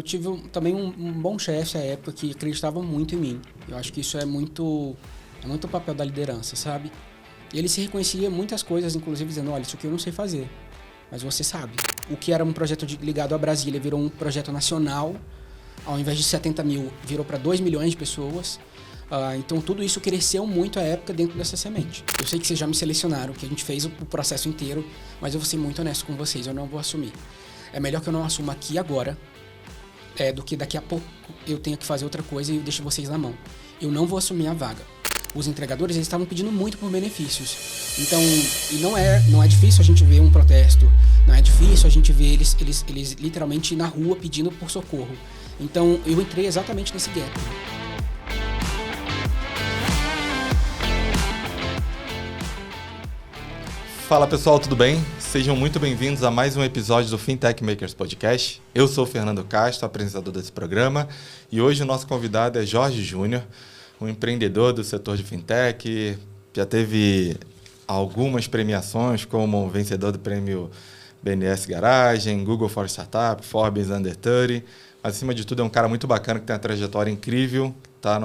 eu tive também um bom chefe à época que acreditava muito em mim. Eu acho que isso é muito o papel da liderança, sabe? E ele se reconhecia muitas coisas, inclusive dizendo, olha, isso aqui eu não sei fazer, mas você sabe. O que era um projeto ligado à Brasília virou um projeto nacional, ao invés de 70 mil, virou para 2 milhões de pessoas. Então tudo isso cresceu muito à época dentro dessa semente. Eu sei que vocês já me selecionaram, que a gente fez o processo inteiro, mas eu vou ser muito honesto com vocês, eu não vou assumir. É melhor que eu não assuma aqui agora, do que daqui a pouco eu tenha que fazer outra coisa e eu deixo vocês na mão. Eu não vou assumir a vaga. Os entregadores, eles estavam pedindo muito por benefícios. Então, e não é difícil a gente ver um protesto, não é difícil a gente ver eles literalmente na rua pedindo por socorro. Então, eu entrei exatamente nesse gap. Fala pessoal, tudo bem? Sejam muito bem-vindos a mais um episódio do Fintech Makers Podcast. Eu sou o Fernando Castro, apresentador desse programa, e hoje o nosso convidado é Jorge Júnior, um empreendedor do setor de fintech, já teve algumas premiações como vencedor do prêmio BNS Garagem, Google for Startup, Forbes Under 30, mas acima de tudo é um cara muito bacana que tem uma trajetória incrível, está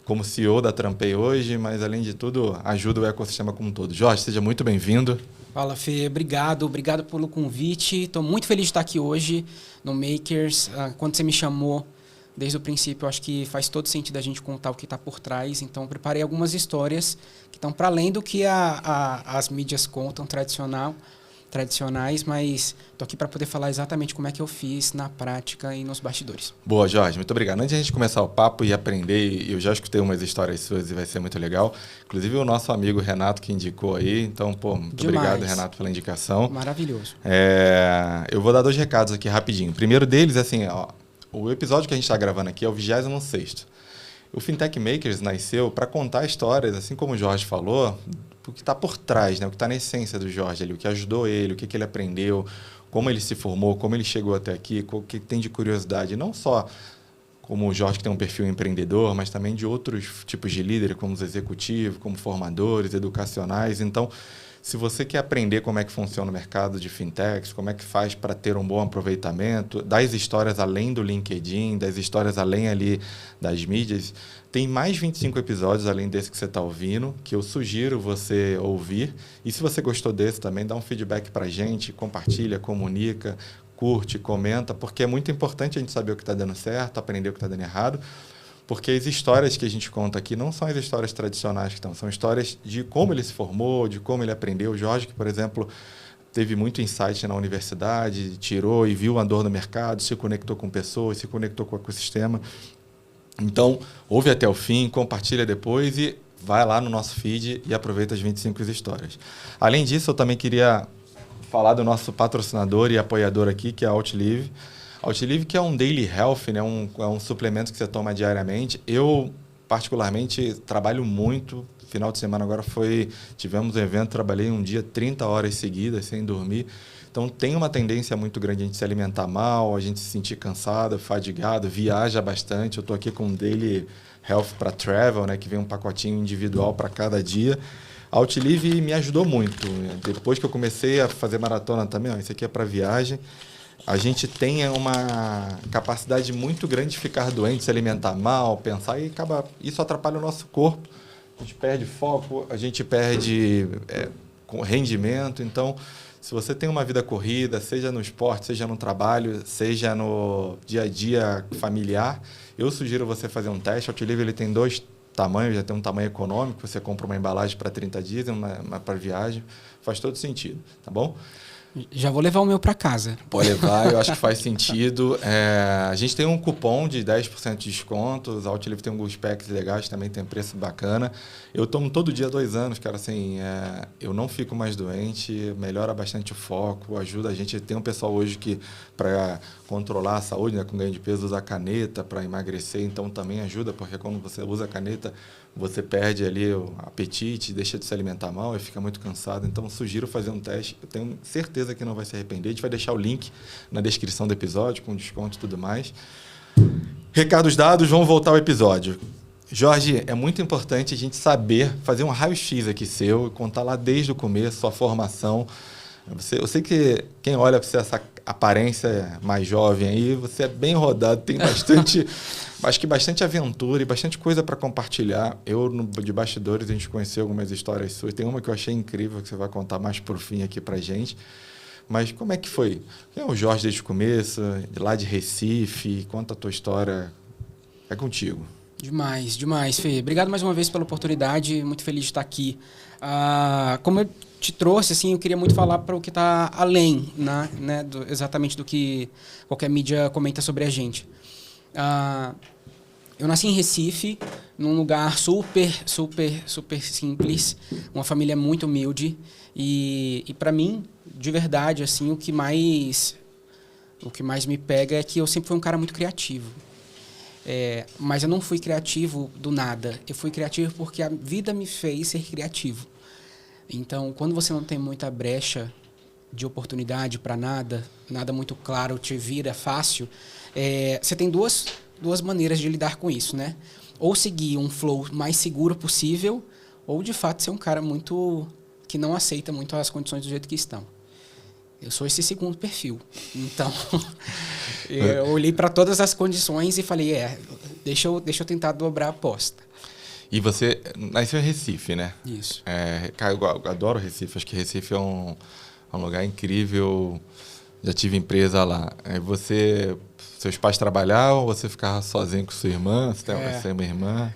como CEO da Trampay hoje, mas além de tudo ajuda o ecossistema como um todo. Jorge, seja muito bem-vindo. Fala, Fê. Obrigado pelo convite. Estou muito feliz de estar aqui hoje no Makers. Quando você me chamou desde o princípio, eu acho que faz todo sentido a gente contar o que está por trás. Então, preparei algumas histórias que estão para além do que as mídias contam tradicionais, mas estou aqui para poder falar exatamente como é que eu fiz na prática e nos bastidores. Boa, Jorge. Muito obrigado. Antes de a gente começar o papo e aprender, eu já escutei umas histórias suas e vai ser muito legal. Inclusive o nosso amigo Renato que indicou aí. Então, muito obrigado, Renato, pela indicação. Maravilhoso. Eu vou dar 2 recados aqui rapidinho. O primeiro deles é assim, o episódio que a gente está gravando aqui é o 26º. O Fintech Makers nasceu para contar histórias, assim como o Jorge falou, o que está por trás, né? O que está na essência do Jorge ali, o que ajudou ele, o que ele aprendeu, como ele se formou, como ele chegou até aqui, o que tem de curiosidade. Não só como o Jorge que tem um perfil empreendedor, mas também de outros tipos de líderes, como os executivos, como formadores, educacionais. Então, se você quer aprender como é que funciona o mercado de fintechs, como é que faz para ter um bom aproveitamento, das histórias além do LinkedIn, das histórias além ali das mídias, tem mais 25 episódios além desse que você está ouvindo, que eu sugiro você ouvir. E se você gostou desse também, dá um feedback para a gente, compartilha, comunica, curte, comenta, porque é muito importante a gente saber o que está dando certo, aprender o que está dando errado. Porque as histórias que a gente conta aqui não são as histórias tradicionais que estão, são histórias de como ele se formou, de como ele aprendeu. O Jorge, que, por exemplo, teve muito insight na universidade, tirou e viu a dor no mercado, se conectou com pessoas, se conectou com o ecossistema. Então, ouve até o fim, compartilha depois e vai lá no nosso feed e aproveita as 25 histórias. Além disso, eu também queria falar do nosso patrocinador e apoiador aqui, que é a Outlive. Outlive, que é um daily health, né? É um suplemento que você toma diariamente. Eu, particularmente, trabalho muito. Final de semana agora tivemos um evento, trabalhei um dia 30 horas seguidas, sem dormir. Então, tem uma tendência muito grande a gente se alimentar mal, a gente se sentir cansado, fadigado, viaja bastante. Eu estou aqui com um daily health para travel, né? Que vem um pacotinho individual para cada dia. A Outlive me ajudou muito. Depois que eu comecei a fazer maratona também, isso aqui é para viagem. A gente tem uma capacidade muito grande de ficar doente, se alimentar mal, pensar, e isso atrapalha o nosso corpo. A gente perde foco, a gente perde rendimento. Então, se você tem uma vida corrida, seja no esporte, seja no trabalho, seja no dia a dia familiar, eu sugiro você fazer um teste. O Outlive ele tem 2 tamanhos, já tem um tamanho econômico, você compra uma embalagem para 30 dias, uma para viagem, faz todo sentido, tá bom? Já vou levar o meu para casa. Pode levar, eu acho que faz sentido. A gente tem um cupom de 10% de desconto. A Outlive tem alguns packs legais, também tem preço bacana. Eu tomo todo dia 2 anos, cara, assim, eu não fico mais doente, melhora bastante o foco, ajuda a gente. Tem um pessoal hoje que, para controlar a saúde, né, com ganho de peso, usa caneta para emagrecer, então também ajuda, porque quando você usa a caneta, você perde ali o apetite, deixa de se alimentar mal e fica muito cansado. Então, sugiro fazer um teste. Eu tenho certeza que não vai se arrepender. A gente vai deixar o link na descrição do episódio, com desconto e tudo mais. Recados dados, vamos voltar ao episódio. Jorge, é muito importante a gente saber, fazer um raio-x aqui seu, contar lá desde o começo, sua formação. Eu sei que quem olha para você aparência mais jovem aí, você é bem rodado, tem bastante, acho que bastante aventura e bastante coisa para compartilhar. De bastidores, a gente conheceu algumas histórias suas. Tem uma que eu achei incrível, que você vai contar mais por fim aqui pra gente. Mas como é que foi? Quem é o Jorge desde o começo? Lá de Recife? Conta a tua história. É contigo. Demais, demais, Fê. Obrigado mais uma vez pela oportunidade. Muito feliz de estar aqui. Como eu te trouxe, assim, eu queria muito falar para o que está além, né, exatamente do que qualquer mídia comenta sobre a gente. Eu nasci em Recife, num lugar super simples, uma família muito humilde. E para mim, de verdade, assim, o que mais me pega é que eu sempre fui um cara muito criativo. Mas eu não fui criativo do nada. Eu fui criativo porque a vida me fez ser criativo. Então, quando você não tem muita brecha de oportunidade para nada muito claro te vira fácil, você tem duas maneiras de lidar com isso, né? Ou seguir um flow mais seguro possível, ou de fato ser um cara muito que não aceita muito as condições do jeito que estão. Eu sou esse segundo perfil. Então, eu olhei para todas as condições e falei, deixa eu tentar dobrar a aposta. E você nasceu em Recife, né? Isso. Eu adoro Recife. Acho que Recife é um lugar incrível. Já tive empresa lá. Seus pais trabalhavam ou você ficava sozinho com sua irmã? Você tem uma irmã?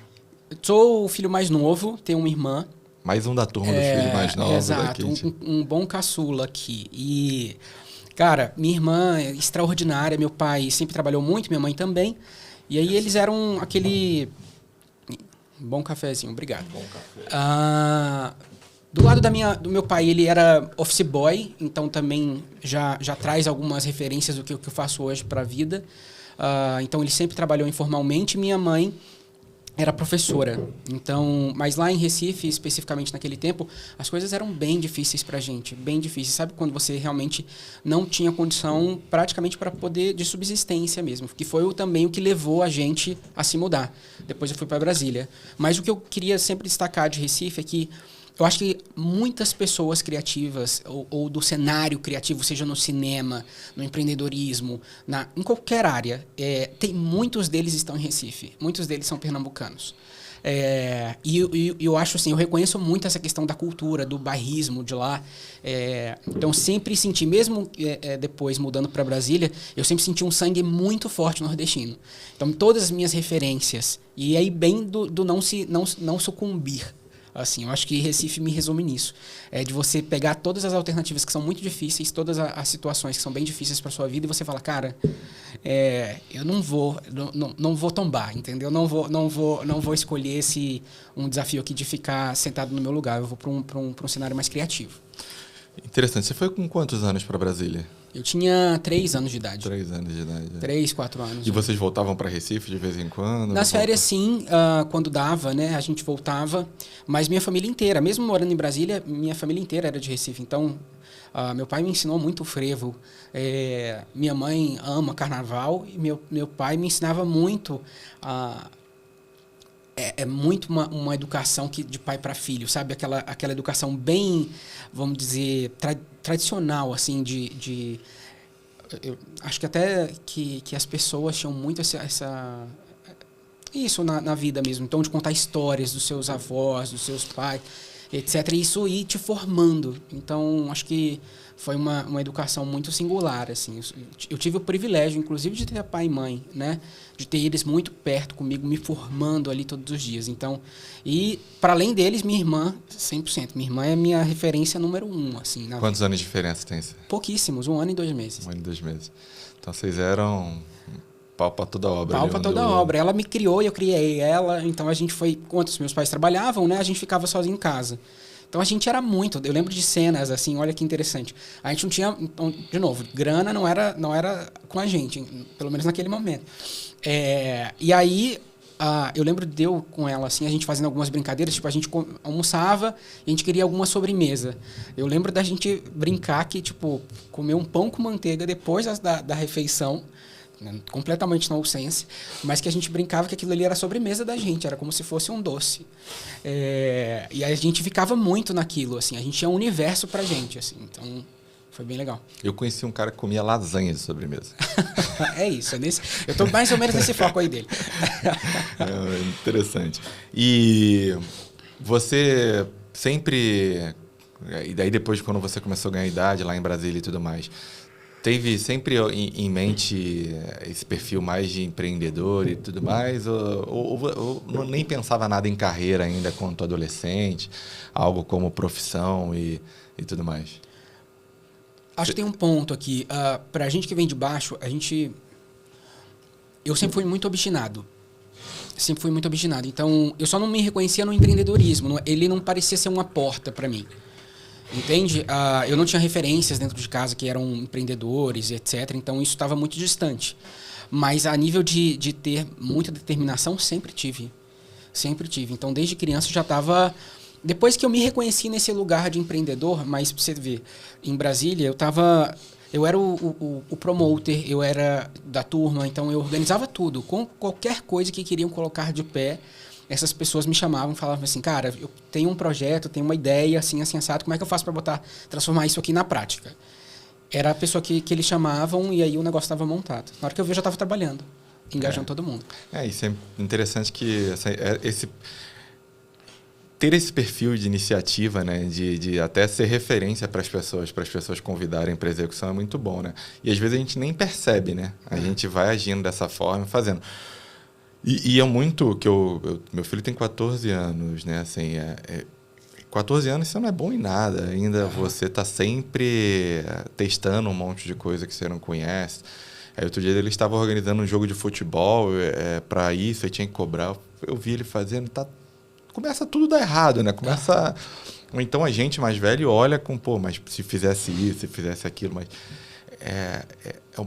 Eu sou o filho mais novo, tenho uma irmã. Mais um da turma dos filhos mais novos. Exato, um bom caçula aqui. E, cara, minha irmã é extraordinária, meu pai sempre trabalhou muito, minha mãe também. E aí eles eram aquele... Bom cafezinho, obrigado. Bom café. Do lado do meu pai, ele era office boy, então também já traz algumas referências do que eu faço hoje para a vida. Então ele sempre trabalhou informalmente. Minha mãe era professora. Então, mas lá em Recife, especificamente naquele tempo, as coisas eram bem difíceis pra gente, bem difíceis. Sabe quando você realmente não tinha condição praticamente para poder de subsistência mesmo, que foi também o que levou a gente a se mudar. Depois eu fui para Brasília. Mas o que eu queria sempre destacar de Recife é que eu acho que muitas pessoas criativas ou do cenário criativo, seja no cinema, no empreendedorismo, em qualquer área, muitos deles estão em Recife. Muitos deles são pernambucanos. E eu acho assim, eu reconheço muito essa questão da cultura, do bairrismo de lá. Então, sempre senti, mesmo depois mudando para Brasília, eu sempre senti um sangue muito forte nordestino. Então, todas as minhas referências, e aí bem do não sucumbir. Assim, eu acho que Recife me resume nisso. De você pegar todas as alternativas que são muito difíceis, todas as situações que são bem difíceis para sua vida e você fala, cara, eu não vou tombar, entendeu? Não vou escolher um desafio aqui de ficar sentado no meu lugar. Eu vou para um cenário mais criativo. Interessante. Você foi com quantos anos para Brasília? Eu tinha 3 anos de idade. 3 anos de idade. 3, 4 anos. E vocês voltavam para Recife de vez em quando? Nas férias, sim. Quando dava, né? A gente voltava. Mas minha família inteira, mesmo morando em Brasília, minha família inteira era de Recife. Então, meu pai me ensinou muito frevo. Minha mãe ama carnaval. E meu pai me ensinava muito... muito uma educação de pai para filho, sabe? Aquela educação bem, vamos dizer, tradicional, assim, eu acho que até que as pessoas tinham muito isso na vida mesmo. Então, de contar histórias dos seus avós, dos seus pais, etc. E isso ir te formando. Então, acho que foi uma educação muito singular, assim. Eu tive o privilégio, inclusive, de ter pai e mãe, né? De ter eles muito perto comigo, me formando ali todos os dias. Então, e para além deles, minha irmã, 100%. Minha irmã é minha referência número 1, assim. Quantos anos de diferença tem? Pouquíssimos, 1 ano e 2 meses. 1 ano e 2 meses. Então, vocês eram pau para toda a obra. Pau para toda a obra. Ela me criou e eu criei ela. Então, a gente foi... Enquanto os meus pais trabalhavam, né? A gente ficava sozinho em casa. Então, a gente era muito... Eu lembro de cenas, assim, olha que interessante. A gente não tinha... Então, de novo, grana não era com a gente, pelo menos naquele momento. E aí, eu lembro de eu com ela, assim, a gente fazendo algumas brincadeiras, tipo, a gente almoçava e a gente queria alguma sobremesa. Eu lembro da gente brincar que, tipo, comer um pão com manteiga depois da refeição, completamente nonsense, mas que a gente brincava que aquilo ali era a sobremesa da gente, era como se fosse um doce. E a gente ficava muito naquilo, assim, a gente tinha um universo pra gente, assim, então Foi bem legal. Eu conheci um cara que comia lasanha de sobremesa. É isso. Eu tô mais ou menos nesse foco aí dele. Interessante. E você sempre... E daí depois, quando você começou a ganhar idade lá em Brasília e tudo mais, teve sempre em mente esse perfil mais de empreendedor e tudo mais? Ou nem pensava nada em carreira ainda quando adolescente? Algo como profissão e tudo mais? Acho que tem um ponto aqui. Pra gente que vem de baixo, eu sempre fui muito obstinado. Sempre fui muito obstinado. Então, eu só não me reconhecia no empreendedorismo. Ele não parecia ser uma porta para mim. Entende? Eu não tinha referências dentro de casa que eram empreendedores, etc. Então, isso estava muito distante. Mas, a nível de ter muita determinação, sempre tive. Sempre tive. Então, desde criança, eu já estava... Depois que eu me reconheci nesse lugar de empreendedor, mas pra você ver, em Brasília, eu era o promoter, eu era da turma, então eu organizava tudo. Com qualquer coisa que queriam colocar de pé, essas pessoas me chamavam e falavam assim, cara, eu tenho um projeto, tenho uma ideia, assim, assado, como é que eu faço para transformar isso aqui na prática? Era a pessoa que eles chamavam e aí o negócio estava montado. Na hora que eu vi, eu já estava trabalhando, engajando todo mundo. Isso é interessante que ter esse perfil de iniciativa, né, de até ser referência para as pessoas convidarem para a execução é muito bom, né? E às vezes a gente nem percebe, né? A gente vai agindo dessa forma, fazendo. E é muito que meu filho tem 14 anos, né? Assim, 14 anos você não é bom em nada, ainda você está sempre testando um monte de coisa que você não conhece. Aí outro dia ele estava organizando um jogo de futebol para isso, aí tinha que cobrar. Eu vi ele fazendo, começa tudo a dar errado, né? Ou então a gente mais velho olha com, mas se fizesse isso, se fizesse aquilo, mas...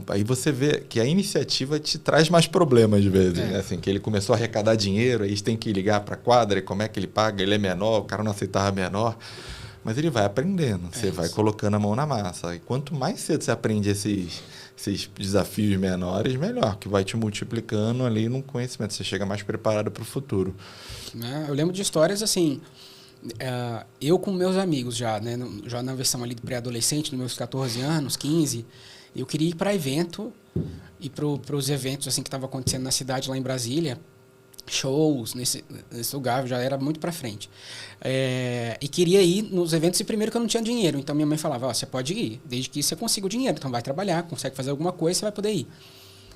aí você vê que a iniciativa te traz mais problemas, de vezes, né? Assim, que ele começou a arrecadar dinheiro, aí tem que ligar para a quadra, e como é que ele paga, ele é menor, o cara não aceitava menor. Mas ele vai aprendendo, você vai colocando a mão na massa. E quanto mais cedo você aprende esses desafios menores, melhor, que vai te multiplicando ali no conhecimento, você chega mais preparado para o futuro. Eu lembro de histórias assim, eu com meus amigos já, né, já na versão ali do pré-adolescente, nos meus 14 anos, 15, eu queria ir para evento, ir para os eventos assim, que estavam acontecendo na cidade, lá em Brasília, shows nesse lugar, já era muito para frente. E queria ir nos eventos, e primeiro que eu não tinha dinheiro, então minha mãe falava, você pode ir, desde que você consiga o dinheiro, então vai trabalhar, consegue fazer alguma coisa, você vai poder ir.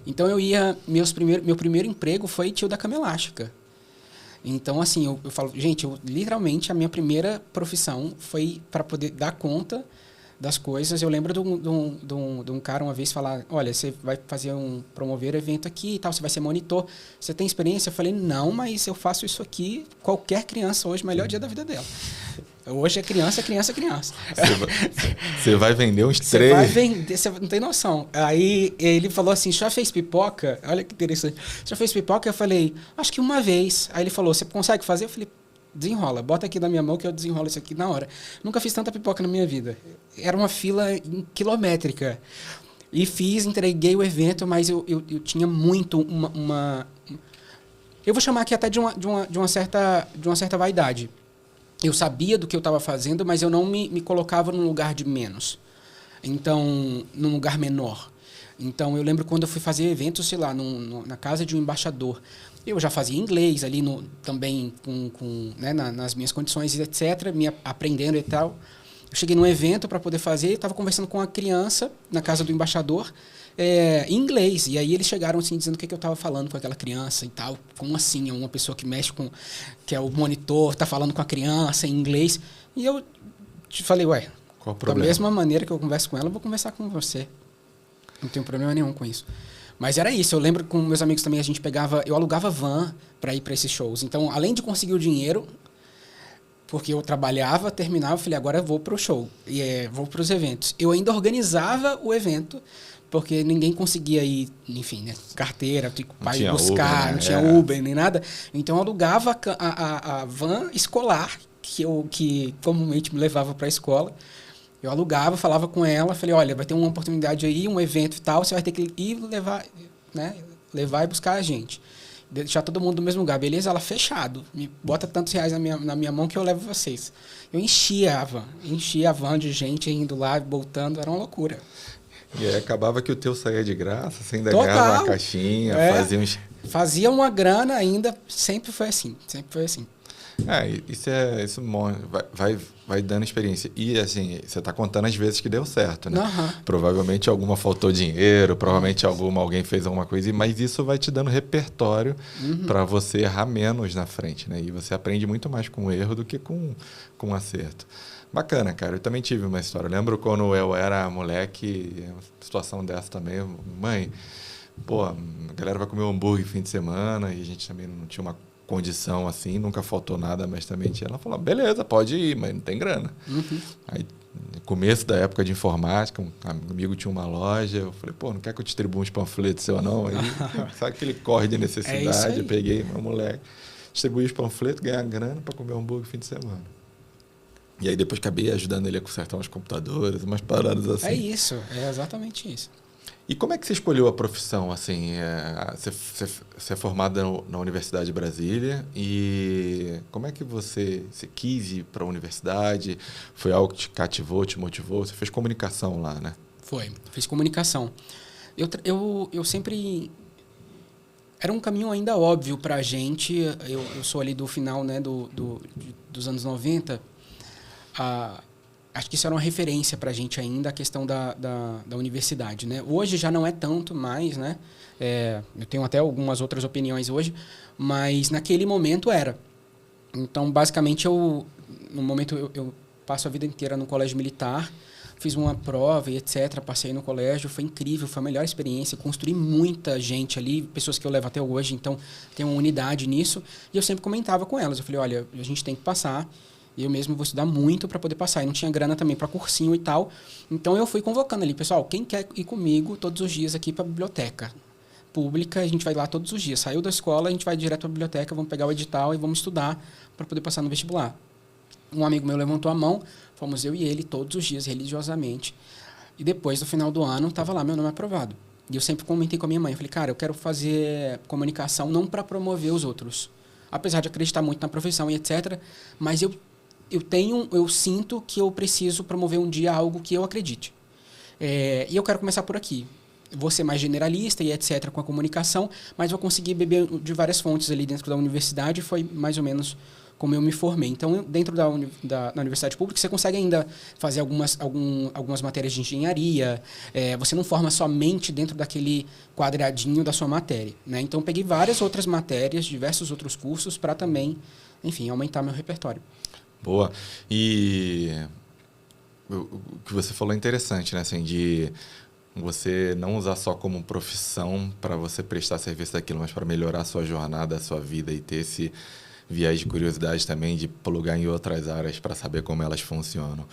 Então eu ia, meu primeiro emprego foi tio da cama elástica. Então, assim, eu falo, gente, literalmente a minha primeira profissão foi para poder dar conta das coisas. Eu lembro de um cara uma vez falar, olha, você vai promover evento aqui e tal, você vai ser monitor, você tem experiência? Eu falei, não, mas eu faço isso aqui, qualquer criança hoje, melhor dia da vida dela. Hoje é criança. Você vai vender uns 3. Você vai vender, você não tem noção. Aí ele falou assim, já fez pipoca? Olha que interessante. Já fez pipoca? Eu falei, acho que uma vez. Aí ele falou, você consegue fazer? Eu falei, desenrola, bota aqui na minha mão que eu desenrolo isso aqui na hora. Nunca fiz tanta pipoca na minha vida. Era uma fila quilométrica. E entreguei o evento, mas eu tinha muito eu vou chamar aqui até de uma certa vaidade. Eu sabia do que eu estava fazendo, mas eu não me colocava num lugar de menos. Então, num lugar menor. Então, eu lembro quando eu fui fazer eventos, sei lá, na casa de um embaixador. Eu já fazia inglês ali também né, nas minhas condições, etc., aprendendo e tal. Eu cheguei num evento para poder fazer, estava conversando com uma criança na casa do embaixador, em inglês. E aí eles chegaram assim, dizendo o que eu estava falando com aquela criança e tal. Como assim? É uma pessoa que mexe que é o monitor, está falando com a criança em inglês. E eu falei, qual o problema? Da mesma maneira que eu converso com ela, eu vou conversar com você. Não tenho problema nenhum com isso. Mas era isso. Eu lembro que com meus amigos também eu alugava van para ir para esses shows. Então, além de conseguir o dinheiro, porque eu trabalhava, terminava, eu falei, agora eu vou para o show. Vou para os eventos. Eu ainda organizava o evento, porque ninguém conseguia ir, enfim, né, carteira, tinha que ir buscar, Uber, né? Não tinha Uber nem nada. Então eu alugava a van escolar, que comumente me levava para a escola. Eu alugava, falava com ela, falei, olha, vai ter uma oportunidade aí, um evento e tal, você vai ter que ir levar e buscar a gente. deixar todo mundo no mesmo lugar. Beleza? Ela, fechado. Me bota tantos reais na minha mão que eu levo vocês. Eu enchia a van de gente indo lá, voltando. Era uma loucura. E aí acabava que o teu saía de graça, você ainda Total. ganhava uma caixinha, fazia uns... Fazia uma grana ainda, sempre foi assim. Isso vai dando experiência. E assim, você está contando as vezes que deu certo, né? Uhum. Provavelmente alguma faltou dinheiro, provavelmente alguém fez alguma coisa, mas isso vai te dando repertório para você errar menos na frente, né? E você aprende muito mais com o erro do que com o acerto. Bacana, cara. Eu também tive uma história. Eu lembro quando eu era moleque, uma situação dessa também. Mãe, pô, a galera vai comer um hambúrguer fim de semana e a gente também não tinha uma condição assim, nunca faltou nada, mas também tinha. Ela falou, beleza, pode ir, mas não tem grana. Aí, no começo da época de informática, um amigo tinha uma loja, eu falei, pô, não quer que eu distribua uns panfletos seu não? Aí, sabe aquele corre de necessidade? Eu peguei meu moleque, distribuí os panfletos, ganhar grana para comer um hambúrguer fim de semana. E aí depois acabei ajudando ele a consertar uns computadores, umas paradas assim. É isso, é exatamente isso. E como é que você escolheu a profissão? Assim, você é formada na Universidade de Brasília e como é que você quis ir para a universidade? Foi algo que te cativou, te motivou? Você fez comunicação lá, né? Fiz comunicação. Eu sempre... Era um caminho ainda óbvio para a gente. Eu sou ali do final, né, dos anos 90. Acho que isso era uma referência para a gente ainda, a questão da universidade, né? Hoje já não é tanto mais, né? Eu tenho até algumas outras opiniões hoje, mas naquele momento era. Então, basicamente, no momento eu passo a vida inteira no colégio militar, fiz uma prova e etc, passei no colégio, foi incrível, foi a melhor experiência, construí muita gente ali, pessoas que eu levo até hoje, então tem uma unidade nisso, e eu sempre comentava com elas, eu falei, olha, a gente tem que passar, e eu mesmo vou estudar muito para poder passar. E não tinha grana também para cursinho e tal. Então, eu fui convocando ali. Pessoal, quem quer ir comigo todos os dias aqui para a biblioteca pública? A gente vai lá todos os dias. Saiu da escola, a gente vai direto para a biblioteca, vamos pegar o edital e vamos estudar para poder passar no vestibular. Um amigo meu levantou a mão, fomos eu e ele todos os dias, religiosamente. E depois, no final do ano, estava lá, meu nome aprovado. E eu sempre comentei com a minha mãe. Eu falei, cara, eu quero fazer comunicação não para promover os outros. Apesar de acreditar muito na profissão e etc., mas eu sinto que eu preciso promover um dia algo que eu acredite. E eu quero começar por aqui. Vou ser mais generalista e etc. com a comunicação, mas vou conseguir beber de várias fontes ali dentro da universidade. Foi mais ou menos como eu me formei. Então, dentro da universidade pública, você consegue ainda fazer algumas matérias de engenharia. Você não forma somente dentro daquele quadradinho da sua matéria, né? Então, peguei várias outras matérias, diversos outros cursos, para também, enfim, aumentar meu repertório. Boa. E o que você falou é interessante, né? Assim, de você não usar só como profissão para você prestar serviço daquilo, mas para melhorar a sua jornada, a sua vida e ter esse viés de curiosidade também de plugar em outras áreas para saber como elas funcionam.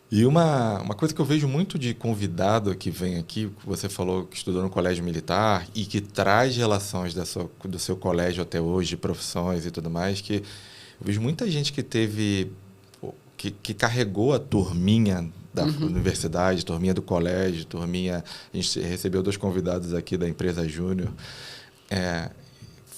E uma coisa que eu vejo muito de convidado que vem aqui, que você falou que estudou no colégio militar e que traz relações do seu colégio até hoje, de profissões e tudo mais, que eu vejo muita gente que que carregou a turminha da universidade, turminha do colégio, turminha... A gente recebeu 2 convidados aqui da empresa Júnior.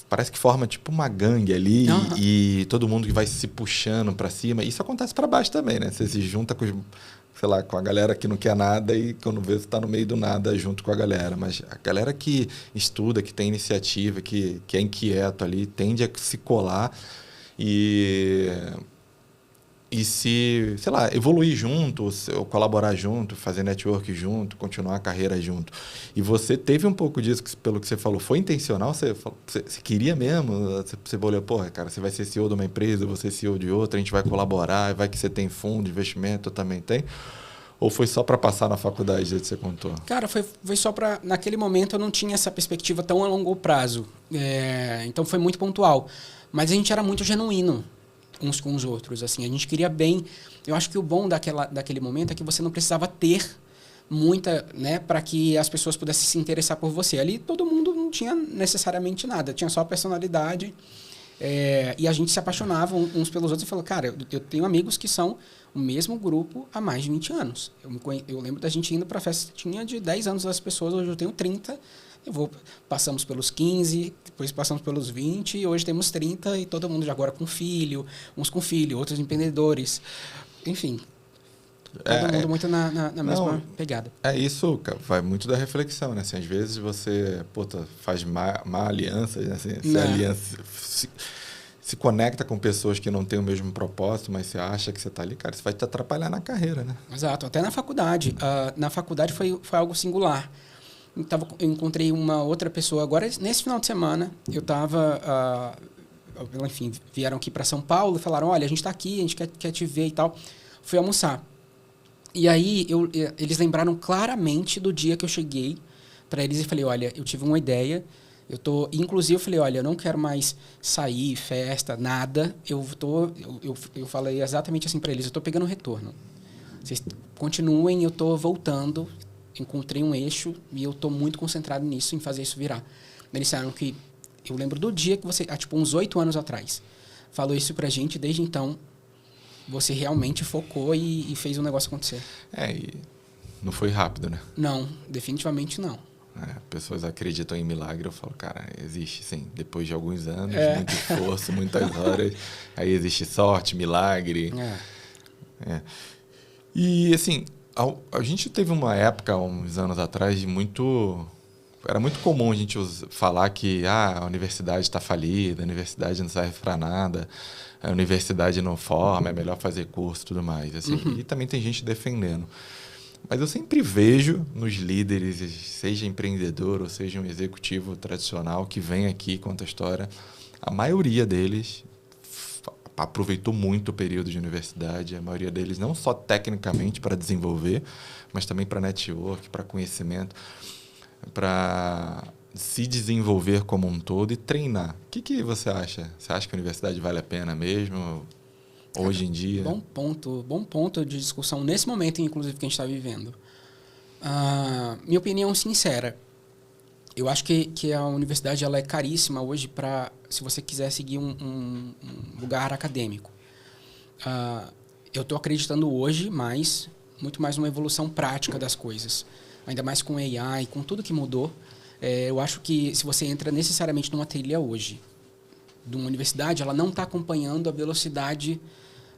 Parece que forma tipo uma gangue ali e todo mundo que vai se puxando para cima. Isso acontece para baixo também, né? Você se junta com a galera que não quer nada e quando vê você está no meio do nada junto com a galera. Mas a galera que estuda, que tem iniciativa, que é inquieto ali, tende a se colar e se, sei lá, evoluir junto, ou colaborar junto, fazer network junto, continuar a carreira junto. E você teve um pouco disso, pelo que você falou. Foi intencional? Você queria mesmo? Você olhou, porra, cara, você vai ser CEO de uma empresa, eu vou ser CEO de outra, a gente vai colaborar, vai que você tem fundo de investimento, eu também tem? Ou foi só para passar na faculdade, do jeito que você contou? Cara, foi só para... Naquele momento eu não tinha essa perspectiva tão a longo prazo. Então foi muito pontual. Mas a gente era muito genuíno uns com os outros. Assim. A gente queria bem... Eu acho que o bom daquele momento é que você não precisava ter muita, né, para que as pessoas pudessem se interessar por você. Ali todo mundo não tinha necessariamente nada. Tinha só a personalidade. E a gente se apaixonava uns pelos outros e falou, cara, eu tenho amigos que são o mesmo grupo há mais de 20 anos. Eu lembro da gente indo para festinha de 10 anos das pessoas, hoje eu tenho 30, Passamos pelos 15, depois passamos pelos 20, e hoje temos 30 e todo mundo já agora com filho, uns com filho, outros empreendedores. Enfim, todo mundo muito na mesma pegada. Isso, cara, vai muito da reflexão, né? Assim, às vezes você faz má aliança, né? Assim, se conecta com pessoas que não têm o mesmo propósito, mas você acha que você está ali, cara, isso vai te atrapalhar na carreira, né? Exato, até na faculdade. Na faculdade foi algo singular. Eu encontrei uma outra pessoa agora, nesse final de semana, enfim, vieram aqui para São Paulo e falaram, olha, a gente está aqui, a gente quer te ver e tal. Fui almoçar. E aí, eles lembraram claramente do dia que eu cheguei para eles e falei, olha, eu tive uma ideia, inclusive, eu falei, olha, eu não quero mais sair, festa, nada. Eu falei exatamente assim para eles, eu estou pegando retorno. Vocês continuem, eu estou voltando, encontrei um eixo e eu estou muito concentrado nisso, em fazer isso virar. Eles disseram que, eu lembro do dia que você, tipo uns 8 anos atrás, falou isso pra gente, desde então, você realmente focou e fez o negócio acontecer. E não foi rápido, né? Não, definitivamente não. Pessoas acreditam em milagre, eu falo, cara, existe sim. Depois de alguns anos, muito esforço, muitas horas, aí existe sorte, milagre. E, assim, a gente teve uma época, uns anos atrás, era muito comum a gente falar que a universidade está falida, a universidade não serve para nada, a universidade não forma, é melhor fazer curso e tudo mais. Assim, e também tem gente defendendo. Mas eu sempre vejo nos líderes, seja empreendedor ou seja um executivo tradicional que vem aqui e conta a história, a maioria deles aproveitou muito o período de universidade, a maioria deles não só tecnicamente para desenvolver, mas também para network, para conhecimento, para se desenvolver como um todo e treinar. O que você acha? Você acha que a universidade vale a pena mesmo, hoje em dia? Bom ponto de discussão nesse momento, inclusive, que a gente está vivendo. Minha opinião sincera, eu acho que a universidade ela é caríssima hoje se você quiser seguir um lugar acadêmico. Eu estou acreditando hoje muito mais numa evolução prática das coisas. Ainda mais com AI, com tudo que mudou. Eu acho que se você entra necessariamente numa trilha hoje, de uma universidade, ela não está acompanhando a velocidade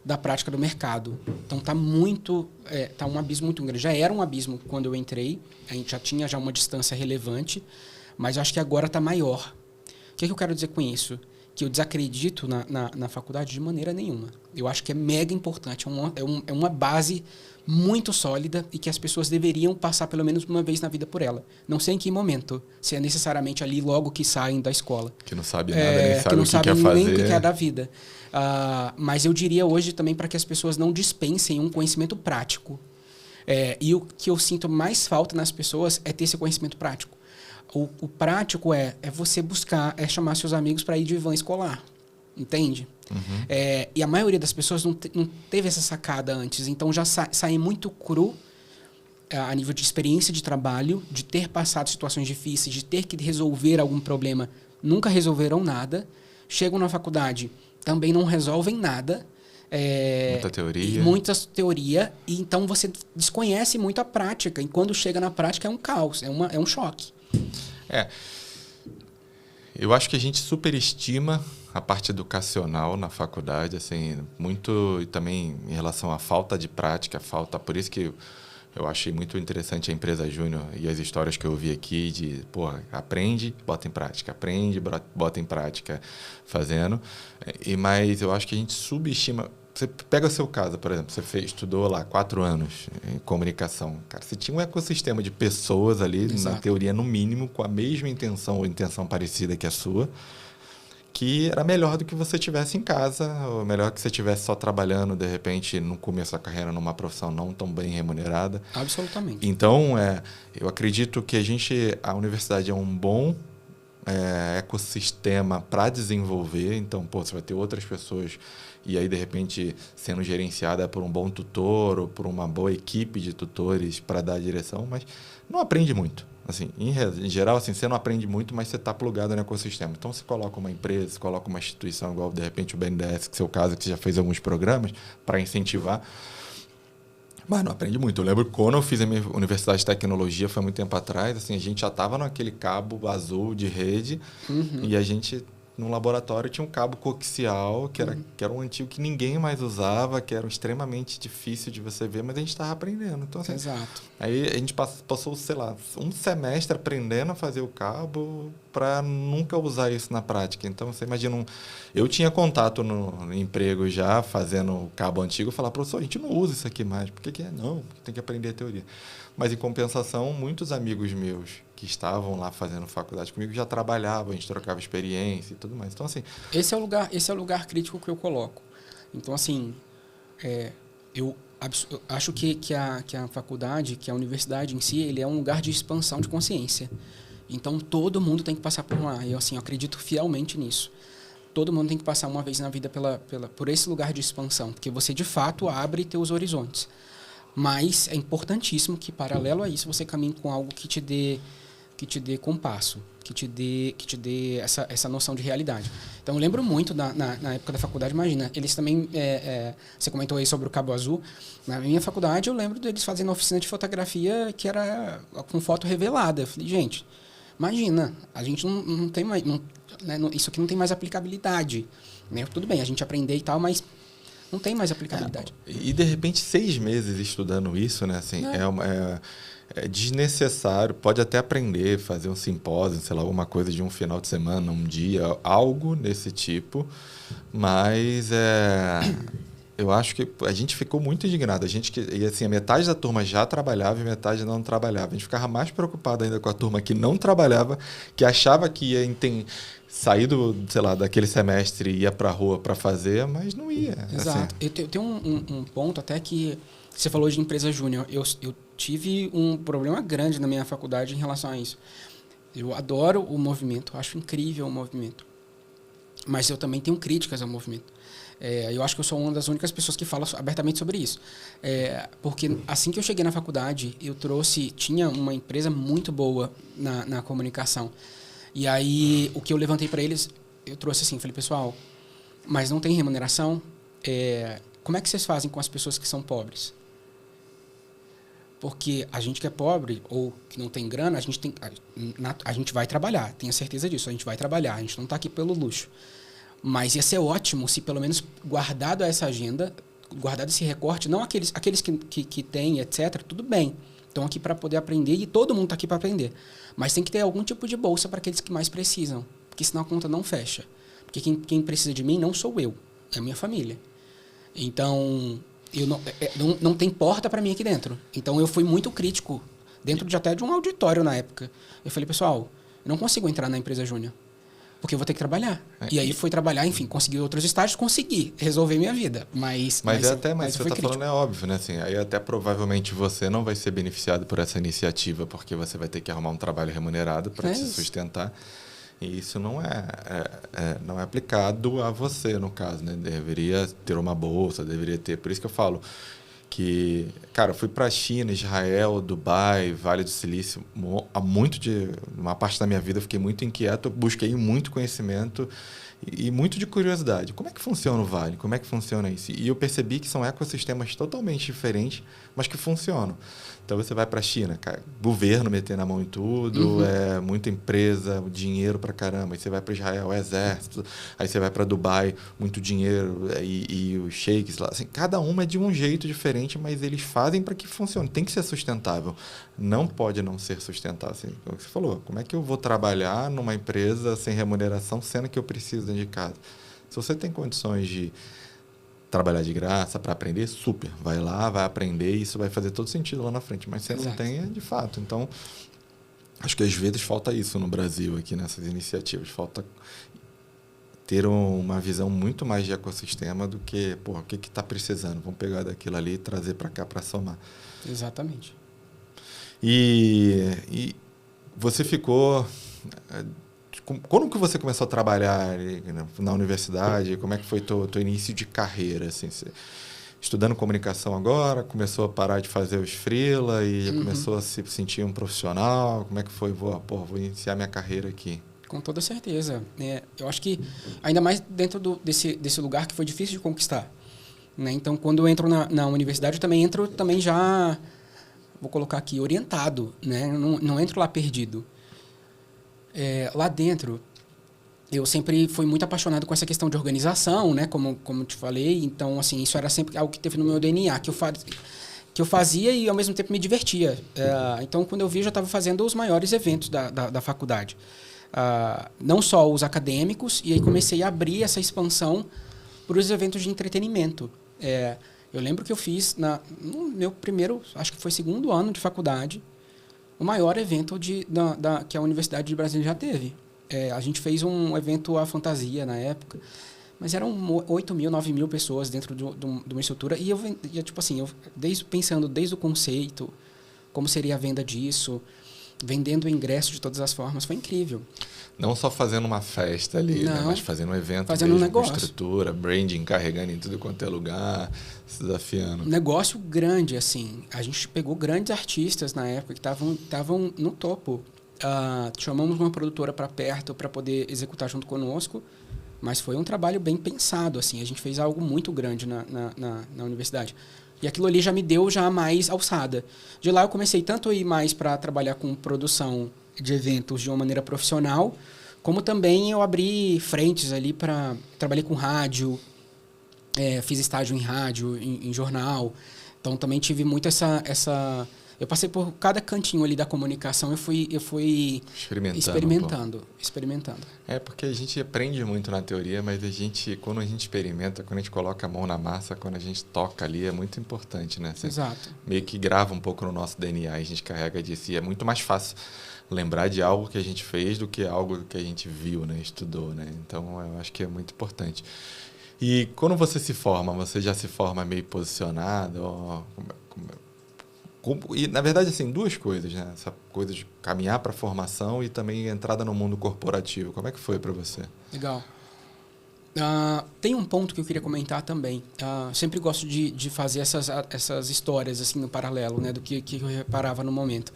da prática do mercado. Então está um abismo muito grande. Já era um abismo quando eu entrei, a gente já tinha uma distância relevante, mas eu acho que agora está maior. O que eu quero dizer com isso? Que eu desacredito na faculdade de maneira nenhuma. Eu acho que é mega importante, é uma base muito sólida e que as pessoas deveriam passar pelo menos uma vez na vida por ela. Não sei em que momento, se é necessariamente ali logo que saem da escola. Que não sabe nada, nem sabe o que quer fazer. Nem o que é da vida. Mas eu diria hoje também para que as pessoas não dispensem um conhecimento prático. E o que eu sinto mais falta nas pessoas é ter esse conhecimento prático. O prático é você buscar, chamar seus amigos para ir de van escolar. Entende? Uhum. E a maioria das pessoas não teve essa sacada antes. Então já saem muito cru a nível de experiência de trabalho, de ter passado situações difíceis, de ter que resolver algum problema. Nunca resolveram nada. Chegam na faculdade, também não resolvem nada. Muita teoria. E então você desconhece muito a prática. E quando chega na prática é um caos, é um choque. Eu acho que a gente superestima a parte educacional na faculdade, assim, muito, e também em relação à falta de prática, por isso que eu achei muito interessante a Empresa Júnior e as histórias que eu ouvi aqui de, aprende, bota em prática, aprende, bota em prática, fazendo. Mas eu acho que a gente subestima. Você pega o seu caso, por exemplo, você estudou lá 4 anos em comunicação. Cara, você tinha um ecossistema de pessoas ali, Exato. Na teoria, no mínimo, com a mesma intenção ou intenção parecida que a sua, que era melhor do que você tivesse em casa, ou melhor que você estivesse só trabalhando, de repente, no começo da carreira, numa profissão não tão bem remunerada. Absolutamente. Então, eu acredito que a universidade é um bom ecossistema para desenvolver. Então, você vai ter outras pessoas e aí, de repente, sendo gerenciada por um bom tutor ou por uma boa equipe de tutores para dar a direção, mas não aprende muito. Assim, em geral, assim, você não aprende muito, mas você está plugado no ecossistema. Então, você coloca uma empresa, você coloca uma instituição igual, de repente, o BNDES, que é o seu caso, que você já fez alguns programas para incentivar. Mas não aprende muito. Eu lembro que quando eu fiz a minha universidade de tecnologia, foi muito tempo atrás, assim, a gente já estava naquele cabo azul de rede e a gente, no laboratório, tinha um cabo coaxial, que era um antigo que ninguém mais usava, que era extremamente difícil de você ver, mas a gente estava aprendendo. Então, assim, Exato. aí a gente passou, sei lá, um semestre aprendendo a fazer o cabo para nunca usar isso na prática. Então, você imagina, eu tinha contato no emprego já, fazendo o cabo antigo, falar, professor, a gente não usa isso aqui mais. Por que é? Não, tem que aprender a teoria. Mas, em compensação, muitos amigos meus que estavam lá fazendo faculdade comigo já trabalhavam, a gente trocava experiência e tudo mais. Então, assim... Esse é o lugar crítico que eu coloco. Então, assim, eu acho que a faculdade, que a universidade em si, ele é um lugar de expansão de consciência. Então, todo mundo tem que passar por lá. Eu, assim, eu acredito fielmente nisso. Todo mundo tem que passar uma vez na vida por esse lugar de expansão, porque você, de fato, abre teus horizontes. Mas é importantíssimo que, paralelo a isso, você caminhe com algo que te dê compasso, que te dê essa noção de realidade. Então, eu lembro muito na época da faculdade, imagina, eles também, você comentou aí sobre o Cabo Azul, na minha faculdade eu lembro deles fazendo oficina de fotografia que era com foto revelada. Eu falei, gente, imagina, a gente não tem mais, isso aqui não tem mais aplicabilidade. Né? Tudo bem, a gente aprender e tal, mas não tem mais aplicabilidade. E, de repente, 6 meses estudando isso, né? Assim, é desnecessário. Pode até aprender, fazer um simpósio, sei lá, alguma coisa de um final de semana, um dia, algo desse tipo. Mas eu acho que a gente ficou muito indignado. E assim, a metade da turma já trabalhava e metade não trabalhava. A gente ficava mais preocupado ainda com a turma que não trabalhava, que achava que ia sair daquele semestre e ia para a rua para fazer, mas não ia. Exato. Assim. Eu tenho um ponto até que você falou de empresa júnior. Eu tive um problema grande na minha faculdade em relação a isso. Eu adoro o movimento, acho incrível o movimento. Mas eu também tenho críticas ao movimento. Eu acho que eu sou uma das únicas pessoas que fala abertamente sobre isso. Porque assim que eu cheguei na faculdade, tinha uma empresa muito boa na comunicação. E aí, o que eu levantei para eles, eu trouxe assim, falei, pessoal, mas não tem remuneração? Como é que vocês fazem com as pessoas que são pobres? Porque a gente que é pobre ou que não tem grana, a gente vai trabalhar, tenha certeza disso, a gente vai trabalhar, a gente não está aqui pelo luxo. Mas ia ser ótimo se pelo menos guardado essa agenda, guardado esse recorte, não aqueles que têm, etc., tudo bem, estão aqui para poder aprender e todo mundo está aqui para aprender. Mas tem que ter algum tipo de bolsa para aqueles que mais precisam, porque senão a conta não fecha. Porque quem precisa de mim não sou eu, é a minha família. Então, não tem porta para mim aqui dentro. Então, eu fui muito crítico, dentro até de um auditório na época. Eu falei, pessoal, eu não consigo entrar na empresa júnior, porque eu vou ter que trabalhar. E aí fui trabalhar, enfim, consegui outros estágios, consegui resolver minha vida. Mas você está crítico. falando é óbvio, né? Assim, aí até provavelmente você não vai ser beneficiado por essa iniciativa, porque você vai ter que arrumar um trabalho remunerado para se sustentar. E isso não é aplicado a você, no caso, né? Deveria ter uma bolsa, deveria ter... Por isso que eu falo que, cara, eu fui para a China, Israel, Dubai, Vale do Silício, uma parte da minha vida eu fiquei muito inquieto, eu busquei muito conhecimento e muito de curiosidade. Como é que funciona o Vale? Como é que funciona isso? E eu percebi que são ecossistemas totalmente diferentes, mas que funcionam. Então, você vai para a China, cara, governo metendo a mão em tudo, muita empresa, dinheiro para caramba. Aí você vai para Israel, exército. Aí você vai para Dubai, muito dinheiro e os sheiks lá. Assim, cada uma é de um jeito diferente, mas eles fazem para que funcione. Tem que ser sustentável. Não pode não ser sustentável. Assim, como você falou, como é que eu vou trabalhar numa empresa sem remuneração, sendo que eu preciso dentro de casa? Se você tem condições de trabalhar de graça para aprender, super. Vai lá, vai aprender e isso vai fazer todo sentido lá na frente. Mas você não tem, de fato. Então, acho que às vezes falta isso no Brasil, aqui nessas iniciativas. Falta ter uma visão muito mais de ecossistema do que, o que está precisando? Vamos pegar daquilo ali e trazer para cá para somar. Exatamente. E você ficou... Quando que você começou a trabalhar na universidade? Como é que foi teu início de carreira? Assim, estudando comunicação agora, começou a parar de fazer os freela e começou a se sentir um profissional? Como é que foi? Vou iniciar minha carreira aqui. Com toda certeza. Eu acho que, ainda mais dentro desse lugar que foi difícil de conquistar. né? Então, quando eu entro na universidade, eu também entro já, vou colocar aqui, orientado, né? Não entro lá perdido. Lá dentro, eu sempre fui muito apaixonado com essa questão de organização, né? Como te falei. Então, assim, isso era sempre algo que teve no meu DNA, que eu fazia e, ao mesmo tempo, me divertia. Então, quando eu vi, eu já estava fazendo os maiores eventos da faculdade. Não só os acadêmicos, e aí comecei a abrir essa expansão para os eventos de entretenimento. Eu lembro que eu fiz, no meu primeiro, acho que foi segundo ano de faculdade, o maior evento que a Universidade de Brasília já teve. A gente fez um evento à fantasia na época, mas eram 8 mil, 9 mil pessoas dentro de uma estrutura. E tipo assim, pensando desde o conceito, como seria a venda disso, vendendo o ingresso de todas as formas, foi incrível. Não só fazendo uma festa ali, né? Mas fazendo um evento, fazendo um negócio. Com estrutura, branding, carregando em tudo quanto é lugar, se desafiando. Um negócio grande, assim. A gente pegou grandes artistas na época que estavam no topo. Chamamos uma produtora para perto para poder executar junto conosco, mas foi um trabalho bem pensado, assim. A gente fez algo muito grande na universidade. E aquilo ali já me deu mais alçada. De lá eu comecei tanto a ir mais para trabalhar com produção de eventos de uma maneira profissional, como também eu abri frentes ali para... Trabalhei com rádio, fiz estágio em rádio, em jornal. Então também tive muito essa eu passei por cada cantinho ali da comunicação, eu fui experimentando. Porque a gente aprende muito na teoria, mas quando a gente experimenta, quando a gente coloca a mão na massa, quando a gente toca ali, é muito importante, né? Exato. Meio que grava um pouco no nosso DNA, a gente carrega disso. E é muito mais fácil lembrar de algo que a gente fez do que algo que a gente viu, né? Estudou, né? Então, eu acho que é muito importante. E quando você se forma, você já se forma meio posicionado? E, na verdade, assim, duas coisas, né? Essa coisa de caminhar para a formação e também entrada no mundo corporativo. Como é que foi para você? Legal. Tem um ponto que eu queria comentar também. Sempre gosto de fazer essas histórias assim no paralelo, né, do que eu reparava no momento.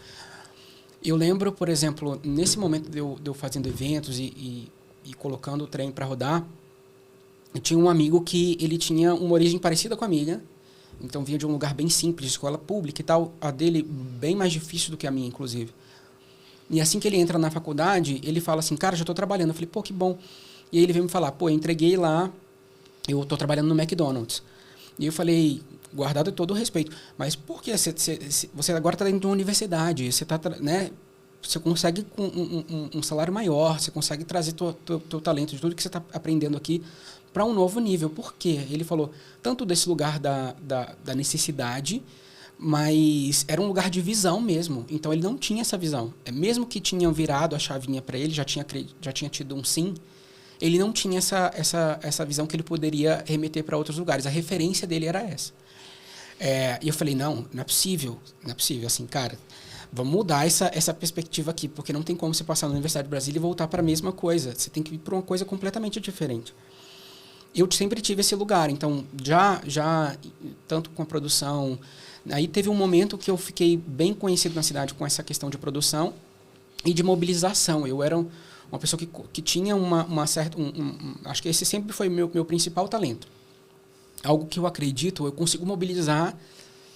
Eu lembro, por exemplo, nesse momento de eu fazendo eventos e colocando o trem para rodar, eu tinha um amigo que ele tinha uma origem parecida com a minha. Então, vinha de um lugar bem simples, de escola pública e tal. A dele bem mais difícil do que a minha, inclusive. E assim que ele entra na faculdade, ele fala assim, cara, já estou trabalhando. Eu falei, pô, que bom. E aí ele veio me falar, pô, eu entreguei lá, eu estou trabalhando no McDonald's. E eu falei, guardado todo o respeito, mas por que você agora está dentro de uma universidade? Você está, né? Você consegue com um salário maior, você consegue trazer teu talento, de tudo que você está aprendendo aqui, para um novo nível. Por quê? Ele falou tanto desse lugar da necessidade, mas era um lugar de visão mesmo. Então, ele não tinha essa visão. Mesmo que tinham virado a chavinha para ele, já tinha tido um sim, ele não tinha essa visão que ele poderia remeter para outros lugares. A referência dele era essa. E eu falei, não é possível. Assim, cara, vamos mudar essa perspectiva aqui, porque não tem como você passar na Universidade de Brasília e voltar para a mesma coisa. Você tem que ir para uma coisa completamente diferente. Eu sempre tive esse lugar, então já tanto com a produção, aí teve um momento que eu fiquei bem conhecido na cidade com essa questão de produção e de mobilização. Eu era uma pessoa que tinha uma certa, acho que esse sempre foi meu principal talento. Algo que eu acredito, eu consigo mobilizar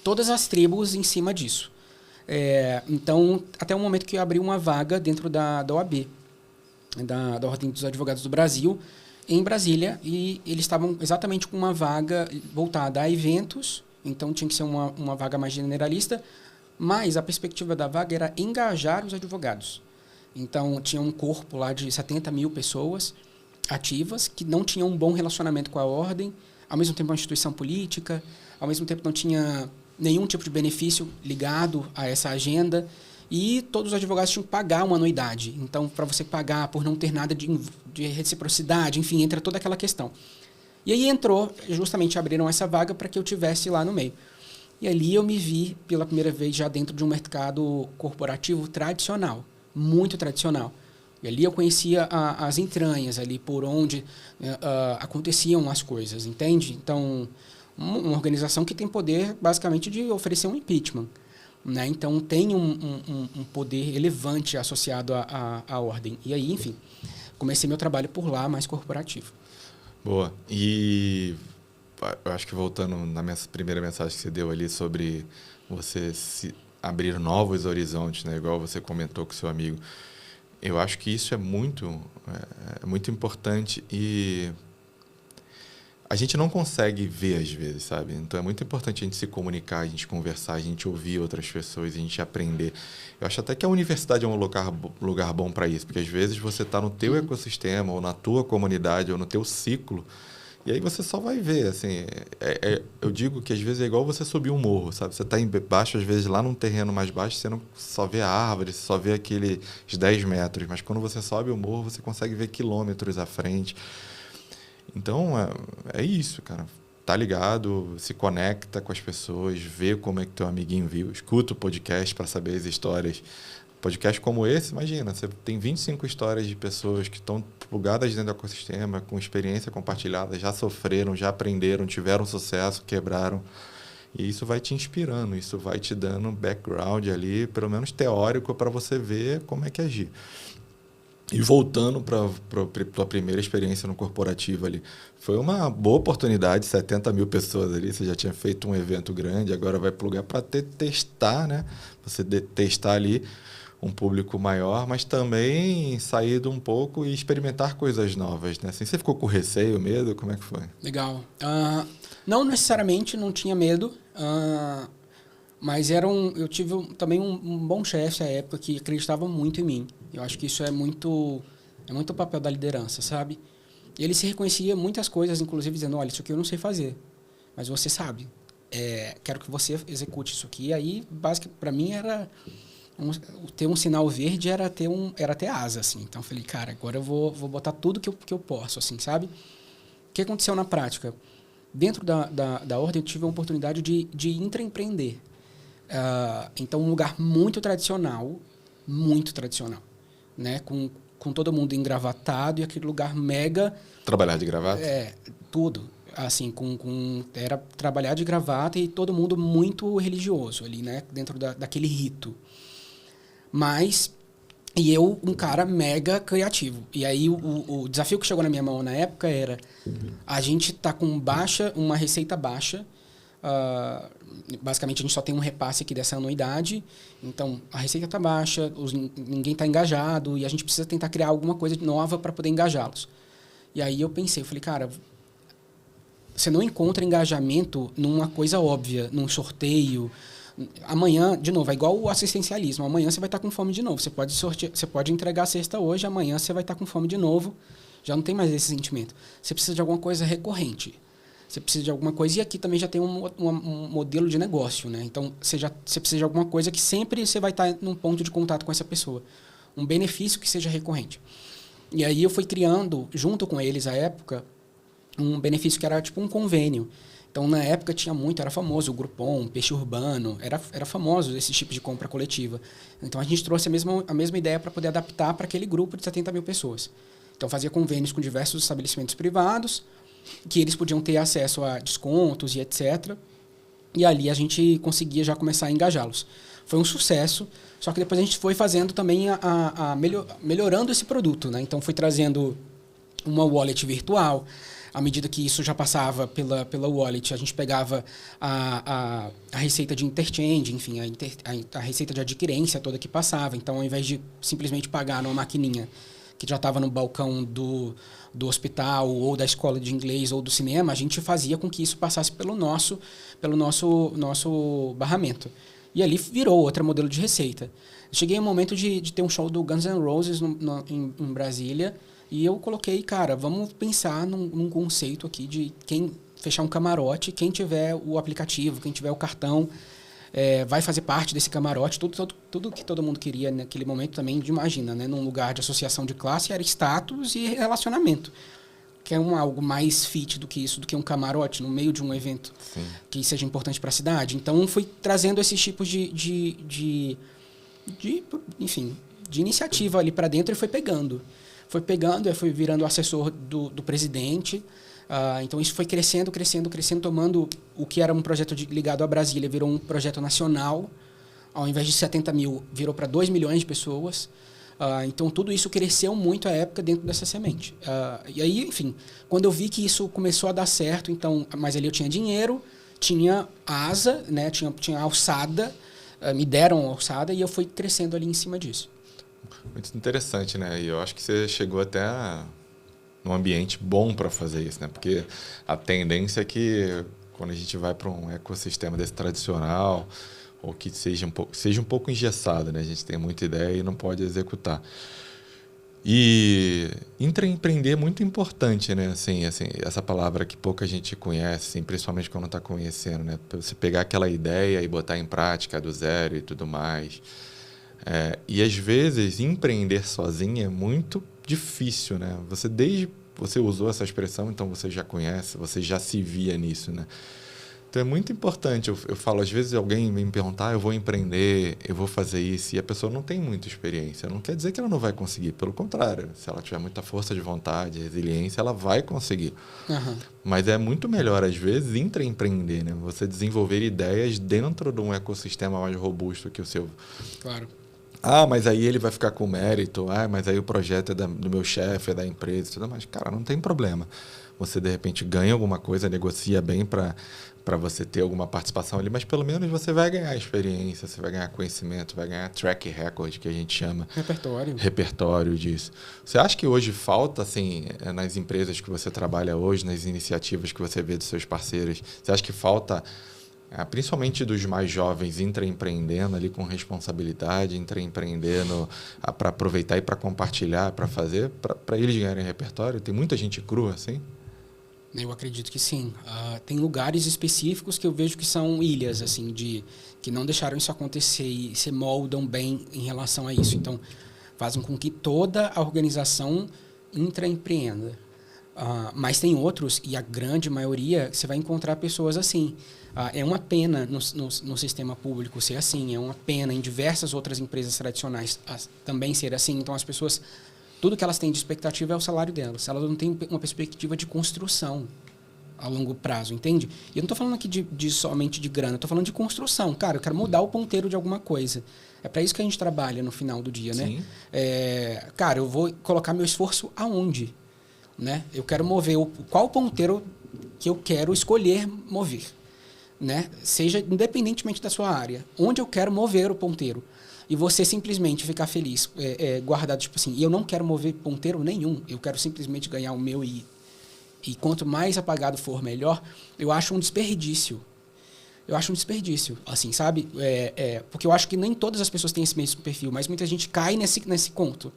todas as tribos em cima disso. Então, até o momento que eu abri uma vaga dentro da OAB, da Ordem dos Advogados do Brasil, em Brasília, e eles estavam exatamente com uma vaga voltada a eventos, então tinha que ser uma vaga mais generalista, mas a perspectiva da vaga era engajar os advogados. Então, tinha um corpo lá de 70 mil pessoas ativas, que não tinham um bom relacionamento com a ordem, ao mesmo tempo uma instituição política, ao mesmo tempo não tinha nenhum tipo de benefício ligado a essa agenda, e todos os advogados tinham que pagar uma anuidade. Então, para você pagar por não ter nada de reciprocidade, enfim, entra toda aquela questão. E aí justamente abriram essa vaga para que eu tivesse lá no meio. E ali eu me vi pela primeira vez já dentro de um mercado corporativo tradicional, muito tradicional. E ali eu conhecia as entranhas ali por onde aconteciam as coisas, entende? Então, uma organização que tem poder basicamente de oferecer um impeachment. Né? Então, tem um poder relevante associado à ordem. E aí, enfim, comecei meu trabalho por lá, mais corporativo. Boa. E eu acho que voltando na minha primeira mensagem que você deu ali sobre você se abrir novos horizontes, né? Igual você comentou com seu amigo. Eu acho que isso é muito importante e a gente não consegue ver às vezes, sabe? Então é muito importante a gente se comunicar, a gente conversar, a gente ouvir outras pessoas, a gente aprender. Eu acho até que a universidade é um lugar bom para isso, porque às vezes você está no teu ecossistema, ou na tua comunidade, ou no teu ciclo, e aí você só vai ver, assim, eu digo que às vezes é igual você subir um morro, sabe? Você está embaixo, às vezes lá num terreno mais baixo, você não só vê a árvore, você só vê aqueles 10 metros, mas quando você sobe o morro, você consegue ver quilômetros à frente. Então, é isso, cara. Tá ligado, se conecta com as pessoas, vê como é que teu amiguinho viu, escuta o podcast para saber as histórias. Podcast como esse, imagina, você tem 25 histórias de pessoas que estão plugadas dentro do ecossistema, com experiência compartilhada, já sofreram, já aprenderam, tiveram sucesso, quebraram. E isso vai te inspirando, isso vai te dando um background ali, pelo menos teórico, para você ver como é que agir. E voltando para a tua primeira experiência no corporativo ali, foi uma boa oportunidade, 70 mil pessoas ali, você já tinha feito um evento grande, agora vai plugar para testar, né? Você testar ali um público maior, mas também sair de um pouco e experimentar coisas novas, né? Assim, você ficou com receio, medo? Como é que foi? Legal. Não necessariamente, não tinha medo, mas eu tive também um bom chefe à época que acreditava muito em mim. Eu acho que isso é muito o papel da liderança, sabe? Ele se reconhecia muitas coisas, inclusive dizendo, olha, isso aqui eu não sei fazer, mas você sabe. Quero que você execute isso aqui. E aí, basicamente, para mim, ter um sinal verde era ter asa, assim. Então, eu falei, cara, agora eu vou botar tudo que eu posso, assim, sabe? O que aconteceu na prática? Dentro da Ordem, eu tive a oportunidade de intraempreender. Então, um lugar muito tradicional, né? Com todo mundo engravatado e aquele lugar mega... Trabalhar de gravata? Tudo. Assim, era trabalhar de gravata e todo mundo muito religioso ali, né? Dentro daquele rito. E eu, um cara mega criativo. E aí, o desafio que chegou na minha mão na época era a gente tá com uma receita baixa. Basicamente, a gente só tem um repasse aqui dessa anuidade. Então, a receita está baixa, ninguém está engajado e a gente precisa tentar criar alguma coisa nova para poder engajá-los. E aí eu falei, cara, você não encontra engajamento numa coisa óbvia, num sorteio. Amanhã, de novo, é igual o assistencialismo. Amanhã você vai estar com fome de novo. Você pode entregar a cesta hoje, amanhã você vai estar com fome de novo. Já não tem mais esse sentimento. Você precisa de alguma coisa recorrente. Você precisa de alguma coisa. E aqui também já tem um modelo de negócio, né? Então, você precisa de alguma coisa que sempre você vai estar num ponto de contato com essa pessoa. Um benefício que seja recorrente. E aí eu fui criando, junto com eles, à época, um benefício que era tipo um convênio. Então, na época, era famoso o Groupon, Peixe Urbano, era famoso esse tipo de compra coletiva. Então, a gente trouxe a mesma ideia para poder adaptar para aquele grupo de 70 mil pessoas. Então, fazia convênios com diversos estabelecimentos privados, que eles podiam ter acesso a descontos e etc. E ali a gente conseguia já começar a engajá-los. Foi um sucesso, só que depois a gente foi fazendo também melhorando esse produto, né? Então, foi trazendo uma wallet virtual. À medida que isso já passava pela wallet, a gente pegava a receita de interchange, enfim, a receita de adquirência toda que passava. Então, ao invés de simplesmente pagar numa maquininha que já estava no balcão do hospital ou da escola de inglês ou do cinema, a gente fazia com que isso passasse pelo nosso barramento. E ali virou outro modelo de receita. Cheguei ao momento de ter um show do Guns N' Roses em Brasília. E eu coloquei, cara, vamos pensar num conceito aqui de quem fechar um camarote, quem tiver o aplicativo, quem tiver o cartão, vai fazer parte desse camarote. Tudo que todo mundo queria naquele momento também, imagina, né? Num lugar de associação de classe, era status e relacionamento. Que é algo mais fit do que isso, do que um camarote no meio de um evento. Sim. Que seja importante para a cidade. Então, fui trazendo esses tipos de iniciativa ali para dentro e foi pegando, foi virando assessor do presidente. Então, isso foi crescendo, tomando o que era um projeto ligado a Brasília, virou um projeto nacional. Ao invés de 70 mil, virou para 2 milhões de pessoas. Então, tudo isso cresceu muito à época dentro dessa semente. E aí, enfim, quando eu vi que isso começou a dar certo, então, mas ali eu tinha dinheiro, tinha asa, né? Tinha alçada, me deram alçada e eu fui crescendo ali em cima disso. Muito interessante, né? E eu acho que você chegou até num ambiente bom para fazer isso, né? Porque a tendência é que quando a gente vai para um ecossistema desse tradicional, ou que seja um pouco engessado, né? A gente tem muita ideia e não pode executar. E intraempreender é muito importante, né? Assim, essa palavra que pouca gente conhece, assim, principalmente quando está conhecendo, né? Pra você pegar aquela ideia e botar em prática do zero e tudo mais. E às vezes empreender sozinho é muito difícil, né? Você usou essa expressão, então você já conhece, você já se via nisso, né? Então é muito importante. Eu falo, às vezes alguém vem me perguntar, eu vou empreender, eu vou fazer isso, e a pessoa não tem muita experiência. Não quer dizer que ela não vai conseguir, pelo contrário. Se ela tiver muita força de vontade, resiliência, ela vai conseguir. Uhum. Mas é muito melhor, às vezes, intraempreender, né? Você desenvolver ideias dentro de um ecossistema mais robusto que o seu. Claro. Mas aí ele vai ficar com mérito. Mas aí o projeto é do meu chefe, é da empresa e tudo mais. Cara, não tem problema. Você, de repente, ganha alguma coisa, negocia bem para você ter alguma participação ali, mas pelo menos você vai ganhar experiência, você vai ganhar conhecimento, vai ganhar track record, que a gente chama. Repertório disso. Você acha que hoje falta, assim, nas empresas que você trabalha hoje, nas iniciativas que você vê dos seus parceiros, você acha que falta, principalmente dos mais jovens, intraempreendendo ali com responsabilidade, intraempreendendo para aproveitar e para compartilhar, para fazer, para eles ganharem repertório? Tem muita gente crua, assim? Eu acredito que sim. Tem lugares específicos que eu vejo que são ilhas, assim, que não deixaram isso acontecer e se moldam bem em relação a isso. Então, fazem com que toda a organização intraempreenda. Mas tem outros, e a grande maioria, você vai encontrar pessoas assim. É uma pena no sistema público ser assim, é uma pena em diversas outras empresas tradicionais também ser assim. Então, as pessoas... Tudo que elas têm de expectativa é o salário delas. Elas não têm uma perspectiva de construção a longo prazo, entende? E eu não estou falando aqui somente de grana, eu estou falando de construção. Cara, eu quero mudar o ponteiro de alguma coisa. É para isso que a gente trabalha no final do dia, né? Cara, eu vou colocar meu esforço aonde? Né? Eu quero mover qual ponteiro que eu quero escolher mover. Né? Seja independentemente da sua área. Onde eu quero mover o ponteiro. E você simplesmente ficar feliz, guardado, tipo assim, eu não quero mover ponteiro nenhum, eu quero simplesmente ganhar o meu e quanto mais apagado for, melhor, eu acho um desperdício. Assim, sabe? Porque eu acho que nem todas as pessoas têm esse mesmo perfil, mas muita gente cai nesse conto.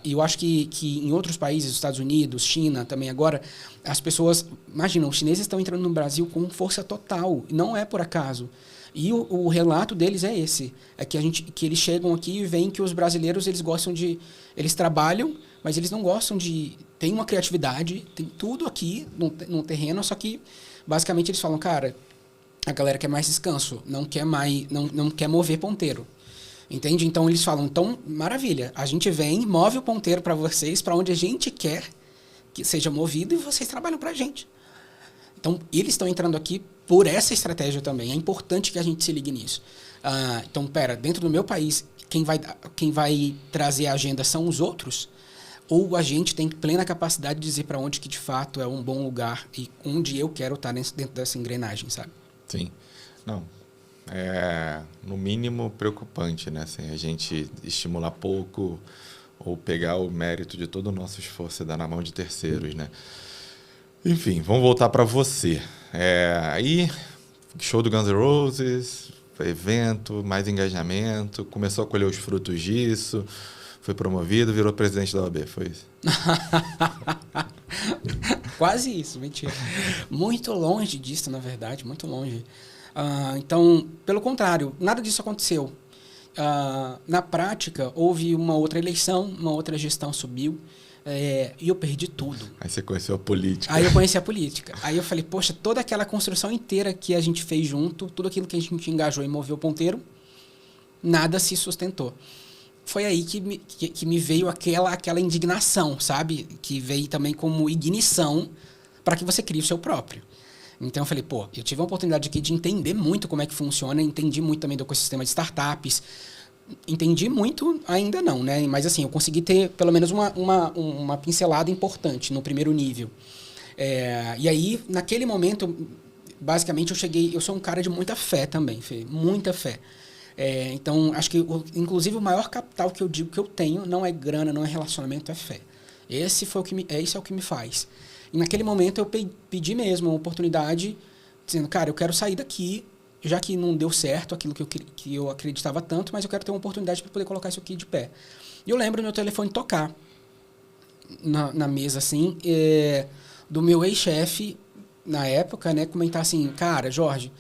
E eu acho que em outros países, Estados Unidos, China também agora, as pessoas, imagina, os chineses estão entrando no Brasil com força total, não é por acaso. E o relato deles é esse, que eles chegam aqui e veem que os brasileiros, eles trabalham, mas eles não gostam tem uma criatividade, tem tudo aqui no terreno, só que basicamente eles falam, cara, a galera quer mais descanso, não quer mover ponteiro. Entende? Então eles falam, então, maravilha, a gente vem, move o ponteiro para vocês, para onde a gente quer que seja movido e vocês trabalham para a gente. Então, eles estão entrando aqui por essa estratégia também. É importante que a gente se ligue nisso. Então, dentro do meu país, quem vai trazer a agenda são os outros? Ou a gente tem plena capacidade de dizer para onde que de fato é um bom lugar e onde eu quero estar dentro dessa engrenagem, sabe? Sim. Não. É, no mínimo, preocupante, né? Assim, a gente estimular pouco ou pegar o mérito de todo o nosso esforço e dar na mão de terceiros, né? Enfim, vamos voltar para você. Aí, show do Guns N' Roses, evento, mais engajamento, começou a colher os frutos disso, foi promovido, virou presidente da OAB, foi isso? Quase isso, mentira. Muito longe disso, na verdade, muito longe. Então, pelo contrário, nada disso aconteceu. Na prática, houve uma outra eleição, uma outra gestão subiu, e eu perdi tudo. Aí você conheceu a política. Aí eu conheci a política. Aí eu falei, poxa, toda aquela construção inteira que a gente fez junto, tudo aquilo que a gente engajou e moveu o ponteiro, nada se sustentou. Foi aí que me veio aquela indignação, sabe? Que veio também como ignição para que você crie o seu próprio. Então eu falei, eu tive a oportunidade aqui de entender muito como é que funciona, entendi muito também do ecossistema de startups, entendi muito, ainda não, né? Mas assim, eu consegui ter pelo menos uma pincelada importante no primeiro nível. E aí, naquele momento, basicamente, eu sou um cara de muita fé também, Fê, muita fé. Então, acho que, inclusive, o maior capital que eu digo que eu tenho não é grana, não é relacionamento, é fé. Esse é o que me faz. E naquele momento eu pedi mesmo uma oportunidade, dizendo, cara, eu quero sair daqui, já que não deu certo aquilo que eu acreditava tanto, mas eu quero ter uma oportunidade para poder colocar isso aqui de pé. E eu lembro do meu telefone tocar na mesa, assim, do meu ex-chefe, na época, né, comentar assim, cara, Jorge,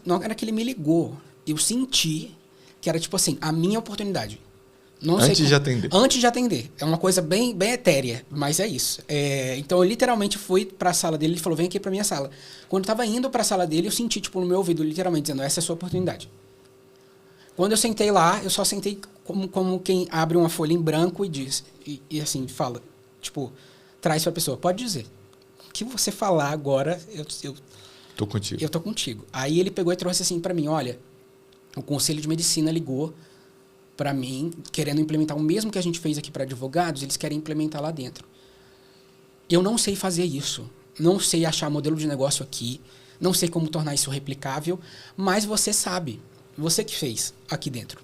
na hora que ele me ligou, eu senti que era, tipo assim, a minha oportunidade. Não sei Antes de atender. Antes de atender. É uma coisa bem, bem etérea, mas é isso. Então, eu literalmente fui para a sala dele, ele falou, vem aqui para minha sala. Quando eu estava indo para a sala dele, eu senti, tipo, no meu ouvido, literalmente, dizendo, essa é a sua oportunidade. Quando eu sentei lá, eu só sentei como quem abre uma folha em branco e diz, e assim, fala, tipo, traz para a pessoa, pode dizer. O que você falar agora, eu tô contigo. Eu tô contigo. Aí ele pegou e trouxe assim para mim, olha, o Conselho de Medicina ligou para mim, querendo implementar o mesmo que a gente fez aqui para advogados, eles querem implementar lá dentro. Eu não sei fazer isso, não sei achar modelo de negócio aqui, não sei como tornar isso replicável, mas você sabe, você que fez aqui dentro.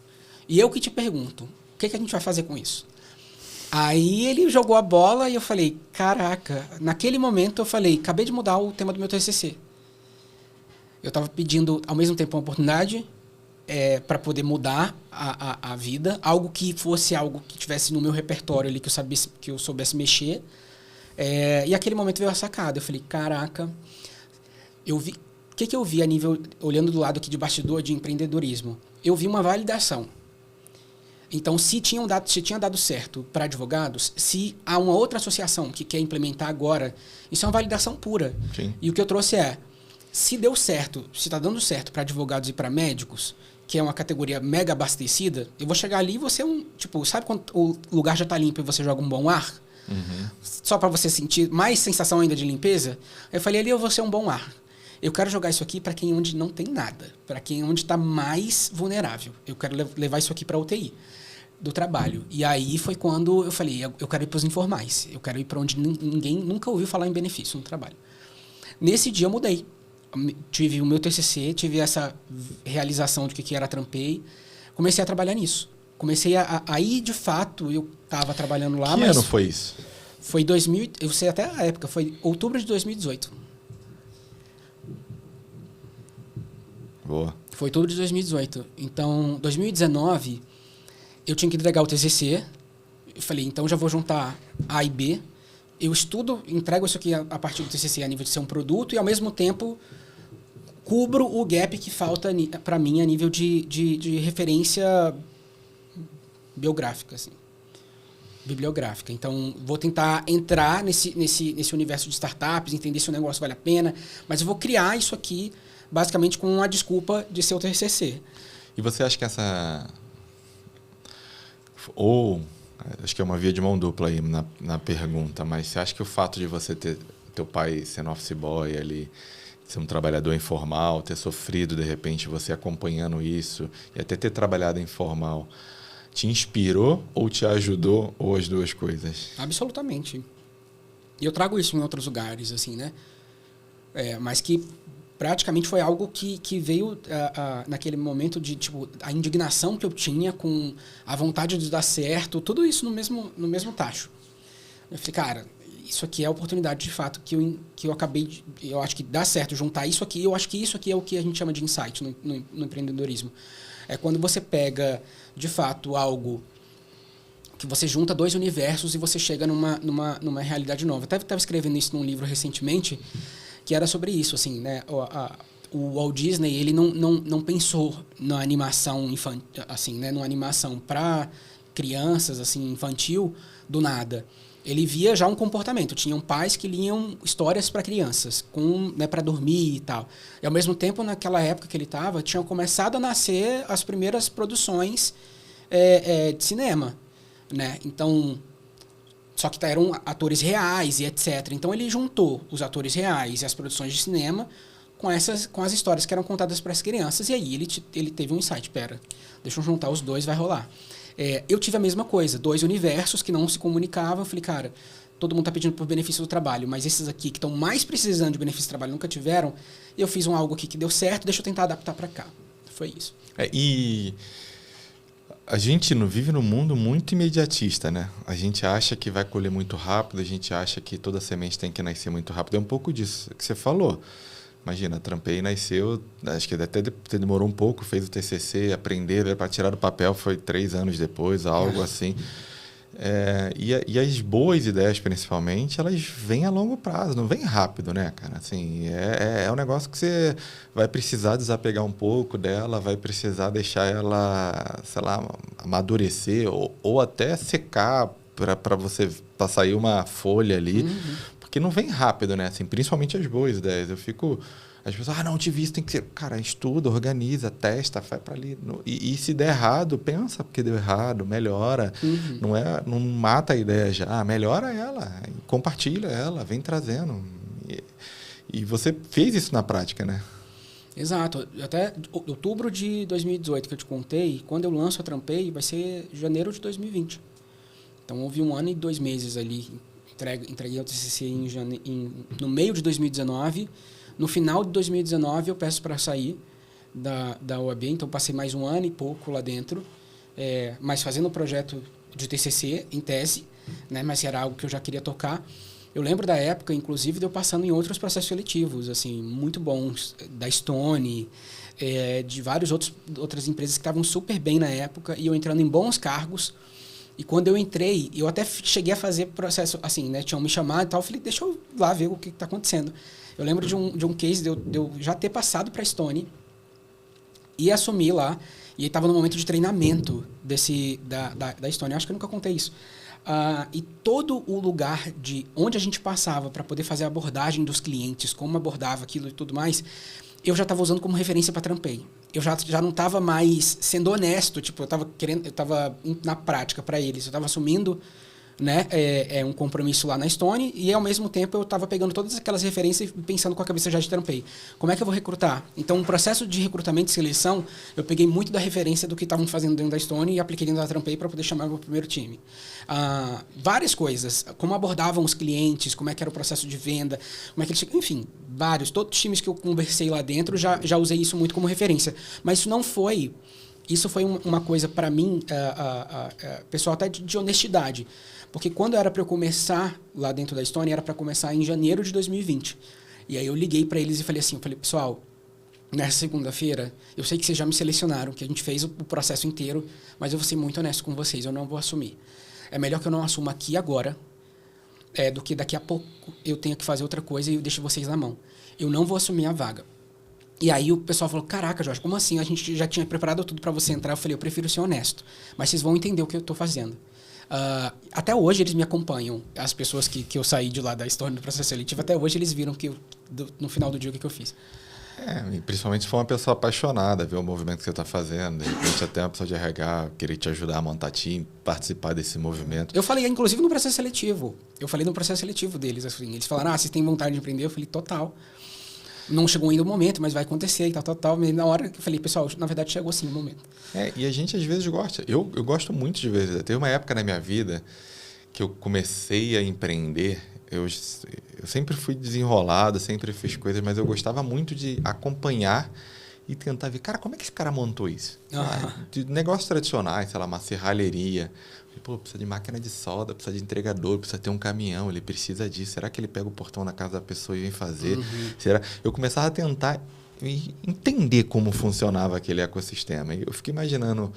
E eu que te pergunto, o que a gente vai fazer com isso? Aí ele jogou a bola e eu falei, caraca, naquele momento eu falei, acabei de mudar o tema do meu TCC. Eu estava pedindo, ao mesmo tempo, uma oportunidade para poder mudar a vida, algo que fosse algo que tivesse no meu repertório ali, que eu soubesse mexer. E aquele momento veio a sacada. Eu falei, caraca, eu vi. O que eu vi a nível, olhando do lado aqui de bastidor de empreendedorismo? Eu vi uma validação. Então, se tinha dado certo para advogados, se há uma outra associação que quer implementar agora, isso é uma validação pura. Sim. E o que eu trouxe se deu certo, se está dando certo para advogados e para médicos, que é uma categoria mega abastecida, eu vou chegar ali e você sabe quando o lugar já está limpo e você joga um bom ar? Uhum. Só para você sentir mais sensação ainda de limpeza? Eu falei, ali eu vou ser um bom ar. Eu quero jogar isso aqui para quem onde não tem nada, para quem onde está mais vulnerável. Eu quero levar isso aqui para a UTI do trabalho. E aí foi quando eu falei, eu quero ir para os informais, eu quero ir para onde ninguém nunca ouviu falar em benefício no trabalho. Nesse dia eu mudei. Tive o meu TCC, tive essa realização de que era Trampei, comecei a trabalhar nisso. Comecei aí, de fato, eu estava trabalhando lá, que mas... ano foi isso? Foi 2000, eu sei até a época, foi outubro de 2018. Boa. Foi outubro de 2018. Então, 2019, eu tinha que entregar o TCC. Eu falei, então já vou juntar A e B. Eu entrego isso aqui a partir do TCC a nível de ser um produto e, ao mesmo tempo, cubro o gap que falta para mim a nível de referência biográfica, assim, bibliográfica. Então, vou tentar entrar nesse universo de startups, entender se o negócio vale a pena, mas eu vou criar isso aqui, basicamente, com a desculpa de ser o TCC. E você acha que ou acho que é uma via de mão dupla aí na pergunta, mas você acha que o fato de você ter teu pai sendo office boy ali, ser um trabalhador informal, ter sofrido de repente você acompanhando isso e até ter trabalhado informal, te inspirou ou te ajudou, ou as duas coisas? Absolutamente. E eu trago isso em outros lugares, assim, né? Mas que praticamente foi algo que veio naquele momento de, tipo, a indignação que eu tinha com a vontade de dar certo, tudo isso no mesmo tacho. Eu falei, cara, isso aqui é a oportunidade, de fato, que eu acabei eu acho que dá certo juntar isso aqui, eu acho que isso aqui é o que a gente chama de insight no empreendedorismo. É quando você pega, de fato, algo que você junta dois universos e você chega numa realidade nova. Eu até estava escrevendo isso num livro recentemente, que era sobre isso, assim, né? O Walt Disney, ele não pensou na animação infantil, assim, né? Numa animação para crianças, assim, infantil, do nada. Ele via já um comportamento. Tinham pais que liam histórias para crianças, né, para dormir e tal. E, ao mesmo tempo, naquela época que ele estava, tinham começado a nascer as primeiras produções de cinema, né? Então, só que eram atores reais e etc. Então, ele juntou os atores reais e as produções de cinema com as histórias que eram contadas para as crianças. E aí ele teve um insight, pera, deixa eu juntar os dois, vai rolar. Eu tive a mesma coisa, 2 universos que não se comunicavam. Eu falei, cara, todo mundo está pedindo por benefício do trabalho, mas esses aqui que estão mais precisando de benefício do trabalho nunca tiveram. Eu fiz algo aqui que deu certo, deixa eu tentar adaptar para cá. Foi isso. E a gente não vive num mundo muito imediatista, né? A gente acha que vai colher muito rápido, a gente acha que toda semente tem que nascer muito rápido. É um pouco disso que você falou. Imagina, trampei, nasceu, acho que até demorou um pouco, fez o TCC, aprender, para tirar do papel foi 3 anos depois, algo assim. E as boas ideias, principalmente, elas vêm a longo prazo, não vem rápido, né, cara? Assim, é um negócio que você vai precisar desapegar um pouco dela, vai precisar deixar ela, sei lá, amadurecer ou até secar para você pra sair uma folha ali. Porque não vem rápido, né? Assim, principalmente as boas ideias. Eu fico... As pessoas, não tive isso, tem que ser... Cara, estuda, organiza, testa, vai para ali. E se der errado, pensa porque deu errado, melhora. Não mata a ideia já, melhora ela, compartilha ela, vem trazendo. E você fez isso na prática, né? Exato. Até outubro de 2018 que eu te contei, quando eu lanço a Trampei, vai ser janeiro de 2020. Então, houve 1 ano e 2 meses ali. Entreguei o TCC no meio de 2019. No final de 2019, eu peço para sair da OAB. Então, passei mais 1 ano e pouco lá dentro. Mas fazendo o projeto de TCC, em tese, né? Mas era algo que eu já queria tocar. Eu lembro da época, inclusive, de eu passando em outros processos seletivos, assim, muito bons, da Stone, de outras empresas que estavam super bem na época, e eu entrando em bons cargos. E quando eu entrei, eu até cheguei a fazer processo, assim, né? Tinham me chamado e tal. Eu falei, deixa eu lá ver o que está acontecendo. Eu lembro de um case de eu já ter passado para a Stone e assumir lá. E estava no momento de treinamento da Stone. Eu acho que eu nunca contei isso. E todo o lugar de onde a gente passava para poder fazer a abordagem dos clientes, como abordava aquilo e tudo mais, eu já estava usando como referência para Trampei. Eu já não estava mais sendo honesto, tipo, eu estava na prática para eles, eu estava assumindo, né, um compromisso lá na Stone e ao mesmo tempo eu estava pegando todas aquelas referências e pensando com a cabeça já de Trampei. Como é que eu vou recrutar? Então, o processo de recrutamento e seleção, eu peguei muito da referência do que estavam fazendo dentro da Stone e apliquei dentro da Trampei para poder chamar o meu primeiro time. Várias coisas, como abordavam os clientes, como é que era o processo de venda, como é que eles... Enfim, vários. Todos os times que eu conversei lá dentro, já usei isso muito como referência. Mas isso não foi... Isso foi uma coisa, para mim, pessoal, até de honestidade. Porque quando era para eu começar lá dentro da Stone, era para começar em janeiro de 2020. E aí eu liguei para eles e falei assim, pessoal, nessa segunda-feira, eu sei que vocês já me selecionaram, que a gente fez o processo inteiro, mas eu vou ser muito honesto com vocês, eu não vou assumir. É melhor que eu não assuma aqui agora, do que daqui a pouco eu tenha que fazer outra coisa e eu deixo vocês na mão. Eu não vou assumir a vaga. E aí o pessoal falou, caraca, Jorge, como assim? A gente já tinha preparado tudo para você entrar. Eu falei, eu prefiro ser honesto, mas vocês vão entender o que eu estou fazendo. Até hoje eles me acompanham. As pessoas que eu saí de lá da história do processo seletivo, até hoje eles viram que no final do dia o que eu fiz. Principalmente se for uma pessoa apaixonada, ver o movimento que você está fazendo, de repente até uma pessoa de RH querer te ajudar a montar time, participar desse movimento. Eu falei, inclusive, no processo seletivo. Eu falei no processo seletivo deles, assim. Eles falaram, vocês têm vontade de empreender? Eu falei, total. Não chegou ainda o momento, mas vai acontecer e tal. Mas na hora que eu falei, pessoal, na verdade chegou sim o momento. E a gente às vezes gosta. Eu gosto muito de vezes. Teve uma época na minha vida que eu comecei a empreender. Eu sempre fui desenrolado, sempre fiz coisas, mas eu gostava muito de acompanhar e tentar ver, cara, como é que esse cara montou isso? De negócios tradicionais, sei lá, uma serralheria. Pô, precisa de máquina de solda, precisa de entregador, precisa ter um caminhão, ele precisa disso. Será que ele pega o portão na casa da pessoa e vem fazer? Será? Eu começava a tentar entender como funcionava aquele ecossistema. E eu fiquei imaginando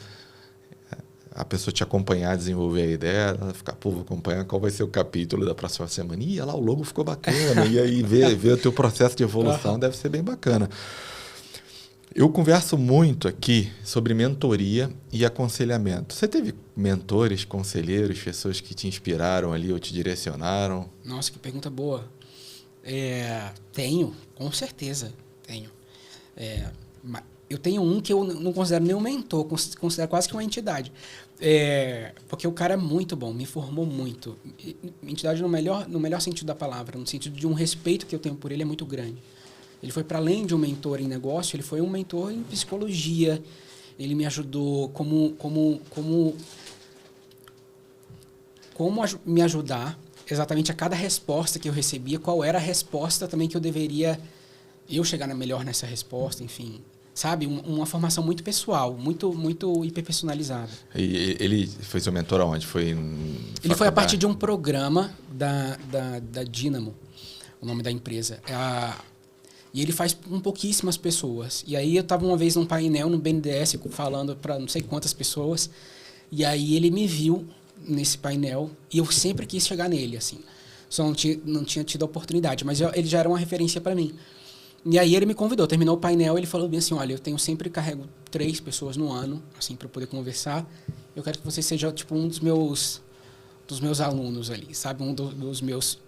a pessoa te acompanhar, desenvolver a ideia, ela ficar, vou acompanhar qual vai ser o capítulo da próxima semana. Ih, lá o logo ficou bacana. E aí ver o teu processo de evolução deve ser bem bacana. Eu converso muito aqui sobre mentoria e aconselhamento. Você teve mentores, conselheiros, pessoas que te inspiraram ali ou te direcionaram? Nossa, que pergunta boa. Tenho, com certeza tenho. Eu tenho um que eu não considero nem um mentor, considero quase que uma entidade. Porque o cara é muito bom, me formou muito. Entidade no melhor sentido da palavra, no sentido de um respeito que eu tenho por ele é muito grande. Ele foi para além de um mentor em negócio, ele foi um mentor em psicologia. Ele me ajudou me ajudar exatamente a cada resposta que eu recebia, qual era a resposta também que eu deveria eu chegar melhor nessa resposta, enfim. Sabe? Uma formação muito pessoal, muito hiperpersonalizada. E ele foi seu mentor aonde? Ele foi a partir de um programa da Dynamo, o nome da empresa. E ele faz com pouquíssimas pessoas. E aí eu estava uma vez num painel no BNDES falando para não sei quantas pessoas. E aí ele me viu nesse painel e eu sempre quis chegar nele, assim. Só não tinha tido a oportunidade, mas ele já era uma referência para mim. E aí ele me convidou, terminou o painel, ele falou bem assim, olha, eu sempre carrego 3 pessoas no ano, assim, para poder conversar. Eu quero que você seja, tipo, um dos meus alunos ali, sabe? Um dos meus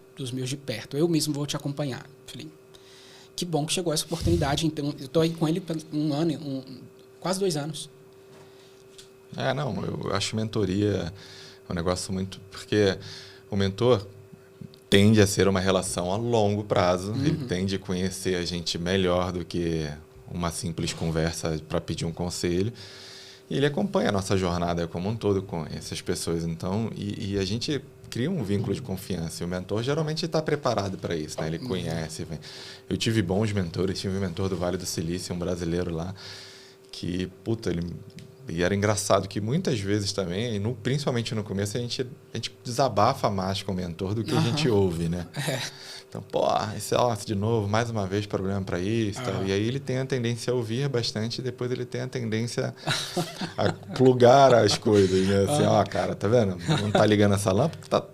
de perto. Eu mesmo vou te acompanhar. Falei, que bom que chegou essa oportunidade. Então, eu tô aí com ele por um ano, quase 2 anos. Não, eu acho mentoria um negócio muito... Porque o mentor tende a ser uma relação a longo prazo. Ele tende a conhecer a gente melhor do que uma simples conversa para pedir um conselho. E ele acompanha a nossa jornada como um todo com essas pessoas. Então, e a gente cria um vínculo de confiança. E o mentor geralmente está preparado para isso, né? Ele conhece. Eu tive bons mentores. Tive um mentor do Vale do Silício, um brasileiro lá, que, E era engraçado que muitas vezes também, principalmente no começo, a gente desabafa mais com o mentor do que a gente ouve, né? Então, de novo, mais uma vez, problema para isso. Tal. E aí ele tem a tendência a ouvir bastante e depois ele tem a tendência a plugar as coisas, né? Assim, cara, tá vendo? Não tá ligando essa lâmpada,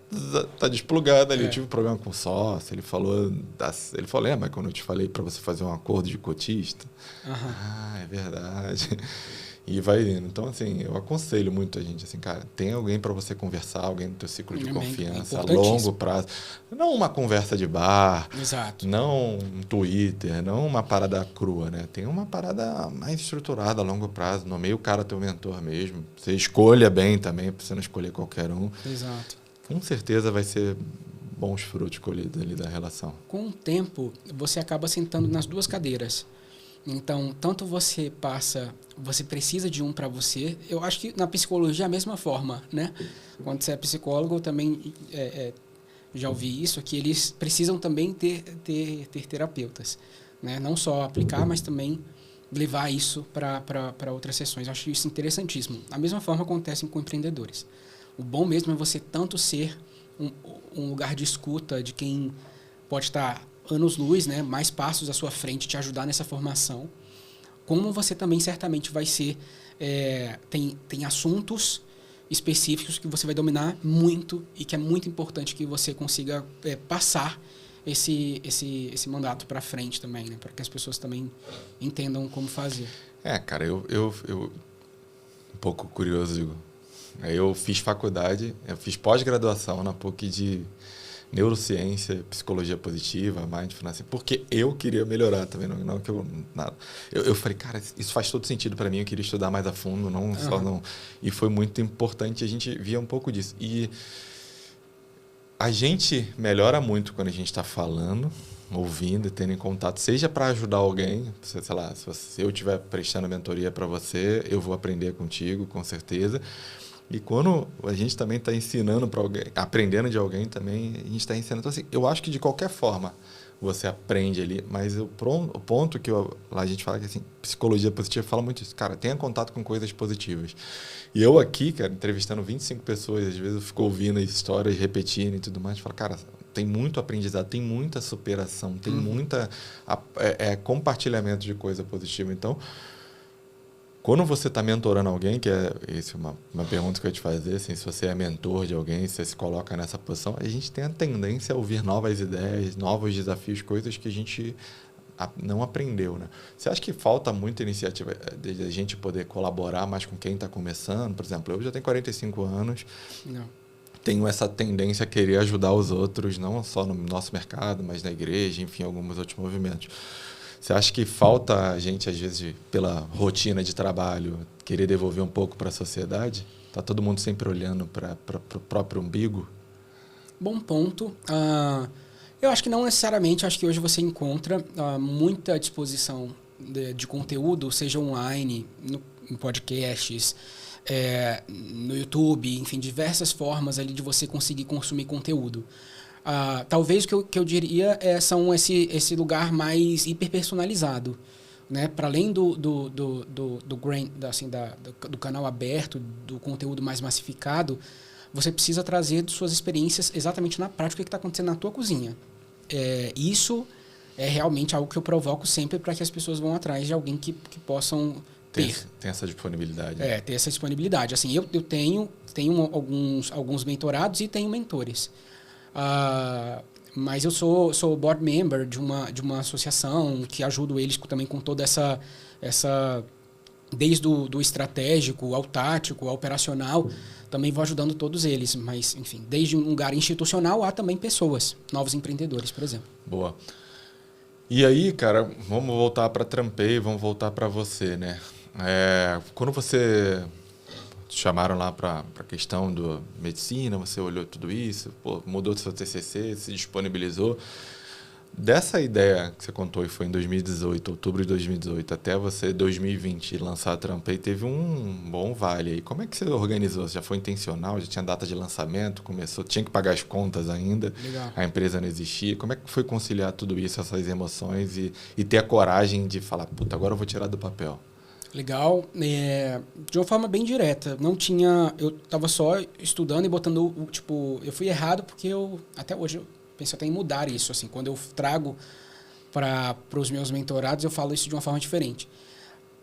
tá desplugada ali. Eu tive um problema com o sócio, ele falou, lembra quando eu te falei para você fazer um acordo de cotista? É verdade. E vai indo. Então, assim, eu aconselho muito a gente, assim, cara, tem alguém para você conversar, alguém no teu ciclo de confiança, a longo prazo. Não uma conversa de bar, exato, não um Twitter, não uma parada crua, né? Tem uma parada mais estruturada a longo prazo, nomeia o cara teu mentor mesmo. Você escolha bem também, para você não escolher qualquer um. Exato. Com certeza vai ser bons frutos colhidos ali da relação. Com o tempo, você acaba sentando nas 2 cadeiras. Então, tanto você precisa de um para você. Eu acho que na psicologia é a mesma forma, né? Quando você é psicólogo, eu também já ouvi isso, que eles precisam também ter terapeutas, né? Não só aplicar, mas também levar isso para outras sessões. Eu acho isso interessantíssimo. A mesma forma acontece com empreendedores. O bom mesmo é você tanto ser um lugar de escuta de quem pode estar anos-luz, né, mais passos à sua frente, te ajudar nessa formação, como você também certamente vai ser... tem assuntos específicos que você vai dominar muito e que é muito importante que você consiga passar esse mandato para frente também, né, para que as pessoas também entendam como fazer. Cara, eu um pouco curioso, digo. Eu fiz faculdade, eu fiz pós-graduação na PUC de neurociência, psicologia positiva, mindfulness, porque eu queria melhorar também, não que nada. Eu falei, cara, isso faz todo sentido para mim, eu queria estudar mais a fundo, e foi muito importante, a gente via um pouco disso. E a gente melhora muito quando a gente está falando, ouvindo, tendo em contato, seja para ajudar alguém, sei lá, se eu estiver prestando mentoria para você, eu vou aprender contigo, com certeza. E quando a gente também está ensinando para alguém, aprendendo de alguém também, a gente está ensinando. Então, assim, eu acho que de qualquer forma você aprende ali, mas o ponto que lá a gente fala que assim, psicologia positiva fala muito isso. Cara, tenha contato com coisas positivas. E eu aqui, cara, entrevistando 25 pessoas, às vezes eu fico ouvindo as histórias, repetindo e tudo mais, falo, cara, tem muito aprendizado, tem muita superação, tem muita compartilhamento de coisa positiva. Então, quando você está mentorando alguém, que é uma pergunta que eu ia te fazer, assim, se você é mentor de alguém, se você se coloca nessa posição, a gente tem a tendência a ouvir novas ideias, novos desafios, coisas que a gente não aprendeu, né? Você acha que falta muita iniciativa de a gente poder colaborar mais com quem está começando? Por exemplo, eu já tenho 45 anos, tenho essa tendência a querer ajudar os outros, não só no nosso mercado, mas na igreja, enfim, alguns outros movimentos. Você acha que falta a gente, às vezes, pela rotina de trabalho, querer devolver um pouco para a sociedade? Está todo mundo sempre olhando para o próprio umbigo? Bom ponto. Eu acho que não necessariamente. Acho que hoje você encontra muita disposição de conteúdo, seja online, em podcasts, no YouTube, enfim, diversas formas ali de você conseguir consumir conteúdo. Talvez o que eu diria são esse lugar mais hiperpersonalizado. Né? Para além do canal aberto, do conteúdo mais massificado, você precisa trazer suas experiências exatamente na prática o que está acontecendo na tua cozinha. Isso é realmente algo que eu provoco sempre para que as pessoas vão atrás de alguém que possam ter. Tem essa disponibilidade. Ter essa disponibilidade. Assim, eu tenho alguns mentorados e tenho mentores. Mas eu sou board member de uma associação que ajudo eles também com toda essa desde do estratégico ao tático, ao operacional, também vou ajudando todos eles. Mas, enfim, desde um lugar institucional há também pessoas, novos empreendedores, por exemplo. Boa. E aí, cara, vamos voltar para Trampei, vamos voltar para você, né? Quando você te chamaram lá para a questão da medicina, você olhou tudo isso, mudou seu TCC, se disponibilizou. Dessa ideia que você contou, e foi em 2018, outubro de 2018, até você, 2020, lançar a Trampei, teve um bom vale aí. Como é que você organizou? Você já foi intencional? Já tinha data de lançamento? Tinha que pagar as contas ainda? Legal. A empresa não existia? Como é que foi conciliar tudo isso, essas emoções e ter a coragem de falar, puta, agora eu vou tirar do papel? Legal. De uma forma bem direta. Eu estava só estudando e botando, eu fui errado porque até hoje, eu penso até em mudar isso. Assim, quando eu trago para os meus mentorados, eu falo isso de uma forma diferente.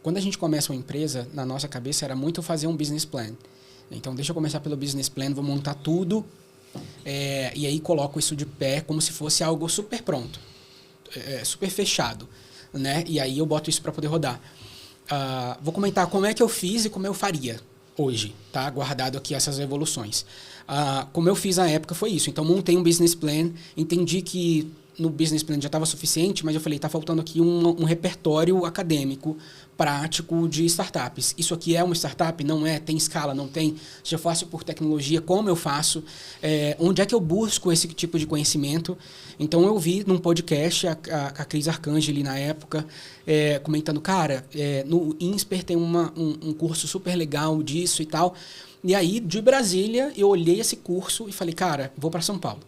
Quando a gente começa uma empresa, na nossa cabeça era muito fazer um business plan. Então, deixa eu começar pelo business plan, vou montar tudo, e aí coloco isso de pé como se fosse algo super pronto, super fechado, né? E aí eu boto isso para poder rodar. Vou comentar como é que eu fiz e como eu faria hoje, tá? Guardado aqui essas evoluções. Como eu fiz na época foi isso. Então, montei um business plan, entendi que no business plan já estava suficiente, mas eu falei, está faltando aqui um repertório acadêmico, prático de startups. Isso aqui é uma startup? Não é? Tem escala? Não tem? Se eu faço por tecnologia, como eu faço? Onde é que eu busco esse tipo de conhecimento? Então, eu vi num podcast a Cris Arcangeli, na época, comentando, cara, no INSPER tem um curso super legal disso e tal. E aí, de Brasília, eu olhei esse curso e falei, cara, vou para São Paulo.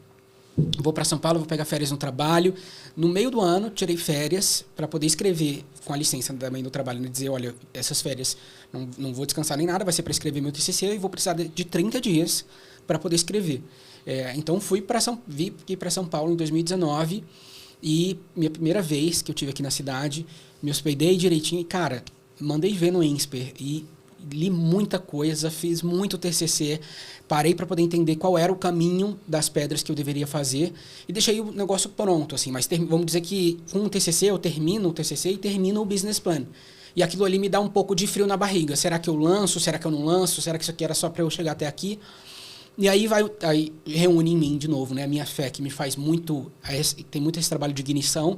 Vou para São Paulo, vou pegar férias no trabalho. No meio do ano, tirei férias para poder escrever, com a licença também do trabalho, né? Dizer, olha, essas férias não vou descansar nem nada, vai ser para escrever meu TCC e vou precisar de 30 dias para poder escrever. Então, vim aqui para São Paulo em 2019 e minha primeira vez que eu tive aqui na cidade, me hospedei direitinho e, cara, mandei ver no INSPER e li muita coisa, fiz muito TCC, parei para poder entender qual era o caminho das pedras que eu deveria fazer e deixei o negócio pronto, assim. Mas vamos dizer que com o TCC eu termino o TCC e termino o business plan. E aquilo ali me dá um pouco de frio na barriga. Será que eu lanço? Será que eu não lanço? Será que isso aqui era só para eu chegar até aqui? E aí reúne em mim de novo, né? A minha fé que me faz muito, tem muito esse trabalho de ignição.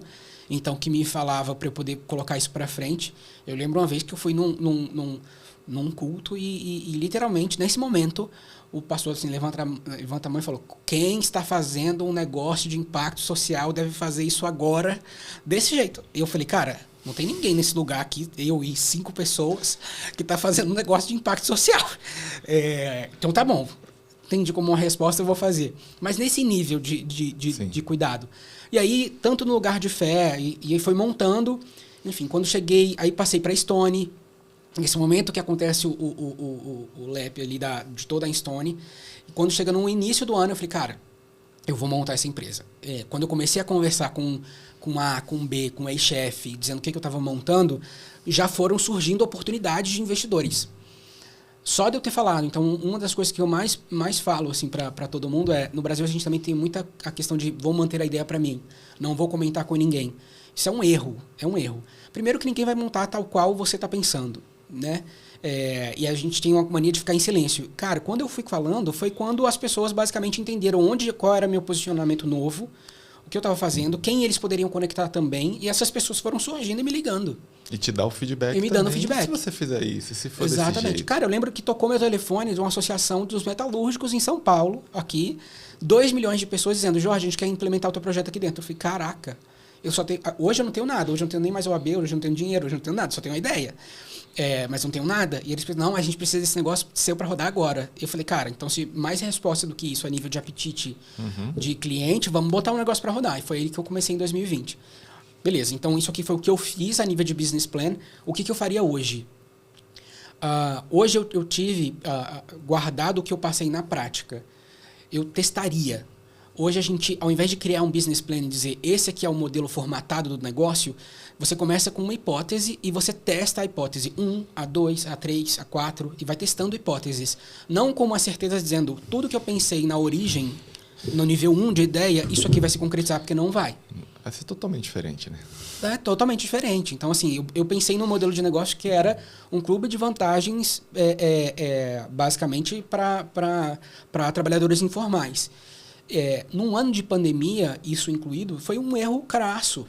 Então, que me falava para eu poder colocar isso para frente. Eu lembro uma vez que eu fui num culto e literalmente, nesse momento, o pastor assim, levanta a mão e falou, quem está fazendo um negócio de impacto social deve fazer isso agora, desse jeito. E eu falei, cara, não tem ninguém nesse lugar aqui, eu e 5 pessoas, que está fazendo um negócio de impacto social. Então tá bom, entendi como uma resposta, eu vou fazer. Mas nesse nível de cuidado. E aí, tanto no lugar de fé, e aí foi montando, enfim, quando cheguei, aí passei para a Stone. Nesse momento que acontece o LEP ali de toda a Stone, e quando chega no início do ano, eu falei, cara, eu vou montar essa empresa. Quando eu comecei a conversar com A, com B, com o ex-chefe, dizendo o que eu estava montando, já foram surgindo oportunidades de investidores. Só de eu ter falado. Então, uma das coisas que eu mais falo assim, para todo mundo no Brasil a gente também tem muita a questão de vou manter a ideia para mim, não vou comentar com ninguém. Isso é um erro. Primeiro que ninguém vai montar tal qual você está pensando. Né? E a gente tem uma mania de ficar em silêncio. Cara, quando eu fui falando, foi quando as pessoas basicamente entenderam qual era meu posicionamento novo, o que eu estava fazendo, quem eles poderiam conectar também, e essas pessoas foram surgindo e me ligando. E te dar o feedback E me também. dando feedback. Se você fizer isso, se for Exatamente. desse jeito. Cara, eu lembro que tocou meu telefone de uma associação dos metalúrgicos em São Paulo, aqui, 2 milhões de pessoas dizendo, Jorge, a gente quer implementar o teu projeto aqui dentro. Eu falei, caraca, hoje eu não tenho nada, hoje eu não tenho nem mais OAB, hoje eu não tenho dinheiro, hoje eu não tenho nada, só tenho uma ideia. Mas não tenho nada. E eles pensam, não, a gente precisa desse negócio seu para rodar agora. Eu falei, cara, então se mais resposta do que isso a nível de apetite de cliente, vamos botar um negócio para rodar. E foi aí que eu comecei em 2020. Beleza, então isso aqui foi o que eu fiz a nível de business plan. O que eu faria hoje? Hoje eu tive guardado o que eu passei na prática. Eu testaria. Hoje a gente, ao invés de criar um business plan e dizer esse aqui é o modelo formatado do negócio, você começa com uma hipótese e você testa a hipótese 1, a 2, a 3, a 4 e vai testando hipóteses. Não com uma certeza dizendo tudo que eu pensei na origem, no nível 1 de ideia, isso aqui vai se concretizar, porque não vai. Vai ser totalmente diferente, né? É totalmente diferente. Então, assim, eu pensei num modelo de negócio que era um clube de vantagens basicamente para trabalhadores informais. Num ano de pandemia, isso incluído, foi um erro crasso.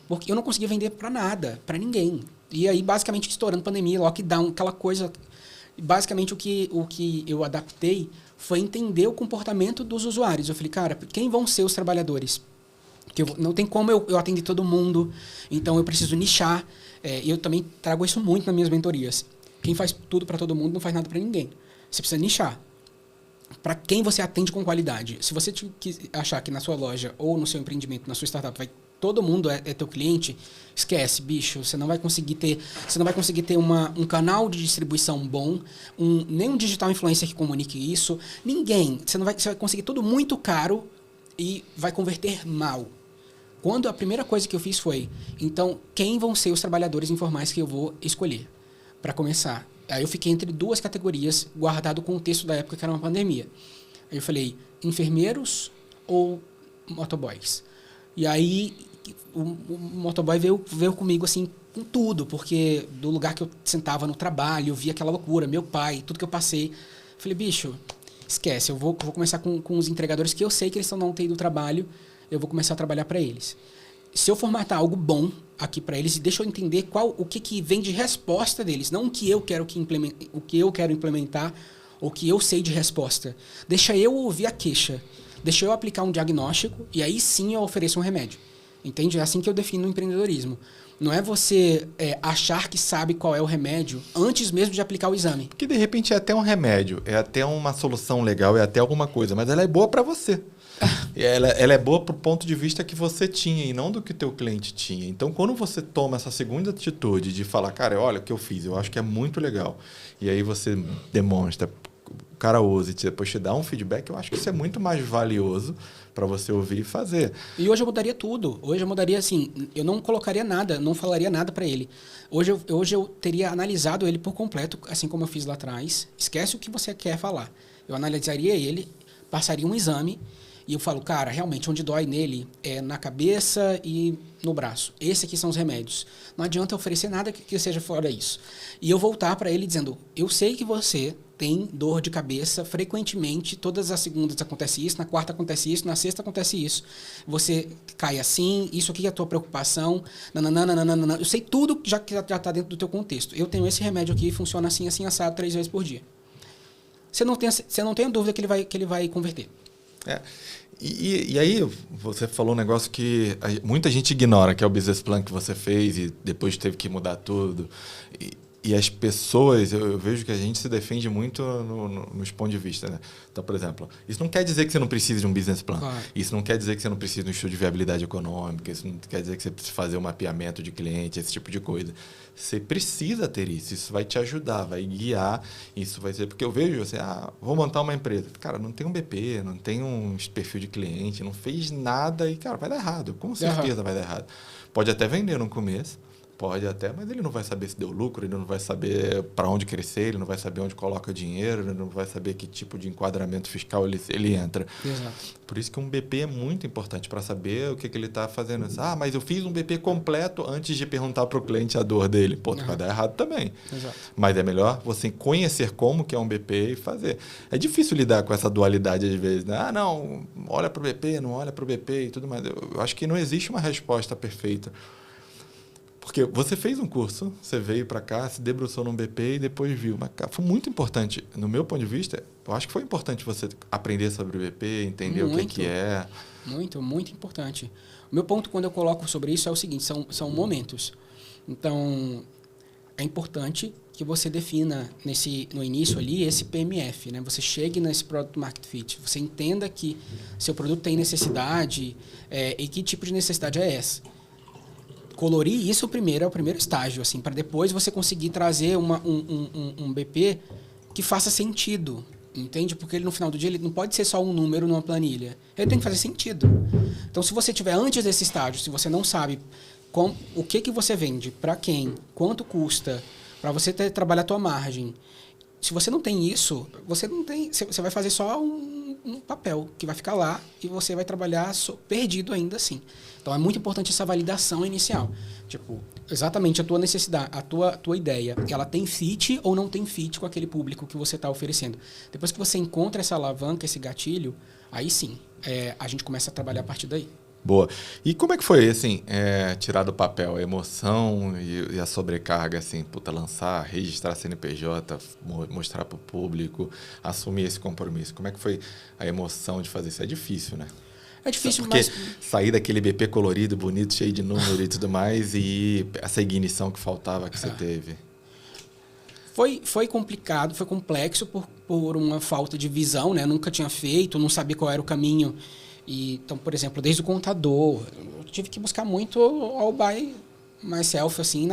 Porque eu não conseguia vender para nada, para ninguém. E aí, basicamente, estourando pandemia, lockdown, aquela coisa... Basicamente, o que eu adaptei foi entender o comportamento dos usuários. Eu falei, cara, quem vão ser os trabalhadores? Que não tem como eu atender todo mundo, então eu preciso nichar. Eu também trago isso muito nas minhas mentorias. Quem faz tudo para todo mundo não faz nada para ninguém. Você precisa nichar. Para quem você atende com qualidade. Se você achar que na sua loja ou no seu empreendimento, na sua startup, todo mundo é teu cliente, esquece, bicho. Você não vai conseguir ter um canal de distribuição bom, nem um digital influencer que comunique isso. Ninguém. Você vai conseguir tudo muito caro e vai converter mal. Quando a primeira coisa que eu fiz foi, então, quem vão ser os trabalhadores informais que eu vou escolher? Para começar. Aí eu fiquei entre 2 categorias, guardado o contexto da época que era uma pandemia. Aí eu falei, enfermeiros ou motoboys? E aí o motoboy veio comigo assim, com tudo, porque do lugar que eu sentava no trabalho, eu via aquela loucura, meu pai, tudo que eu passei. Eu falei, bicho, esquece, eu vou começar com os entregadores que eu sei que eles estão na UTI do trabalho, eu vou começar a trabalhar para eles. Se eu formatar algo bom aqui para eles, e deixa eu entender o que vem de resposta deles, não o que eu quero implementar, ou o que eu sei de resposta. Deixa eu ouvir a queixa, deixa eu aplicar um diagnóstico e aí sim eu ofereço um remédio. Entende? É assim que eu defino o empreendedorismo. Não é você achar que sabe qual é o remédio antes mesmo de aplicar o exame. Porque de repente é até um remédio, é até uma solução legal, é até alguma coisa, mas ela é boa para você. Ela é boa pro ponto de vista que você tinha e não do que o teu cliente tinha. Então, quando você toma essa segunda atitude de falar, cara, olha o que eu fiz, eu acho que é muito legal. E aí você demonstra, o cara usa e depois te dá um feedback, eu acho que isso é muito mais valioso para você ouvir e fazer. E hoje eu mudaria tudo. Hoje eu mudaria assim, eu não colocaria nada, não falaria nada para ele. Hoje eu teria analisado ele por completo, assim como eu fiz lá atrás. Esquece o que você quer falar. Eu analisaria ele, passaria um exame e eu falo, cara, realmente onde dói nele é na cabeça e no braço. Esses aqui são os remédios. Não adianta oferecer nada que seja fora isso. E eu voltar para ele dizendo, eu sei que você tem dor de cabeça frequentemente, todas as segundas acontece isso, na quarta acontece isso, na sexta acontece isso. Você cai assim, isso aqui é a tua preocupação, nananana. Eu sei tudo que já está dentro do teu contexto. Eu tenho esse remédio aqui, funciona assim, assim, assado, 3 vezes por dia. Você não tem dúvida que ele vai converter. E aí você falou um negócio que muita gente ignora, que é o business plan que você fez e depois teve que mudar tudo. E as pessoas, eu vejo que a gente se defende muito nos pontos de vista, né? Então, por exemplo, isso não quer dizer que você não precisa de um business plan. Claro. Isso não quer dizer que você não precisa de um estudo de viabilidade econômica. Isso não quer dizer que você precisa fazer um mapeamento de cliente, esse tipo de coisa. Você precisa ter isso. Isso vai te ajudar, vai guiar. Isso vai ser... Porque eu vejo assim, vou montar uma empresa. Cara, não tem um BP, não tem um perfil de cliente, não fez nada e, cara, vai dar errado. Com certeza vai dar errado. Pode até vender no começo, Pode até, mas ele não vai saber se deu lucro, ele não vai saber para onde crescer, ele não vai saber onde coloca dinheiro, ele não vai saber que tipo de enquadramento fiscal ele entra. Exato. Por isso que um BP é muito importante para saber o que ele está fazendo. Ah, mas eu fiz um BP completo antes de perguntar para o cliente a dor dele. Pô, vai dar errado também. Exato. Mas é melhor você conhecer como que é um BP e fazer. É difícil lidar com essa dualidade às vezes, né? Ah, não, olha para o BP, não olha para o BP e tudo mais. Eu acho que não existe uma resposta perfeita. Porque você fez um curso, você veio para cá, se debruçou num BP e depois viu. Mas foi muito importante, no meu ponto de vista, eu acho que foi importante você aprender sobre o BP, entender o que é. Muito, muito importante. O meu ponto quando eu coloco sobre isso é o seguinte, são momentos. Então, é importante que você defina no início ali esse PMF, né? Você chegue nesse Product Market Fit, você entenda que seu produto tem necessidade e que tipo de necessidade é essa. Colorir isso primeiro é o primeiro estágio, assim, para depois você conseguir trazer um BP que faça sentido, entende? Porque ele, no final do dia, ele não pode ser só um número numa planilha. Ele tem que fazer sentido. Então, se você tiver antes desse estágio, se você não sabe o que você vende, para quem, quanto custa, para você trabalhar a tua margem, se você não tem isso, você vai fazer só um papel que vai ficar lá e você vai trabalhar perdido ainda assim. Então, é muito importante essa validação inicial. Tipo, exatamente a tua necessidade, a tua ideia, ela tem fit ou não tem fit com aquele público que você está oferecendo. Depois que você encontra essa alavanca, esse gatilho, aí sim, a gente começa a trabalhar a partir daí. Boa. E como é que foi, assim, tirar do papel a emoção e a sobrecarga, assim, lançar, registrar CNPJ, mostrar para o público, assumir esse compromisso? Como é que foi a emoção de fazer isso? É difícil, né? É difícil, porque mas... sair daquele BP colorido, bonito, cheio de número e tudo mais, e essa ignição que faltava que você teve. Foi complicado, foi complexo por uma falta de visão, né? Eu nunca tinha feito, não sabia qual era o caminho. Então, por exemplo, desde o contador, eu tive que buscar muito all by myself, assim,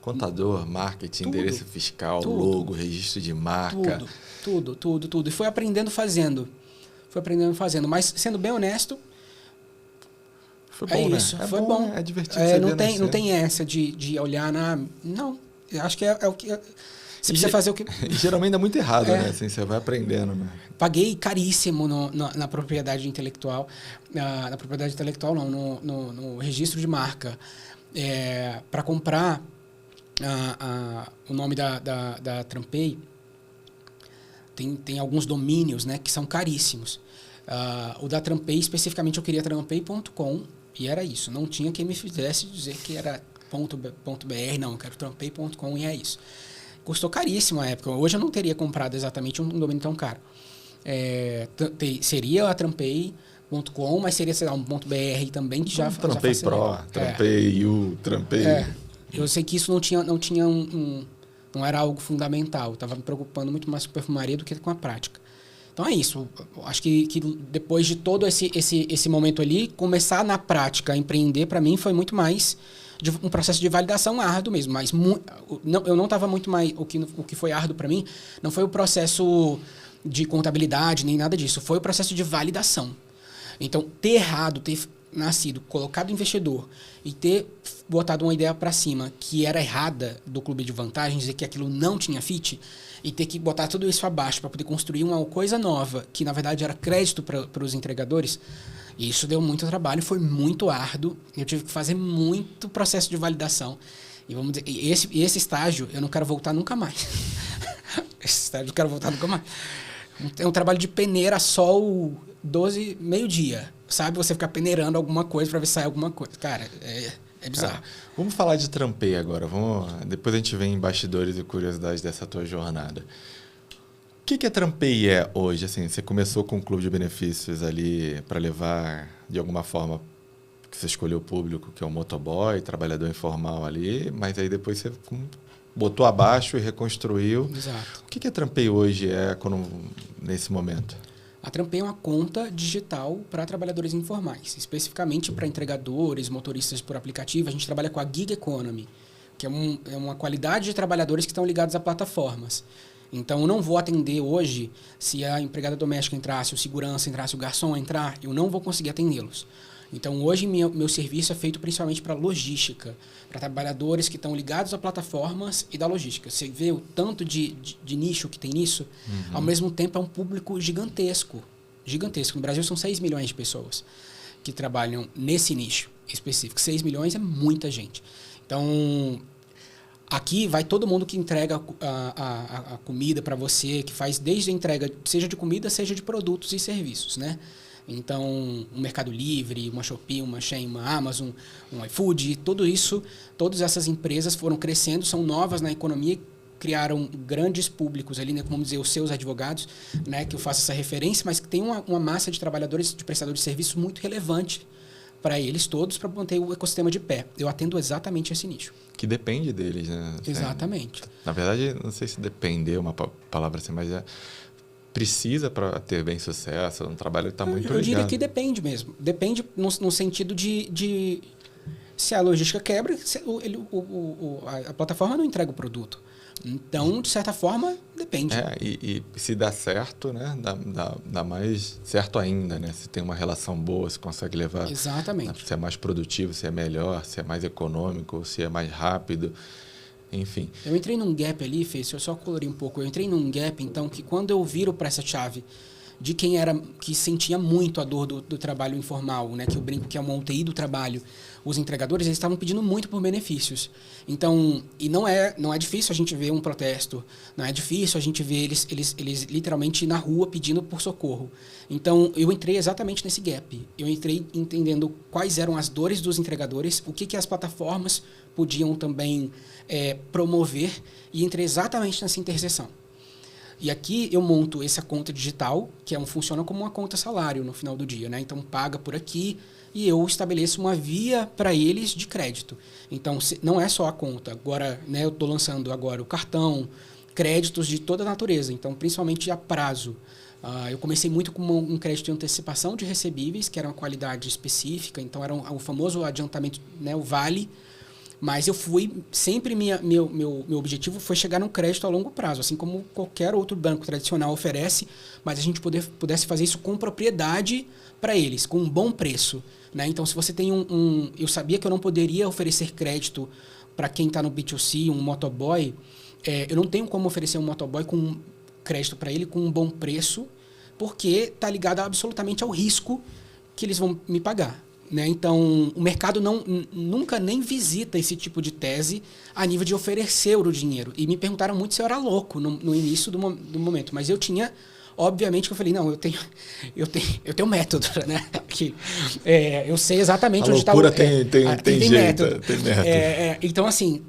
Contador, marketing, tudo, endereço fiscal, tudo, logo, registro de marca. Tudo. E foi aprendendo fazendo. Mas, sendo bem honesto, foi bom, isso. Né? Foi bom. É divertido. Não tem essa de olhar na... Não, eu acho que é o que... Você precisa fazer o que... Geralmente dá muito errado, né? Assim, você vai aprendendo. Né? Paguei caríssimo na propriedade intelectual. Na propriedade intelectual, não. No registro de marca. Para comprar o nome da Trampay, tem alguns domínios, né, que são caríssimos. O da Trampay, especificamente, eu queria trampay.com e era isso. Não tinha quem me fizesse dizer que era .br, não. Eu quero trampay.com e é isso. Custou caríssimo na época. Hoje eu não teria comprado exatamente um domínio tão caro. Seria a Trampay.com, mas seria, sei lá, um .br também, que já Trampay já Pro, Trampay U, Trampay... Eu sei que isso não tinha não era algo fundamental. Eu estava me preocupando muito mais com perfumaria do que com a prática. Então é isso. Eu acho que depois de todo esse momento ali, começar na prática a empreender, para mim, foi muito mais... um processo de validação árduo mesmo, mas eu não estava muito mais... O que foi árduo para mim não foi o processo de contabilidade, nem nada disso. Foi o processo de validação. Então, ter errado, ter nascido, colocado investidor e ter botado uma ideia para cima que era errada do clube de vantagem, dizer que aquilo não tinha fit, e ter que botar tudo isso abaixo para poder construir uma coisa nova, que na verdade era crédito para os entregadores... E isso deu muito trabalho, foi muito árduo. Eu tive que fazer muito processo de validação. E vamos dizer, esse estágio eu não quero voltar nunca mais. Esse estágio eu não quero voltar nunca mais. É um trabalho de peneira sol 12, meio-dia. Sabe? Você ficar peneirando alguma coisa para ver se sai alguma coisa. Cara, é bizarro. Cara, vamos falar de Trampay agora. Depois a gente vem em bastidores e curiosidades dessa tua jornada. O que a Trampay é hoje? Assim, você começou com um clube de benefícios ali para levar, de alguma forma, que você escolheu o público, que é o motoboy, trabalhador informal ali, mas aí depois você botou abaixo e reconstruiu. Exato. O que a Trampay hoje nesse momento? A Trampay é uma conta digital para trabalhadores informais, especificamente para entregadores, motoristas por aplicativo. A gente trabalha com a Gig Economy, que é uma qualidade de trabalhadores que estão ligados a plataformas. Então, eu não vou atender hoje, se a empregada doméstica entrar, se o segurança entrar, se o garçom entrar, eu não vou conseguir atendê-los. Então, hoje, meu serviço é feito principalmente para logística, para trabalhadores que estão ligados a plataformas e da logística. Você vê o tanto de nicho que tem nisso, ao mesmo tempo é um público gigantesco. Gigantesco. No Brasil são 6 milhões de pessoas que trabalham nesse nicho específico. 6 milhões é muita gente. Então, aqui vai todo mundo que entrega a comida para você, que faz desde a entrega, seja de comida, seja de produtos e serviços, né? Então, um Mercado Livre, uma Shopee, uma Shein, uma Amazon, um iFood, tudo isso, todas essas empresas foram crescendo, são novas na economia, criaram grandes públicos ali, né, como dizer, os seus advogados, né, que eu faço essa referência, mas que tem uma massa de trabalhadores, de prestadores de serviço muito relevante para eles todos, para manter o ecossistema de pé. Eu atendo exatamente esse nicho. Que depende deles, né? Exatamente. Na verdade, não sei se depender é uma palavra assim, mas precisa para ter bem sucesso, um trabalho que está muito ligado. Eu diria que depende mesmo. Depende no sentido de se a logística quebra, a plataforma não entrega o produto. Então, de certa forma, depende. E se dá certo, né? Dá mais certo ainda, né? Se tem uma relação boa, se consegue levar... Exatamente. Se é mais produtivo, se é melhor, se é mais econômico, se é mais rápido, enfim. Eu entrei num gap ali, Fê, se eu só colorir um pouco, eu entrei num gap, então, que quando eu viro para essa chave de quem era, que sentia muito a dor do trabalho informal, né? Que eu brinco que é uma UTI do trabalho, os entregadores, eles estavam pedindo muito por benefícios. Então, e não é difícil a gente ver um protesto, não é difícil a gente ver eles literalmente na rua pedindo por socorro. Então, eu entrei exatamente nesse gap. Eu entrei entendendo quais eram as dores dos entregadores, o que as plataformas podiam também promover, e entrei exatamente nessa interseção. E aqui eu monto essa conta digital, que funciona como uma conta salário no final do dia, né? Então, paga por aqui e eu estabeleço uma via para eles de crédito. Então, não é só a conta. Agora, né, eu estou lançando agora o cartão, créditos de toda a natureza. Então, principalmente a prazo. Eu comecei muito com um crédito de antecipação de recebíveis, que era uma qualidade específica. Então, era o famoso adiantamento, né, o vale. Mas eu fui, sempre meu objetivo foi chegar num crédito a longo prazo, assim como qualquer outro banco tradicional oferece, mas a gente pudesse fazer isso com propriedade para eles, com um bom preço, né? Então, se você tem eu sabia que eu não poderia oferecer crédito para quem está no B2C, um motoboy, eu não tenho como oferecer um motoboy com crédito para ele com um bom preço, porque está ligado absolutamente ao risco que eles vão me pagar. Né? Então, o mercado nunca nem visita esse tipo de tese a nível de oferecer o dinheiro. E me perguntaram muito se eu era louco no início do momento. Mas eu tinha, obviamente, que eu falei, não, eu tenho método, né? Eu sei exatamente onde está o... tem método. Então, assim,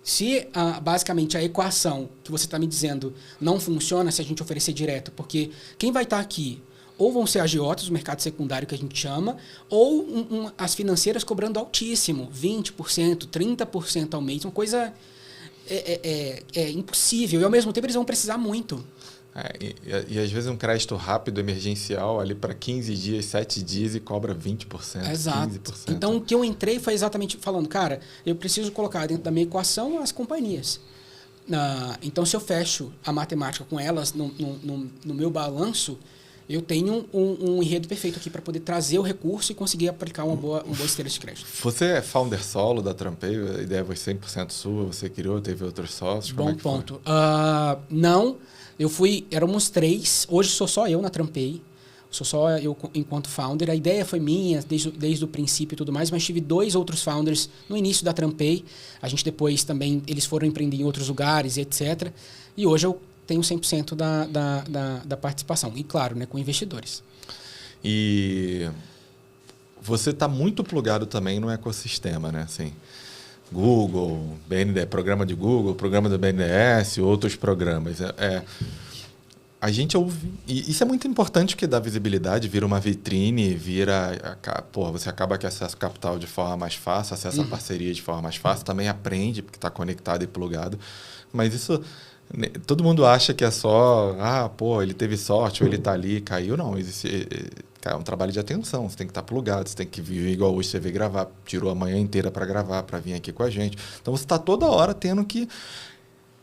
se basicamente a equação que você está me dizendo não funciona se a gente oferecer direto, porque quem vai estar aqui ou vão ser agiotas, o mercado secundário que a gente chama, ou as financeiras cobrando altíssimo, 20%, 30% ao mês, uma coisa impossível. E ao mesmo tempo eles vão precisar muito. E às vezes um crédito rápido, emergencial, ali para 15 dias, 7 dias e cobra 20%, Exato. 15%. Então o que eu entrei foi exatamente falando, cara, eu preciso colocar dentro da minha equação as companhias. Então se eu fecho a matemática com elas no meu balanço, eu tenho um enredo perfeito aqui para poder trazer o recurso e conseguir aplicar uma boa esteira de crédito. Você é founder solo da Trampay? A ideia foi 100% sua? Você criou? Teve outros sócios? Bom ponto. Não, éramos 3. Hoje sou só eu na Trampay. Sou só eu enquanto founder. A ideia foi minha desde o princípio e tudo mais, mas tive 2 outros founders no início da Trampay. A gente depois também, eles foram empreender em outros lugares e etc. E hoje eu tenho 100% da participação. E, claro, né, com investidores. E você está muito plugado também no ecossistema, né? Assim, Google, BNDES, programa de Google, programa do BNDES, outros programas. A gente ouve... E isso é muito importante, porque dá visibilidade, vira uma vitrine, você acaba que acessa capital de forma mais fácil, acessa a parceria de forma mais fácil, também aprende, porque está conectado e plugado. Mas isso... Todo mundo acha que é só, ele teve sorte, ou ele está ali, caiu. Não, é um trabalho de atenção, você tem que estar plugado, você tem que vir igual hoje, você veio gravar, tirou a manhã inteira para gravar, para vir aqui com a gente. Então, você está toda hora tendo que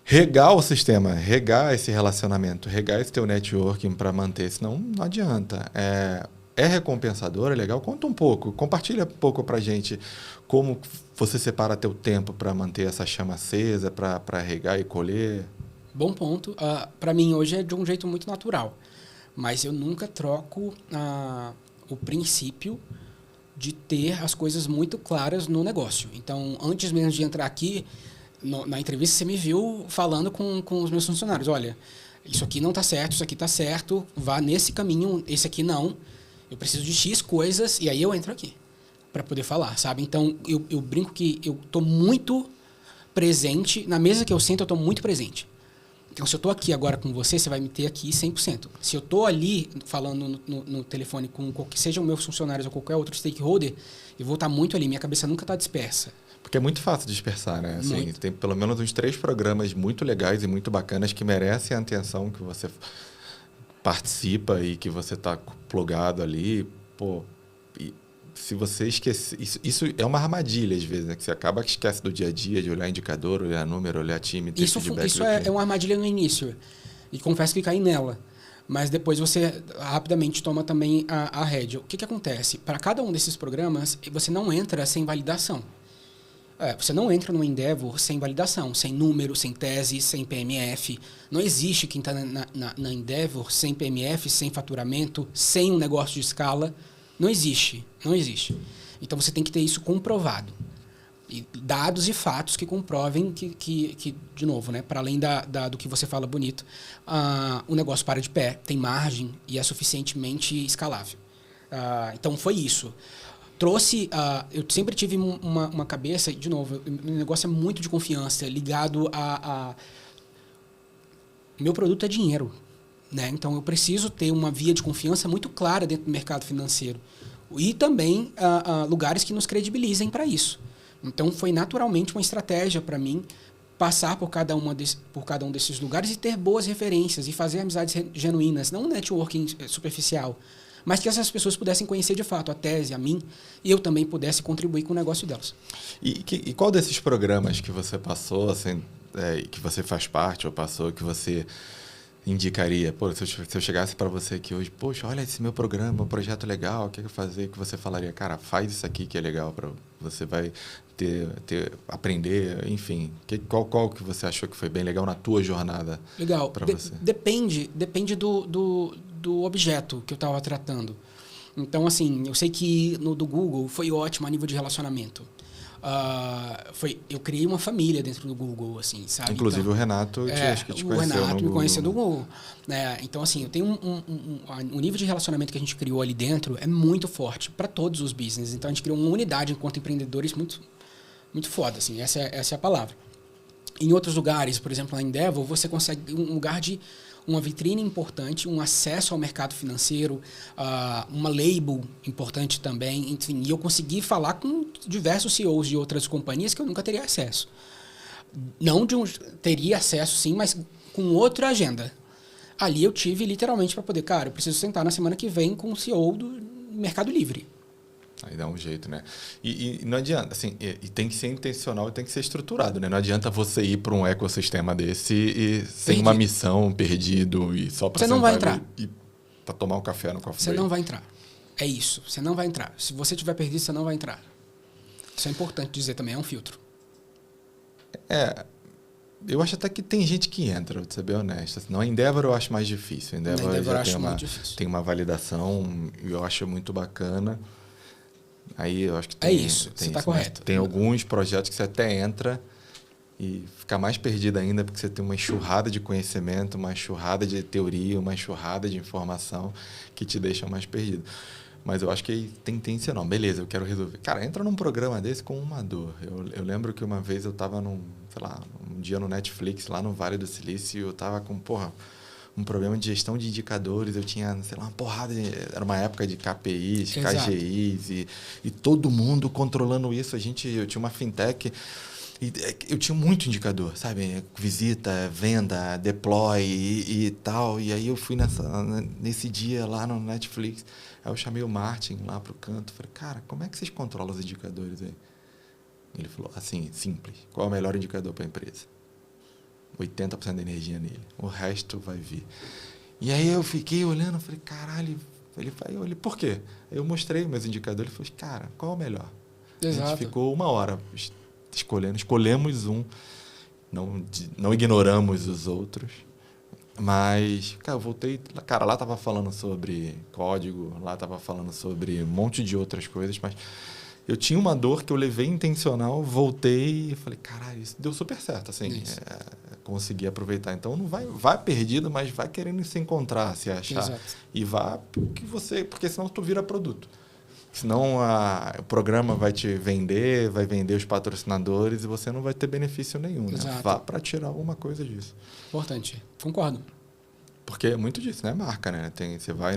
regar o sistema, regar esse relacionamento, regar esse teu networking para manter, senão não adianta. é recompensador, é legal? Conta um pouco, compartilha um pouco pra gente como você separa teu tempo para manter essa chama acesa, para regar e colher. Bom ponto. Para mim, hoje é de um jeito muito natural. Mas eu nunca troco o princípio de ter as coisas muito claras no negócio. Então, antes mesmo de entrar aqui, na entrevista, você me viu falando com os meus funcionários. Olha, isso aqui não está certo, isso aqui está certo, vá nesse caminho, esse aqui não. Eu preciso de X coisas e aí eu entro aqui para poder falar, sabe? Então, eu brinco que eu estou muito presente. Na mesa que eu sento, eu estou muito presente. Então, se eu estou aqui agora com você, você vai me ter aqui 100%. Se eu estou ali falando no telefone com seja os meus funcionários ou qualquer outro stakeholder, eu vou estar muito ali. Minha cabeça nunca está dispersa. Porque é muito fácil dispersar, né? Assim, tem pelo menos uns 3 programas muito legais e muito bacanas que merecem a atenção que você participa e que você está plugado ali. Pô, e se você esquecer... Isso é uma armadilha, às vezes, né? Que você acaba que esquece do dia a dia, de olhar indicador, olhar número, olhar time, ter feedback. Isso é uma armadilha no início. E confesso que caí nela. Mas depois você rapidamente toma também a rédea. O que acontece? Para cada um desses programas, você não entra sem validação. Você não entra no Endeavor sem validação, sem número, sem tese, sem PMF. Não existe quem está na Endeavor sem PMF, sem faturamento, sem um negócio de escala. Não existe. Não existe. Então, você tem que ter isso comprovado. E dados e fatos que comprovem que de novo, né, para além do que você fala bonito, o negócio para de pé, tem margem e é suficientemente escalável. Então, foi isso. Trouxe, eu sempre tive uma cabeça, de novo, o negócio é muito de confiança, ligado meu produto é dinheiro, né? Então eu preciso ter uma via de confiança muito clara dentro do mercado financeiro e também lugares que nos credibilizem para isso. Então foi naturalmente uma estratégia para mim passar por cada um desses lugares e ter boas referências e fazer amizades genuínas, não um networking superficial, mas que essas pessoas pudessem conhecer de fato a tese, a mim, e eu também pudesse contribuir com o negócio delas. E qual desses programas que você passou, assim, que você faz parte ou passou, que você indicaria? Pô, se eu chegasse para você aqui hoje, poxa, olha esse meu programa, um projeto legal, o que eu fazer? Que você falaria, cara, faz isso aqui que é legal, você vai aprender, enfim. Qual que você achou que foi bem legal na tua jornada? Legal. Para você? Depende do objeto que eu estava tratando. Então, assim, eu sei que no do Google foi ótimo a nível de relacionamento. Eu criei uma família dentro do Google, assim, sabe? Inclusive então, o Renato, acho que te conheceu. O Renato me conheceu do Google. Então, assim, eu tenho um nível de relacionamento que a gente criou ali dentro é muito forte para todos os business. Então, a gente criou uma unidade enquanto empreendedores muito, muito foda, assim, essa é a palavra. Em outros lugares, por exemplo, na Endeavor, você consegue um lugar de uma vitrine importante, um acesso ao mercado financeiro, uma label importante também, enfim. E eu consegui falar com diversos CEOs de outras companhias que eu nunca teria acesso. Teria acesso sim, mas com outra agenda. Ali eu tive literalmente para poder, cara, eu preciso sentar na semana que vem com o CEO do Mercado Livre. Aí dá um jeito, né? E não adianta, assim, e tem que ser intencional e tem que ser estruturado, né? Não adianta você ir para um ecossistema desse e sem uma missão, perdido e só para você não vai entrar. E para tomar um café no coffee break. Você não vai entrar. É isso, você não vai entrar. Se você tiver perdido, você não vai entrar. Isso é importante dizer também, é um filtro. Eu acho até que tem gente que entra, vou ser bem honesto. Na Endeavor eu acho mais difícil. Endeavor já tem uma validação e eu acho muito bacana. Aí eu acho que tem, você está correto. Tem alguns projetos que você até entra e fica mais perdido ainda porque você tem uma enxurrada de conhecimento, uma enxurrada de teoria, uma enxurrada de informação que te deixa mais perdido. Mas eu acho que tem intenção. Beleza, eu quero resolver. Cara, entra num programa desse com uma dor. Eu lembro que uma vez eu estava um dia no Netflix, lá no Vale do Silício, e eu estava com, um problema de gestão de indicadores, eu tinha, uma porrada, era uma época de KPIs, Exato. KGIs, e todo mundo controlando isso. Eu tinha uma fintech, e eu tinha muito indicador, sabe? Visita, venda, deploy e tal. E aí eu fui nesse dia lá no Netflix, aí eu chamei o Martin lá pro canto, falei, cara, como é que vocês controlam os indicadores aí? Ele falou, assim, simples, qual é o melhor indicador para a empresa? 80% da energia nele. O resto vai vir. E aí eu fiquei olhando, falei, caralho, Ele, por quê? Eu mostrei meus indicadores, ele falou, cara, qual é o melhor? Exato. A gente ficou 1 hora escolhemos um, não ignoramos os outros, mas, cara, eu voltei, cara, lá tava falando sobre código, lá tava falando sobre um monte de outras coisas, mas eu tinha uma dor que eu levei intencional, voltei e falei, caralho, isso deu super certo, assim, consegui aproveitar. Então, não vai perdido, mas vai querendo se encontrar, se achar. Exato. E vá porque senão tu vira produto. Senão o programa vai te vender, vai vender os patrocinadores e você não vai ter benefício nenhum. Né? Vá para tirar alguma coisa disso. Importante, concordo. Porque é muito disso, né? Marca, né? Você vai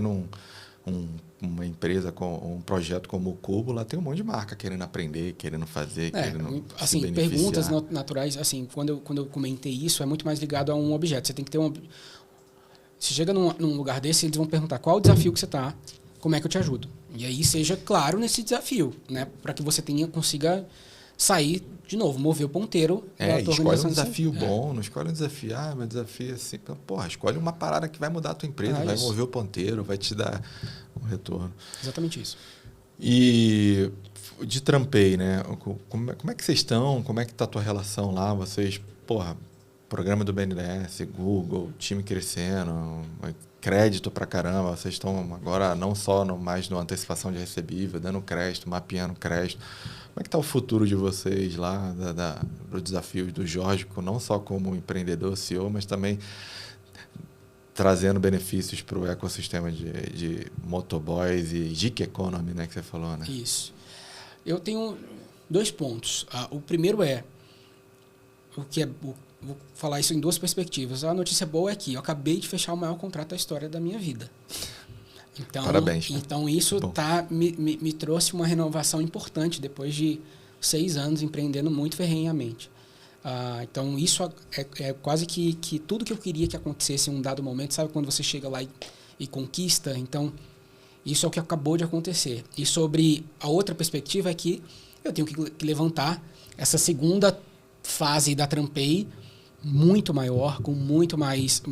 uma empresa com um projeto como o Cubo, lá tem um monte de marca querendo aprender, querendo fazer, querendo assim, se beneficiar. Perguntas naturais, assim, quando eu comentei isso, é muito mais ligado a um objeto. Você tem que ter Se chega num lugar desse, eles vão perguntar qual o desafio que você está, como é que eu te ajudo. E aí seja claro nesse desafio, né? Para que você consiga sair, de novo, mover o ponteiro. Escolhe um desafio bom, não escolhe um desafio, meu desafio é assim. Porra, escolhe uma parada que vai mudar a tua empresa, vai mover o ponteiro, vai te dar um retorno. Exatamente isso. E de Trampei, né? Como é que vocês estão? Como é que está a tua relação lá? Vocês, programa do BNDES, Google, time crescendo, crédito pra caramba. Vocês estão agora não só mais no antecipação de recebível, dando crédito, mapeando crédito. Como é que está o futuro de vocês lá, do desafio do Jorge, não só como empreendedor, CEO, mas também trazendo benefícios para o ecossistema de motoboys e gig economy, né, que você falou, né? Isso. Eu tenho 2 pontos. O primeiro vou falar isso em 2 perspectivas. A notícia boa é que eu acabei de fechar o maior contrato da história da minha vida. Então, parabéns. Então isso me trouxe uma renovação importante depois de 6 anos empreendendo muito ferrenhamente. Então isso é quase que tudo que eu queria que acontecesse em um dado momento. Sabe quando você chega lá e conquista? Então isso é o que acabou de acontecer. E sobre a outra perspectiva é que eu tenho que levantar essa segunda fase da Trampei muito maior, com muito mais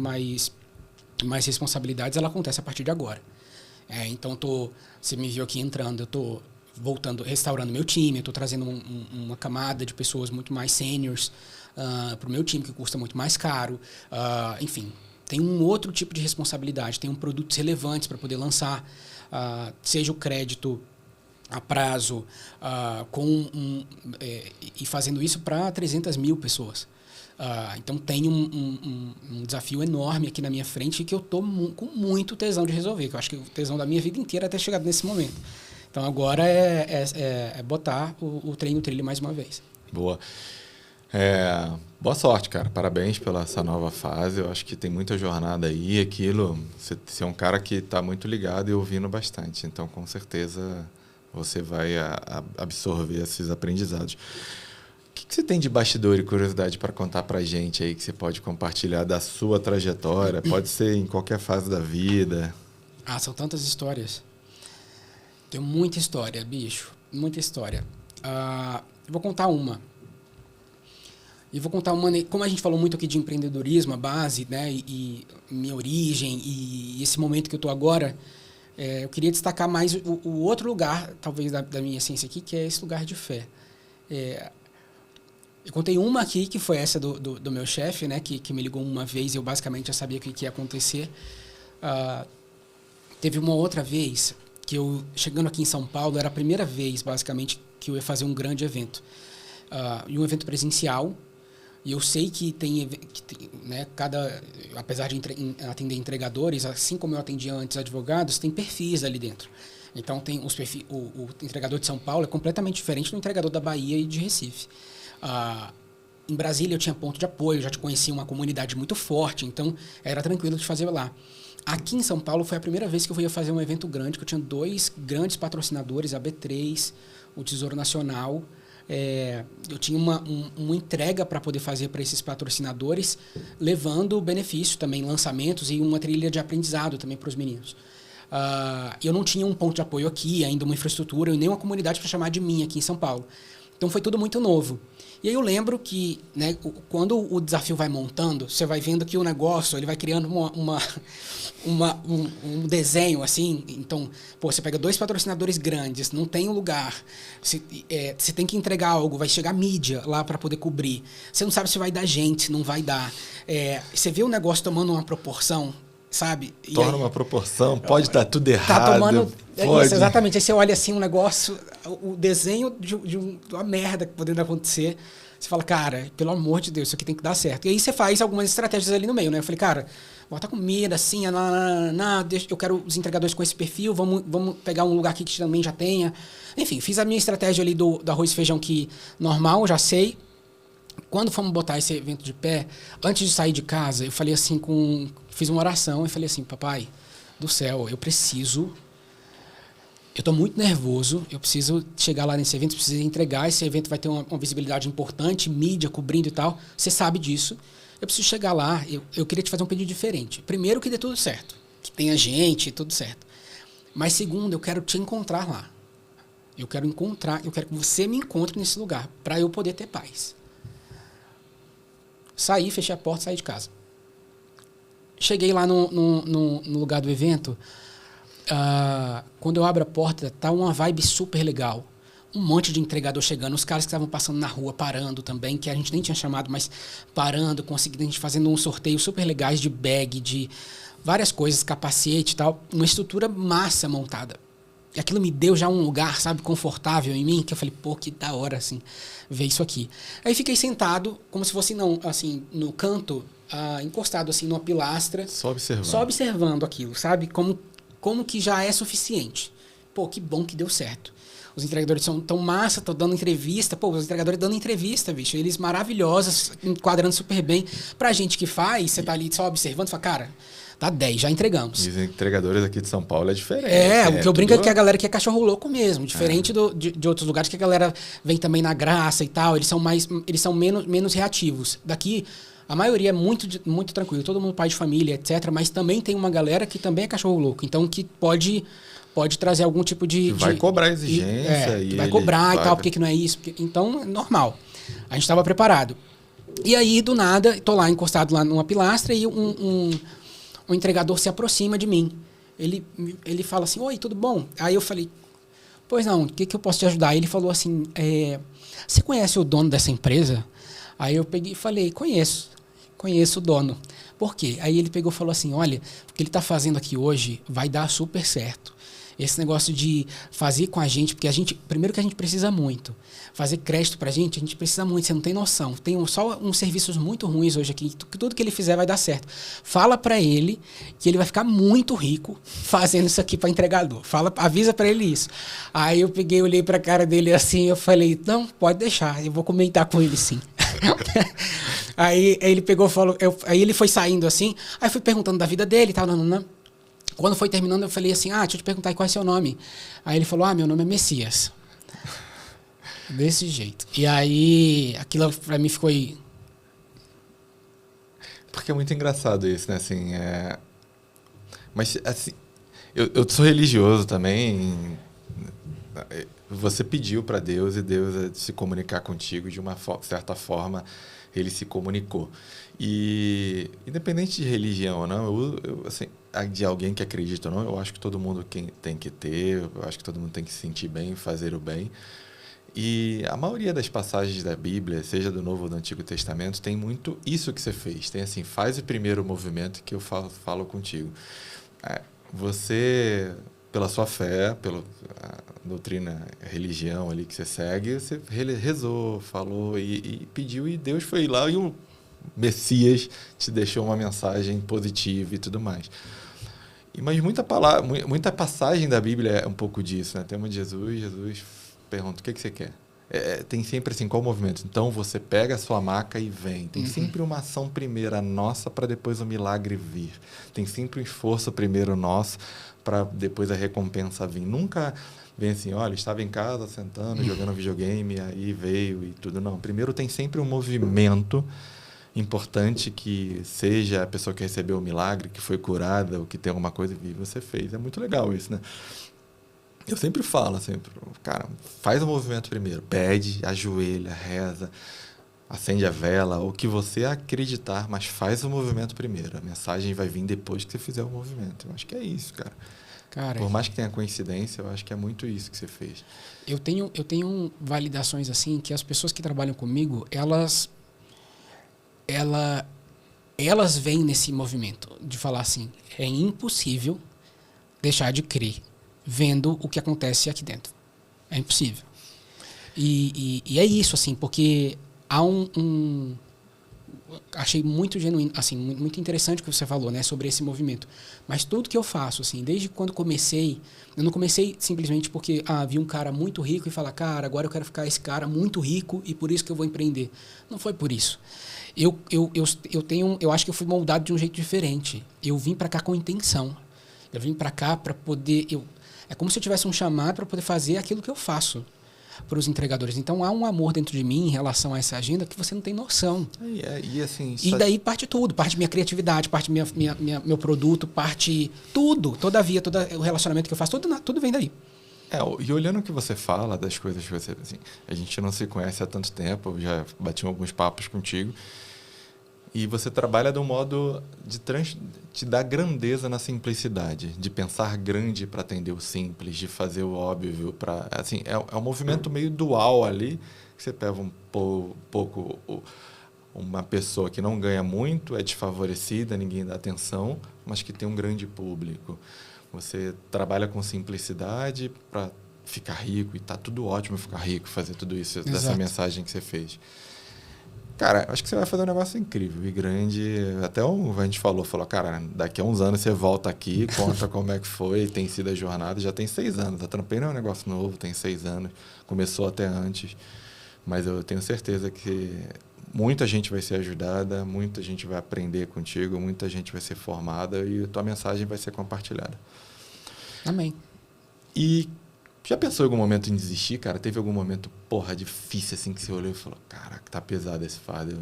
responsabilidades. Ela acontece a partir de agora. Então, você me viu aqui entrando, eu estou voltando, restaurando meu time, eu estou trazendo uma camada de pessoas muito mais seniors para o meu time, que custa muito mais caro. Enfim, tem um outro tipo de responsabilidade, tem produtos relevantes para poder lançar, seja o crédito a prazo, e fazendo isso para 300 mil pessoas. Então tem um desafio enorme aqui na minha frente que eu estou com muito tesão de resolver, que eu acho que o tesão da minha vida inteira é ter chegado nesse momento. Então agora é botar o trem no trilho mais uma vez. Boa. Boa sorte, cara. Parabéns pela essa nova fase. Eu acho que tem muita jornada aí. Você é um cara que está muito ligado e ouvindo bastante. Então, com certeza, você vai absorver esses aprendizados. O que você tem de bastidor e curiosidade para contar para a gente aí que você pode compartilhar da sua trajetória? Pode ser em qualquer fase da vida. São tantas histórias. Tem muita história, bicho. Muita história. Eu vou contar uma. E vou contar uma, como a gente falou muito aqui de empreendedorismo, a base, né, e minha origem e esse momento que eu estou agora, eu queria destacar mais o outro lugar, talvez, da minha essência aqui, que é esse lugar de fé. Eu contei uma aqui, que foi essa do meu chefe, né, que me ligou uma vez e eu basicamente já sabia o que ia acontecer. Teve uma outra vez que eu, chegando aqui em São Paulo, era a primeira vez, basicamente, que eu ia fazer um grande evento. E um evento presencial. E eu sei que tem né, apesar de atender entregadores, assim como eu atendia antes advogados, tem perfis ali dentro. Então, tem o entregador de São Paulo é completamente diferente do entregador da Bahia e de Recife. Em Brasília eu tinha ponto de apoio, já te conhecia uma comunidade muito forte, então era tranquilo de fazer lá. Aqui em São Paulo foi a primeira vez que eu ia fazer um evento grande, que eu tinha 2 grandes patrocinadores, a B3, o Tesouro Nacional. Eu tinha uma entrega para poder fazer para esses patrocinadores, levando benefício também, lançamentos e uma trilha de aprendizado também para os meninos. Eu não tinha um ponto de apoio aqui, ainda uma infraestrutura, nem uma comunidade para chamar de mim aqui em São Paulo. Então foi tudo muito novo. E aí eu lembro que, né, quando o desafio vai montando, você vai vendo que o negócio ele vai criando um desenho assim. Então, pô, você pega 2 patrocinadores grandes, não tem um lugar, você tem que entregar algo, vai chegar mídia lá para poder cobrir. Você não sabe se vai dar gente, se não vai dar. Você vê o negócio tomando uma proporção, sabe? Torna uma proporção, pode estar tudo errado. Tá tomando. Pode. Isso, exatamente. Aí você olha assim um negócio, o desenho de uma merda podendo acontecer. Você fala, cara, pelo amor de Deus, isso aqui tem que dar certo. E aí você faz algumas estratégias ali no meio, né? Eu falei, cara, bota comida assim, eu quero os entregadores com esse perfil, vamos pegar um lugar aqui que também já tenha. Enfim, fiz a minha estratégia ali do arroz e feijão que normal, já sei. Quando fomos botar esse evento de pé, antes de sair de casa, eu falei assim fiz uma oração e falei assim, papai do céu, eu tô muito nervoso, eu preciso chegar lá nesse evento, preciso entregar, esse evento vai ter uma visibilidade importante, mídia cobrindo e tal, você sabe disso, eu preciso chegar lá, eu queria te fazer um pedido diferente. Primeiro, que dê tudo certo, que tenha gente, tudo certo. Mas segundo, eu quero te encontrar lá. Eu quero que você me encontre nesse lugar, para eu poder ter paz. Saí, fechei a porta, saí de casa. Cheguei lá no lugar do evento. Quando eu abro a porta, tá uma vibe super legal. Um monte de entregador chegando, os caras que estavam passando na rua, parando também, que a gente nem tinha chamado, mas parando, conseguindo, a gente fazendo um sorteio super legais de bag, de várias coisas, capacete e tal. Uma estrutura massa montada. E aquilo me deu já um lugar, sabe, confortável em mim, que eu falei, pô, que da hora, assim, ver isso aqui. Aí fiquei sentado, como se fosse, assim, no canto, encostado, assim, numa pilastra. Só observando. Só observando aquilo, sabe? Como que já é suficiente. Pô, que bom que deu certo. Os entregadores são tão massa, estão dando entrevista. Pô, os entregadores dando entrevista, bicho. Eles maravilhosos, enquadrando super bem. Pra gente que faz, você tá ali só observando, fala, cara, tá 10, já entregamos. E os entregadores aqui de São Paulo é diferente. O que eu brinco é que a galera aqui é cachorro louco mesmo. Diferente de outros lugares que a galera vem também na graça e tal. Eles são menos reativos. Daqui, a maioria é muito tranquilo. Todo mundo pai de família, etc. Mas também tem uma galera que também é cachorro louco. Então, que pode trazer algum tipo de... Vai cobrar exigência. Vai cobrar e tal, porque que não é isso. Então, é normal. A gente estava preparado. E aí, do nada, tô lá encostado lá numa pilastra e um entregador se aproxima de mim. Ele fala assim, oi, tudo bom? Aí eu falei, pois não, o que eu posso te ajudar? Aí ele falou assim, você conhece o dono dessa empresa? Aí eu peguei e falei, conheço o dono. Por quê? Aí ele pegou e falou assim, olha, o que ele está fazendo aqui hoje vai dar super certo. Esse negócio de fazer com a gente, porque primeiro que a gente precisa muito. Fazer crédito pra gente, a gente precisa muito, você não tem noção. Tem só uns serviços muito ruins hoje aqui, que tudo que ele fizer vai dar certo. Fala pra ele que ele vai ficar muito rico fazendo isso aqui pra entregador. Avisa pra ele isso. Aí eu peguei, olhei pra cara dele assim, eu falei, não, pode deixar, eu vou comentar com ele sim. Aí ele pegou, falou, aí ele foi saindo assim, aí fui perguntando da vida dele e tal, não. Quando foi terminando, eu falei assim, deixa eu te perguntar qual é seu nome. Aí ele falou, meu nome é Messias. Desse jeito. E aí, aquilo pra mim ficou aí. Porque é muito engraçado isso, né? Assim, Mas, assim, eu sou religioso também. Você pediu para Deus e Deus se comunicar contigo de uma certa forma, ele se comunicou. E, independente de religião ou não, assim, de alguém que acredita ou não, eu acho que todo mundo tem que ter, eu acho que todo mundo tem que se sentir bem, fazer o bem. E a maioria das passagens da Bíblia, seja do Novo ou do Antigo Testamento, tem muito isso que você fez. Tem assim, faz o primeiro movimento que eu falo contigo. Você, pela sua fé, pela doutrina, religião ali que você segue, você rezou, falou e pediu, e Deus foi lá e o Messias te deixou uma mensagem positiva e tudo mais. Mas muita passagem da Bíblia é um pouco disso, né? Tem uma de Jesus pergunta, o que você quer? Tem sempre assim, qual o movimento? Então você pega a sua maca e vem. Tem sempre uma ação primeira nossa para depois o milagre vir. Tem sempre um esforço primeiro nosso para depois a recompensa vir. Nunca vem assim, olha, estava em casa sentando, jogando videogame, aí veio e tudo. Não, primeiro tem sempre um movimento importante, que seja a pessoa que recebeu o milagre, que foi curada, ou que tem alguma coisa e você fez. É muito legal isso, né? Eu sempre falo, assim, cara, faz o movimento primeiro. Pede, ajoelha, reza, acende a vela, o que você acreditar, mas faz o movimento primeiro. A mensagem vai vir depois que você fizer o movimento. Eu acho que é isso, cara. Cara, por mais que tenha coincidência, eu acho que é muito isso que você fez. Eu tenho validações assim que as pessoas que trabalham comigo, elas vêm nesse movimento de falar assim, é impossível deixar de crer vendo o que acontece aqui dentro. É impossível. E é isso, assim, porque há achei muito genuíno, assim, muito interessante o que você falou, né, sobre esse movimento. Mas tudo que eu faço, assim, desde quando comecei, eu não comecei simplesmente porque vi um cara muito rico e falar, cara, agora eu quero ficar esse cara muito rico e por isso que eu vou empreender. Não foi por isso. Eu acho que eu fui moldado de um jeito diferente. Eu vim para cá com intenção. Eu vim para cá para poder, é como se eu tivesse um chamado para poder fazer aquilo que eu faço para os entregadores. Então há um amor dentro de mim em relação a essa agenda que você não tem noção. E daí parte tudo, parte minha criatividade, parte meu produto, parte tudo, todo o relacionamento que eu faço, tudo vem daí. E olhando o que você fala, das coisas que você... Assim, a gente não se conhece há tanto tempo, eu já bati alguns papos contigo, e você trabalha de um modo de te dar grandeza na simplicidade, de pensar grande para atender o simples, de fazer o óbvio. Assim, é um movimento meio dual ali, que você pega um pouco uma pessoa que não ganha muito, é desfavorecida, ninguém dá atenção, mas que tem um grande público. Você trabalha com simplicidade para ficar rico, e está tudo ótimo ficar rico, fazer tudo isso, Exato. Dessa mensagem que você fez. Cara, acho que você vai fazer um negócio incrível e grande. Até a gente falou, cara, daqui a uns anos você volta aqui, conta como é que foi, tem sido a jornada. Já tem 6 anos. A Trampei não é um negócio novo, tem 6 anos. Começou até antes. Mas eu tenho certeza que muita gente vai ser ajudada, muita gente vai aprender contigo, muita gente vai ser formada e a tua mensagem vai ser compartilhada. Amém. E já pensou em algum momento em desistir, cara? Teve algum momento, difícil, assim, que você olhou e falou, caraca, tá pesado esse fardo.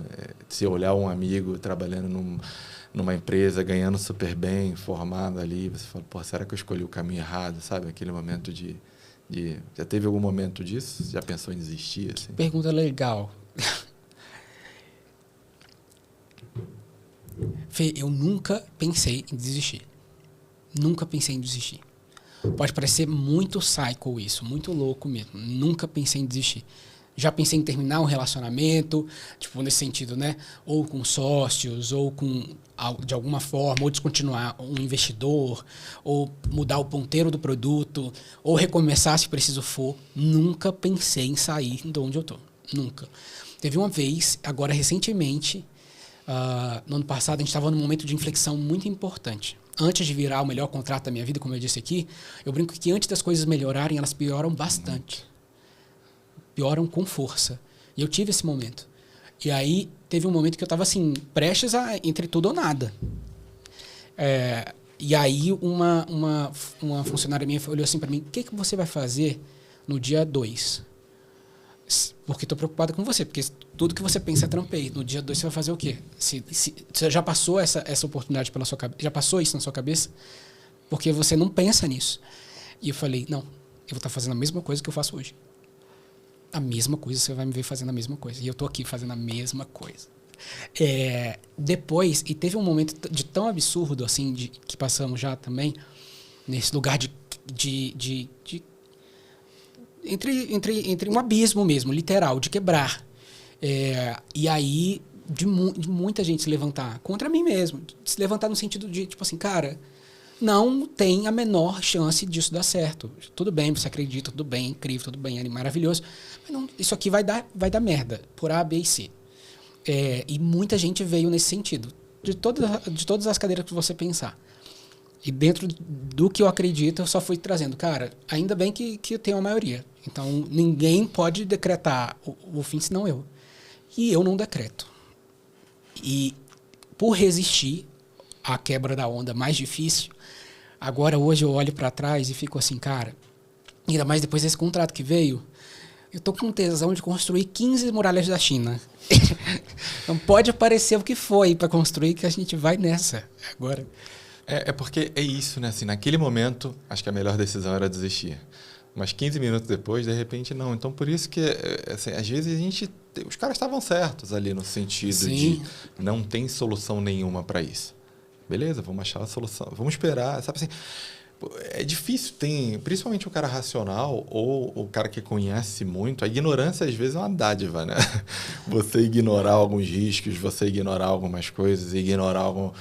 Se olhar um amigo trabalhando numa empresa, ganhando super bem, formado ali, você fala, será que eu escolhi o caminho errado? Sabe? Aquele momento de... Já teve algum momento disso? Já pensou em desistir? Assim? Pergunta legal. Fê, eu nunca pensei em desistir. Nunca pensei em desistir. Pode parecer muito psycho isso, muito louco mesmo. Nunca pensei em desistir. Já pensei em terminar um relacionamento, tipo, nesse sentido, né? Ou com sócios, ou de alguma forma, ou descontinuar um investidor, ou mudar o ponteiro do produto, ou recomeçar se preciso for. Nunca pensei em sair de onde eu tô. Nunca. Teve uma vez, agora recentemente, no ano passado, a gente estava num momento de inflexão muito importante. Antes de virar o melhor contrato da minha vida, como eu disse aqui, eu brinco que antes das coisas melhorarem, elas pioram bastante. Pioram com força. E eu tive esse momento. E aí, teve um momento que eu estava assim, prestes a entre tudo ou nada. E aí, uma funcionária minha olhou assim para mim, o que você vai fazer no dia 2? Porque estou preocupada com você, porque tudo que você pensa é Trampei. No dia 2 você vai fazer o quê? Você já passou essa oportunidade pela sua cabeça? Já passou isso na sua cabeça? Porque você não pensa nisso. E eu falei, não, eu vou estar fazendo a mesma coisa que eu faço hoje. A mesma coisa, você vai me ver fazendo a mesma coisa. E eu estou aqui fazendo a mesma coisa. Depois, e teve um momento de tão absurdo, assim, que passamos já também, nesse lugar entre um abismo mesmo, literal, de quebrar. E aí, de muita gente se levantar contra mim mesmo. Se levantar no sentido de, tipo assim, cara, não tem a menor chance disso dar certo. Tudo bem, você acredita, tudo bem, incrível, tudo bem, é maravilhoso. Mas não, isso aqui vai dar merda, por A, B e C. E muita gente veio nesse sentido. De todas as cadeiras que você pensar. E dentro do que eu acredito, eu só fui trazendo. Cara, ainda bem que eu tenho a maioria. Então, ninguém pode decretar o fim, senão eu. E eu não decreto. E por resistir à quebra da onda mais difícil, agora hoje eu olho para trás e fico assim, cara, ainda mais depois desse contrato que veio, eu tô com tesão de construir 15 muralhas da China. Não pode aparecer o que foi para construir, que a gente vai nessa agora. Porque é isso, né? Assim, naquele momento, acho que a melhor decisão era desistir. Mas 15 minutos depois, de repente, não. Então, por isso que, assim, às vezes, os caras estavam certos ali no sentido Sim. de não tem solução nenhuma para isso. Beleza, vamos achar a solução. Vamos esperar, sabe assim... É difícil, principalmente o cara racional ou o cara que conhece muito. A ignorância, às vezes, é uma dádiva, né? Você ignorar alguns riscos, você ignorar algumas coisas, ignorar algum...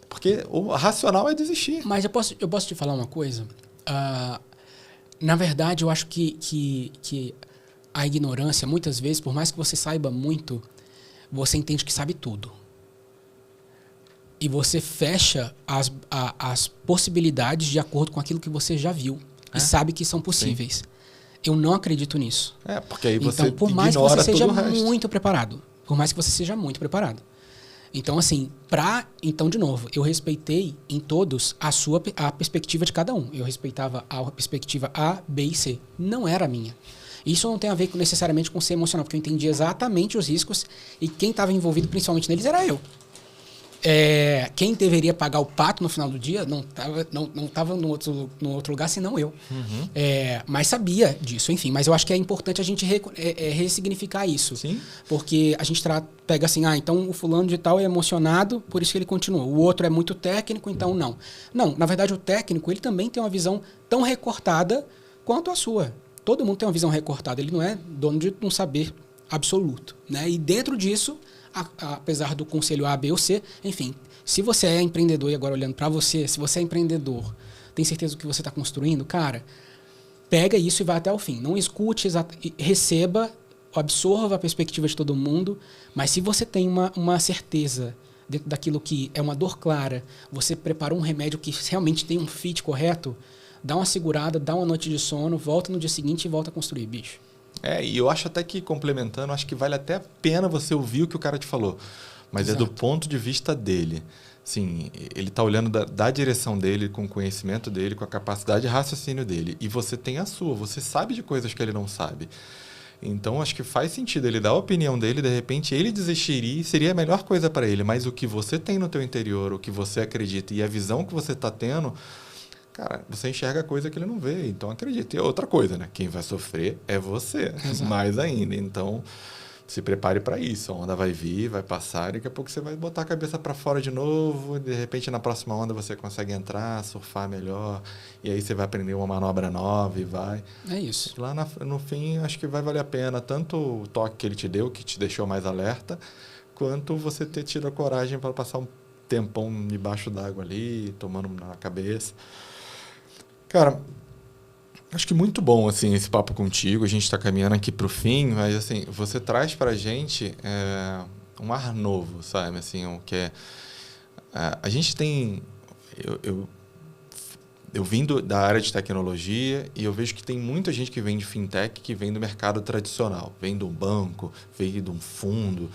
Porque o racional é desistir. Mas eu posso te falar uma coisa? Na verdade, eu acho que a ignorância, muitas vezes, por mais que você saiba muito, você entende que sabe tudo. E você fecha as possibilidades de acordo com aquilo que você já viu e sabe que são possíveis. Sim. Eu não acredito nisso. Porque aí você então, por mais que você seja muito preparado, Então, assim, então, de novo, eu respeitei em todos a perspectiva de cada um. Eu respeitava a perspectiva A, B e C. Não era a minha. Isso não tem a ver necessariamente com ser emocional, porque eu entendi exatamente os riscos e quem estava envolvido principalmente neles era eu. Quem deveria pagar o pato no final do dia não estava no outro lugar, senão eu. Uhum. Mas sabia disso, enfim. Mas eu acho que é importante a gente ressignificar isso. Sim. Porque a gente pega assim, então o fulano de tal é emocionado, por isso que ele continua. O outro é muito técnico, então não. Não, na verdade o técnico ele também tem uma visão tão recortada quanto a sua. Todo mundo tem uma visão recortada, ele não é dono de um saber absoluto, né? E dentro disso... apesar do conselho A, B ou C, enfim, se você é empreendedor, e agora olhando para você, se você é empreendedor, tem certeza do que você está construindo, cara, pega isso e vai até o fim. Não escute, receba, absorva a perspectiva de todo mundo, mas se você tem uma certeza dentro daquilo que é uma dor clara, você preparou um remédio que realmente tem um fit correto, dá uma segurada, dá uma noite de sono, volta no dia seguinte e volta a construir, bicho. E eu acho até que, complementando, acho que vale até a pena você ouvir o que o cara te falou. Mas Exato. É do ponto de vista dele. Sim, ele está olhando da direção dele, com o conhecimento dele, com a capacidade de raciocínio dele. E você tem a sua, você sabe de coisas que ele não sabe. Então, acho que faz sentido ele dar a opinião dele, de repente ele desistiria e seria a melhor coisa para ele. Mas o que você tem no teu interior, o que você acredita e a visão que você está tendo... Cara, você enxerga coisa que ele não vê, então acredite. E outra coisa, né? Quem vai sofrer é você, Exato. Mais ainda. Então, se prepare para isso. A onda vai vir, vai passar, e daqui a pouco você vai botar a cabeça para fora de novo, de repente na próxima onda você consegue entrar, surfar melhor, e aí você vai aprender uma manobra nova e vai. É isso. Lá no fim, acho que vai valer a pena tanto o toque que ele te deu, que te deixou mais alerta, quanto você ter tido a coragem para passar um tempão debaixo d'água ali, tomando na cabeça. Cara, acho que muito bom assim, esse papo contigo. A gente está caminhando aqui para o fim, mas assim, você traz para a gente um ar novo, sabe? Assim, o que a gente tem... Eu vim da área de tecnologia e eu vejo que tem muita gente que vem de fintech, que vem do mercado tradicional. Vem de um banco, vem de um fundo,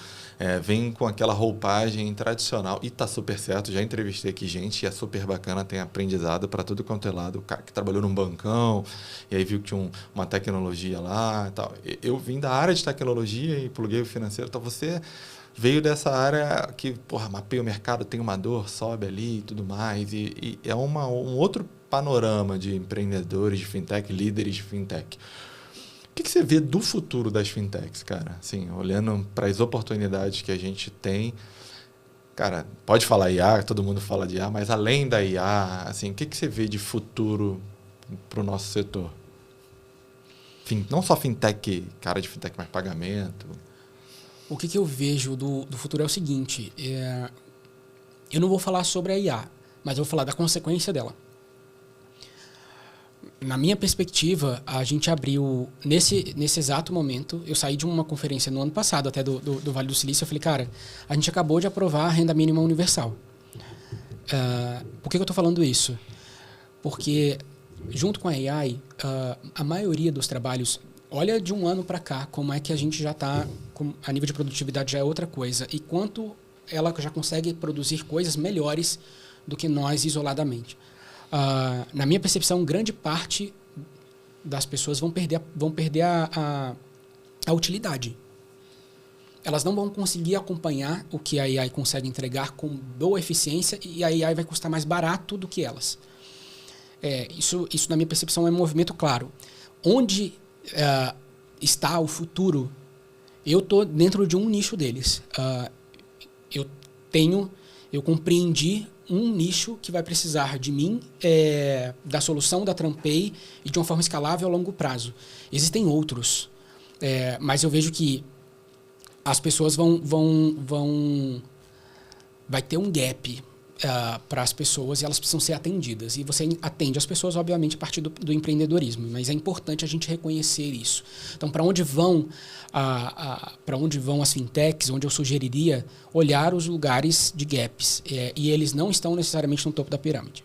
vem com aquela roupagem tradicional. E tá super certo, já entrevistei aqui gente e é super bacana, tem aprendizado para tudo quanto é lado. O cara que trabalhou num bancão e aí viu que tinha uma tecnologia lá e tal. Eu vim da área de tecnologia e pluguei o financeiro. Então você veio dessa área que, mapeia o mercado, tem uma dor, sobe ali e tudo mais. E é um outro panorama de empreendedores de fintech, líderes de fintech. O que você vê do futuro das fintechs, cara? Assim, olhando para as oportunidades que a gente tem. Cara, pode falar IA, todo mundo fala de IA, mas além da IA, assim, o que você vê de futuro para o nosso setor? Não só fintech, cara de fintech, mas pagamento. O que eu vejo do futuro é o seguinte, eu não vou falar sobre a IA, mas eu vou falar da consequência dela. Na minha perspectiva, a gente abriu, nesse exato momento, eu saí de uma conferência no ano passado, até do Vale do Silício, eu falei, cara, a gente acabou de aprovar a renda mínima universal. Por que eu estou falando isso? Porque, junto com a AI, a maioria dos trabalhos, olha de um ano para cá, como é que a gente já está, a nível de produtividade já é outra coisa, e quanto ela já consegue produzir coisas melhores do que nós isoladamente. Na minha percepção, grande parte das pessoas vão perder a utilidade. Elas não vão conseguir acompanhar o que a AI consegue entregar com boa eficiência e a AI vai custar mais barato do que elas. Isso na minha percepção, é um movimento claro. onde está o futuro, eu estou dentro de um nicho deles. Eu compreendi um nicho que vai precisar de mim, da solução da TrampPay e de uma forma escalável a longo prazo. Existem outros, mas eu vejo que as pessoas vai ter um gap para as pessoas e elas precisam ser atendidas. E você atende as pessoas, obviamente, a partir do empreendedorismo, mas é importante a gente reconhecer isso. Então, para onde vão as fintechs, onde eu sugeriria olhar os lugares de gaps, e eles não estão necessariamente no topo da pirâmide.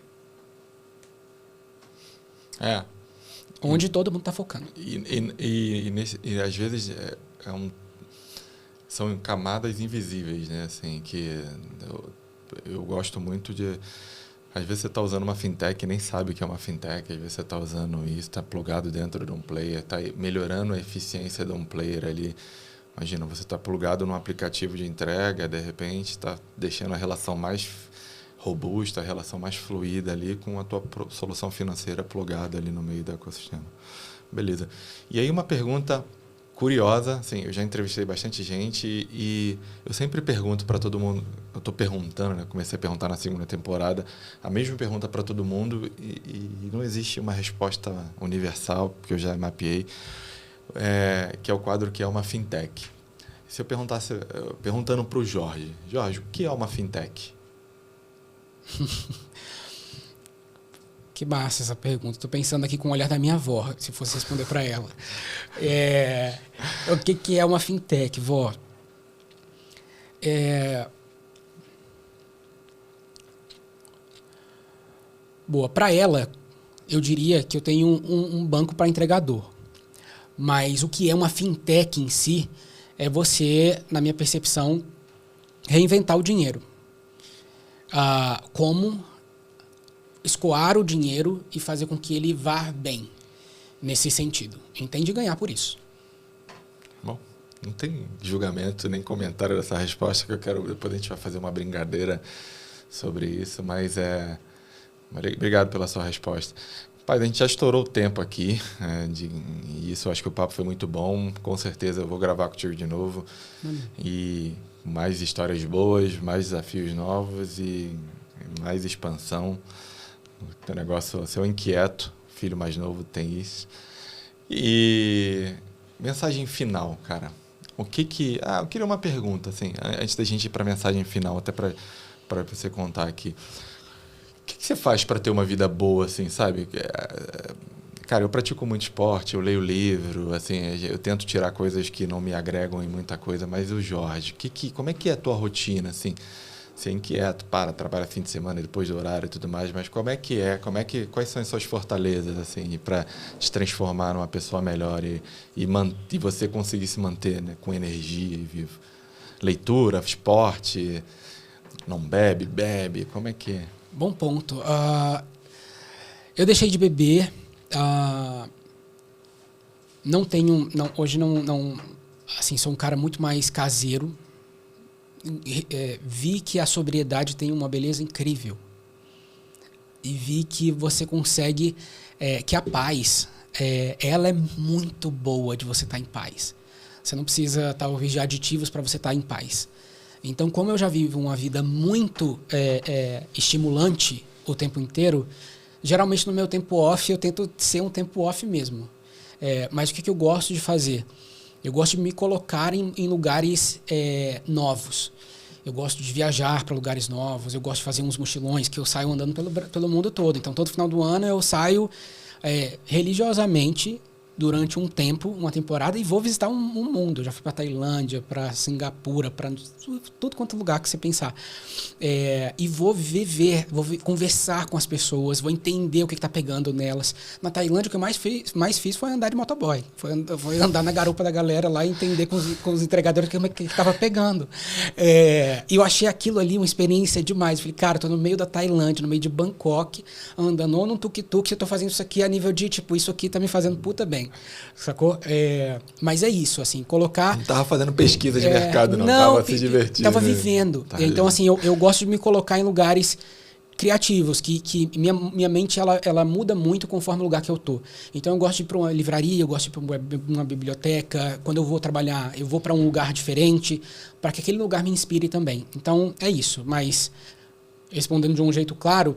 Onde todo mundo está focando. E às vezes são camadas invisíveis, né? Assim, que eu gosto muito de... Às vezes você está usando uma fintech e nem sabe o que é uma fintech. Às vezes você está usando isso, está plugado dentro de um player, está melhorando a eficiência de um player ali. Imagina, você está plugado num aplicativo de entrega, de repente está deixando a relação mais robusta, a relação mais fluida ali com a tua solução financeira plugada ali no meio do ecossistema. Beleza. E aí uma pergunta curiosa, assim, eu já entrevistei bastante gente e eu sempre pergunto para todo mundo, eu estou perguntando, né? Comecei a perguntar na segunda temporada, a mesma pergunta para todo mundo e não existe uma resposta universal, porque eu já mapeei, que é o quadro que é uma fintech. Se eu perguntasse, perguntando para o Jorge, o que é uma fintech? Que massa essa pergunta. Estou pensando aqui com o olhar da minha avó, se fosse responder para ela. O que é uma fintech, vó? Boa, para ela, eu diria que eu tenho um banco para entregador. Mas o que é uma fintech em si é você, na minha percepção, reinventar o dinheiro. Como escoar o dinheiro e fazer com que ele vá bem nesse sentido. Entende ganhar por isso. Bom, não tem julgamento nem comentário dessa resposta que eu quero. Depois a gente vai fazer uma brincadeira sobre isso, mas obrigado pela sua resposta. Pai, a gente já estourou o tempo aqui, e isso eu acho que o papo foi muito bom. Com certeza eu vou gravar contigo de novo. E mais histórias boas, mais desafios novos e mais expansão. O negócio, seu inquieto, filho mais novo tem isso. E mensagem final, cara. Eu queria uma pergunta, assim, antes da gente ir para a mensagem final, até para você contar aqui. O que você faz para ter uma vida boa, assim, sabe? Cara, eu pratico muito esporte, eu leio livro, assim, eu tento tirar coisas que não me agregam em muita coisa, mas o Jorge, como é que é a tua rotina, assim? Você é inquieto, trabalha fim de semana depois do horário e tudo mais, mas quais são as suas fortalezas, assim, para te transformar numa pessoa melhor e você conseguir se manter, né, com energia e vivo? Leitura, esporte, não bebe, como é que é? Bom ponto. Eu deixei de beber, hoje não, assim, sou um cara muito mais caseiro. Vi que a sobriedade tem uma beleza incrível e vi que você consegue, que a paz, ela é muito boa de você estar em paz. Você não precisa talvez de aditivos para você estar em paz. Então, como eu já vivo uma vida muito estimulante o tempo inteiro, geralmente no meu tempo off eu tento ser um tempo off mesmo. Mas o que eu gosto de fazer? Eu gosto de me colocar em lugares novos. Eu gosto de viajar para lugares novos. Eu gosto de fazer uns mochilões que eu saio andando pelo mundo todo. Então, todo final do ano eu saio religiosamente durante um tempo, uma temporada, e vou visitar um mundo. Eu já fui para Tailândia, para Singapura, para tudo quanto lugar que você pensar. E vou conversar com as pessoas, vou entender o que está pegando nelas. Na Tailândia, o que eu mais fiz foi andar de motoboy. Foi andar na garupa da galera lá e entender com os entregadores o que estava pegando. E eu achei aquilo ali uma experiência demais. Falei, cara, estou no meio da Tailândia, no meio de Bangkok, andando ou num tuk-tuk, eu estou fazendo isso aqui a nível de, tipo, isso aqui está me fazendo puta bem. Sacou? Mas é isso, assim, colocar... Não tava fazendo pesquisa de mercado, não. Tava se divertindo. Tava vivendo. Então, assim, eu gosto de me colocar em lugares criativos, que minha mente ela muda muito conforme o lugar que eu tô. Então eu gosto de ir para uma livraria, eu gosto de ir para uma biblioteca. Quando eu vou trabalhar, eu vou para um lugar diferente, para que aquele lugar me inspire também. Então é isso. Mas respondendo de um jeito claro,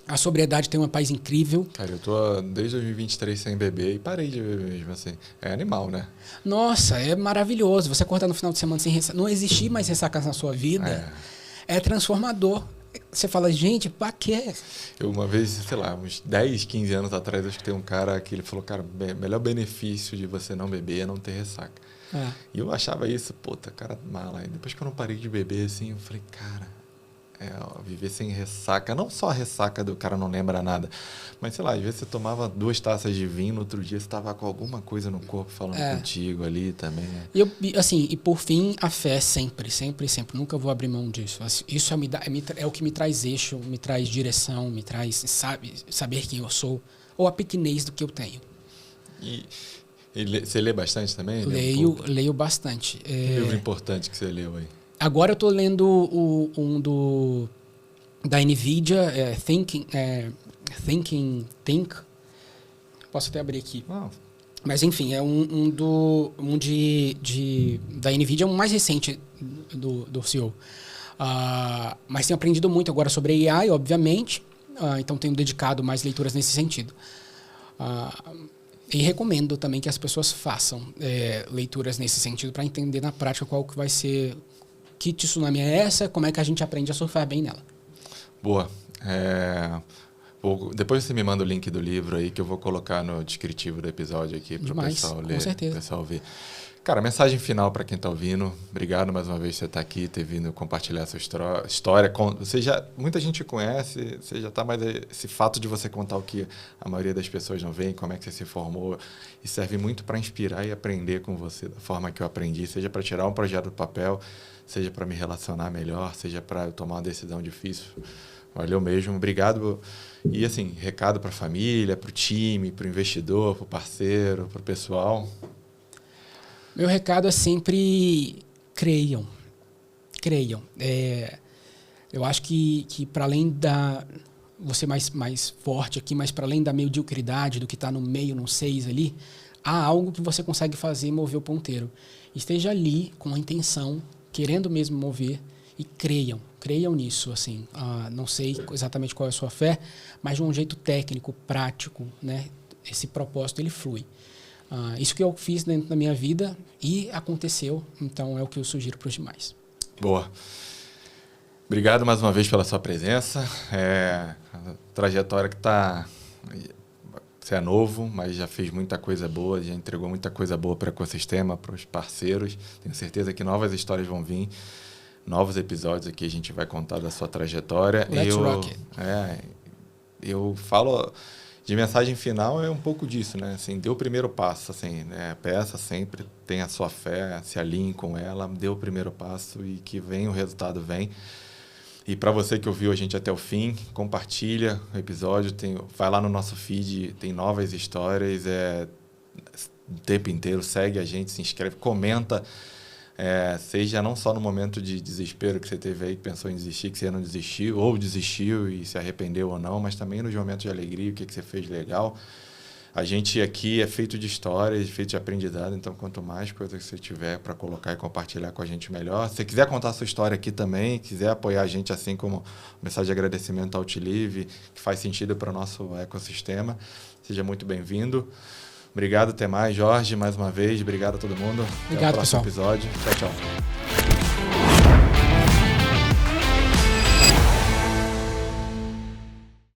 a sobriedade tem uma paz incrível. Cara, eu tô desde 2023 sem beber e parei de beber mesmo, assim. É animal, né? Nossa, é maravilhoso. Você acordar no final de semana sem ressaca, não existir mais ressaca na sua vida, é transformador. Você fala, gente, pra quê? Eu uma vez, sei lá, uns 10, 15 anos atrás, acho que tem um cara que ele falou, cara, o melhor benefício de você não beber é não ter ressaca. E eu achava isso, puta, cara mala. E depois que eu não parei de beber, assim, eu falei, cara, viver sem ressaca, não só a ressaca do cara não lembra nada, mas sei lá, às vezes você tomava 2 taças de vinho, no outro dia você estava com alguma coisa no corpo falando contigo ali também. Né? E por fim, a fé sempre, nunca vou abrir mão disso. Isso é o que me traz eixo, me traz direção, me traz, saber quem eu sou, ou a pequenez do que eu tenho. E você lê bastante também? Leio bastante. Que livro importante que você leu aí? Agora eu estou lendo da NVIDIA, Think. Posso até abrir aqui. Mas enfim, é da NVIDIA, um mais recente do CEO. Mas tenho aprendido muito agora sobre AI, obviamente. Então tenho dedicado mais leituras nesse sentido. E recomendo também que as pessoas façam leituras nesse sentido para entender na prática qual que vai ser... Que tsunami é essa? Como é que a gente aprende a surfar bem nela? Boa. Depois você me manda o link do livro aí que eu vou colocar no descritivo do episódio aqui para o pessoal ler, o pessoal ver. Cara, mensagem final para quem está ouvindo. Obrigado mais uma vez por você estar aqui, ter vindo compartilhar essa história. Muita gente conhece, você já está mais esse fato de você contar o que a maioria das pessoas não vê, como é que você se formou, e serve muito para inspirar e aprender com você da forma que eu aprendi, seja para tirar um projeto do papel, seja para me relacionar melhor, seja para eu tomar uma decisão difícil. Valeu mesmo, obrigado. E assim, recado para a família, para o time, para o investidor, para o parceiro, para o pessoal. Meu recado é sempre creiam. Eu acho que para além da... Vou ser mais forte aqui, mas para além da mediocridade, do que está no meio, no 6 ali, há algo que você consegue fazer e mover o ponteiro. Esteja ali com a intenção, querendo mesmo mover, e creiam nisso, assim. Não sei exatamente qual é a sua fé, mas de um jeito técnico, prático, né? Esse propósito, ele flui. Isso que eu fiz dentro da minha vida e aconteceu, então é o que eu sugiro para os demais. Boa. Obrigado mais uma vez pela sua presença. A trajetória que está... Você é novo, mas já fez muita coisa boa, já entregou muita coisa boa para o ecossistema, para os parceiros. Tenho certeza que novas histórias vão vir, novos episódios aqui a gente vai contar da sua trajetória. Let's rock it. Eu falo de mensagem final, é um pouco disso, né? Assim, dê o primeiro passo, assim, né? Peça sempre, tenha a sua fé, se alinhe com ela, dê o primeiro passo e que vem, o resultado vem. E para você que ouviu a gente até o fim, compartilha o episódio, vai lá no nosso feed, tem novas histórias, o tempo inteiro, segue a gente, se inscreve, comenta, seja não só no momento de desespero que você teve aí, que pensou em desistir, que você não desistiu, ou desistiu e se arrependeu ou não, mas também nos momentos de alegria, o que você fez legal. A gente aqui é feito de histórias, feito de aprendizado, então quanto mais coisa que você tiver para colocar e compartilhar com a gente, melhor. Se você quiser contar a sua história aqui também, quiser apoiar a gente, assim como mensagem de agradecimento ao Outlive, que faz sentido para o nosso ecossistema, seja muito bem-vindo. Obrigado, até mais, Jorge, mais uma vez. Obrigado a todo mundo. Obrigado, até o próximo pessoal. episódio. Tchau, tchau.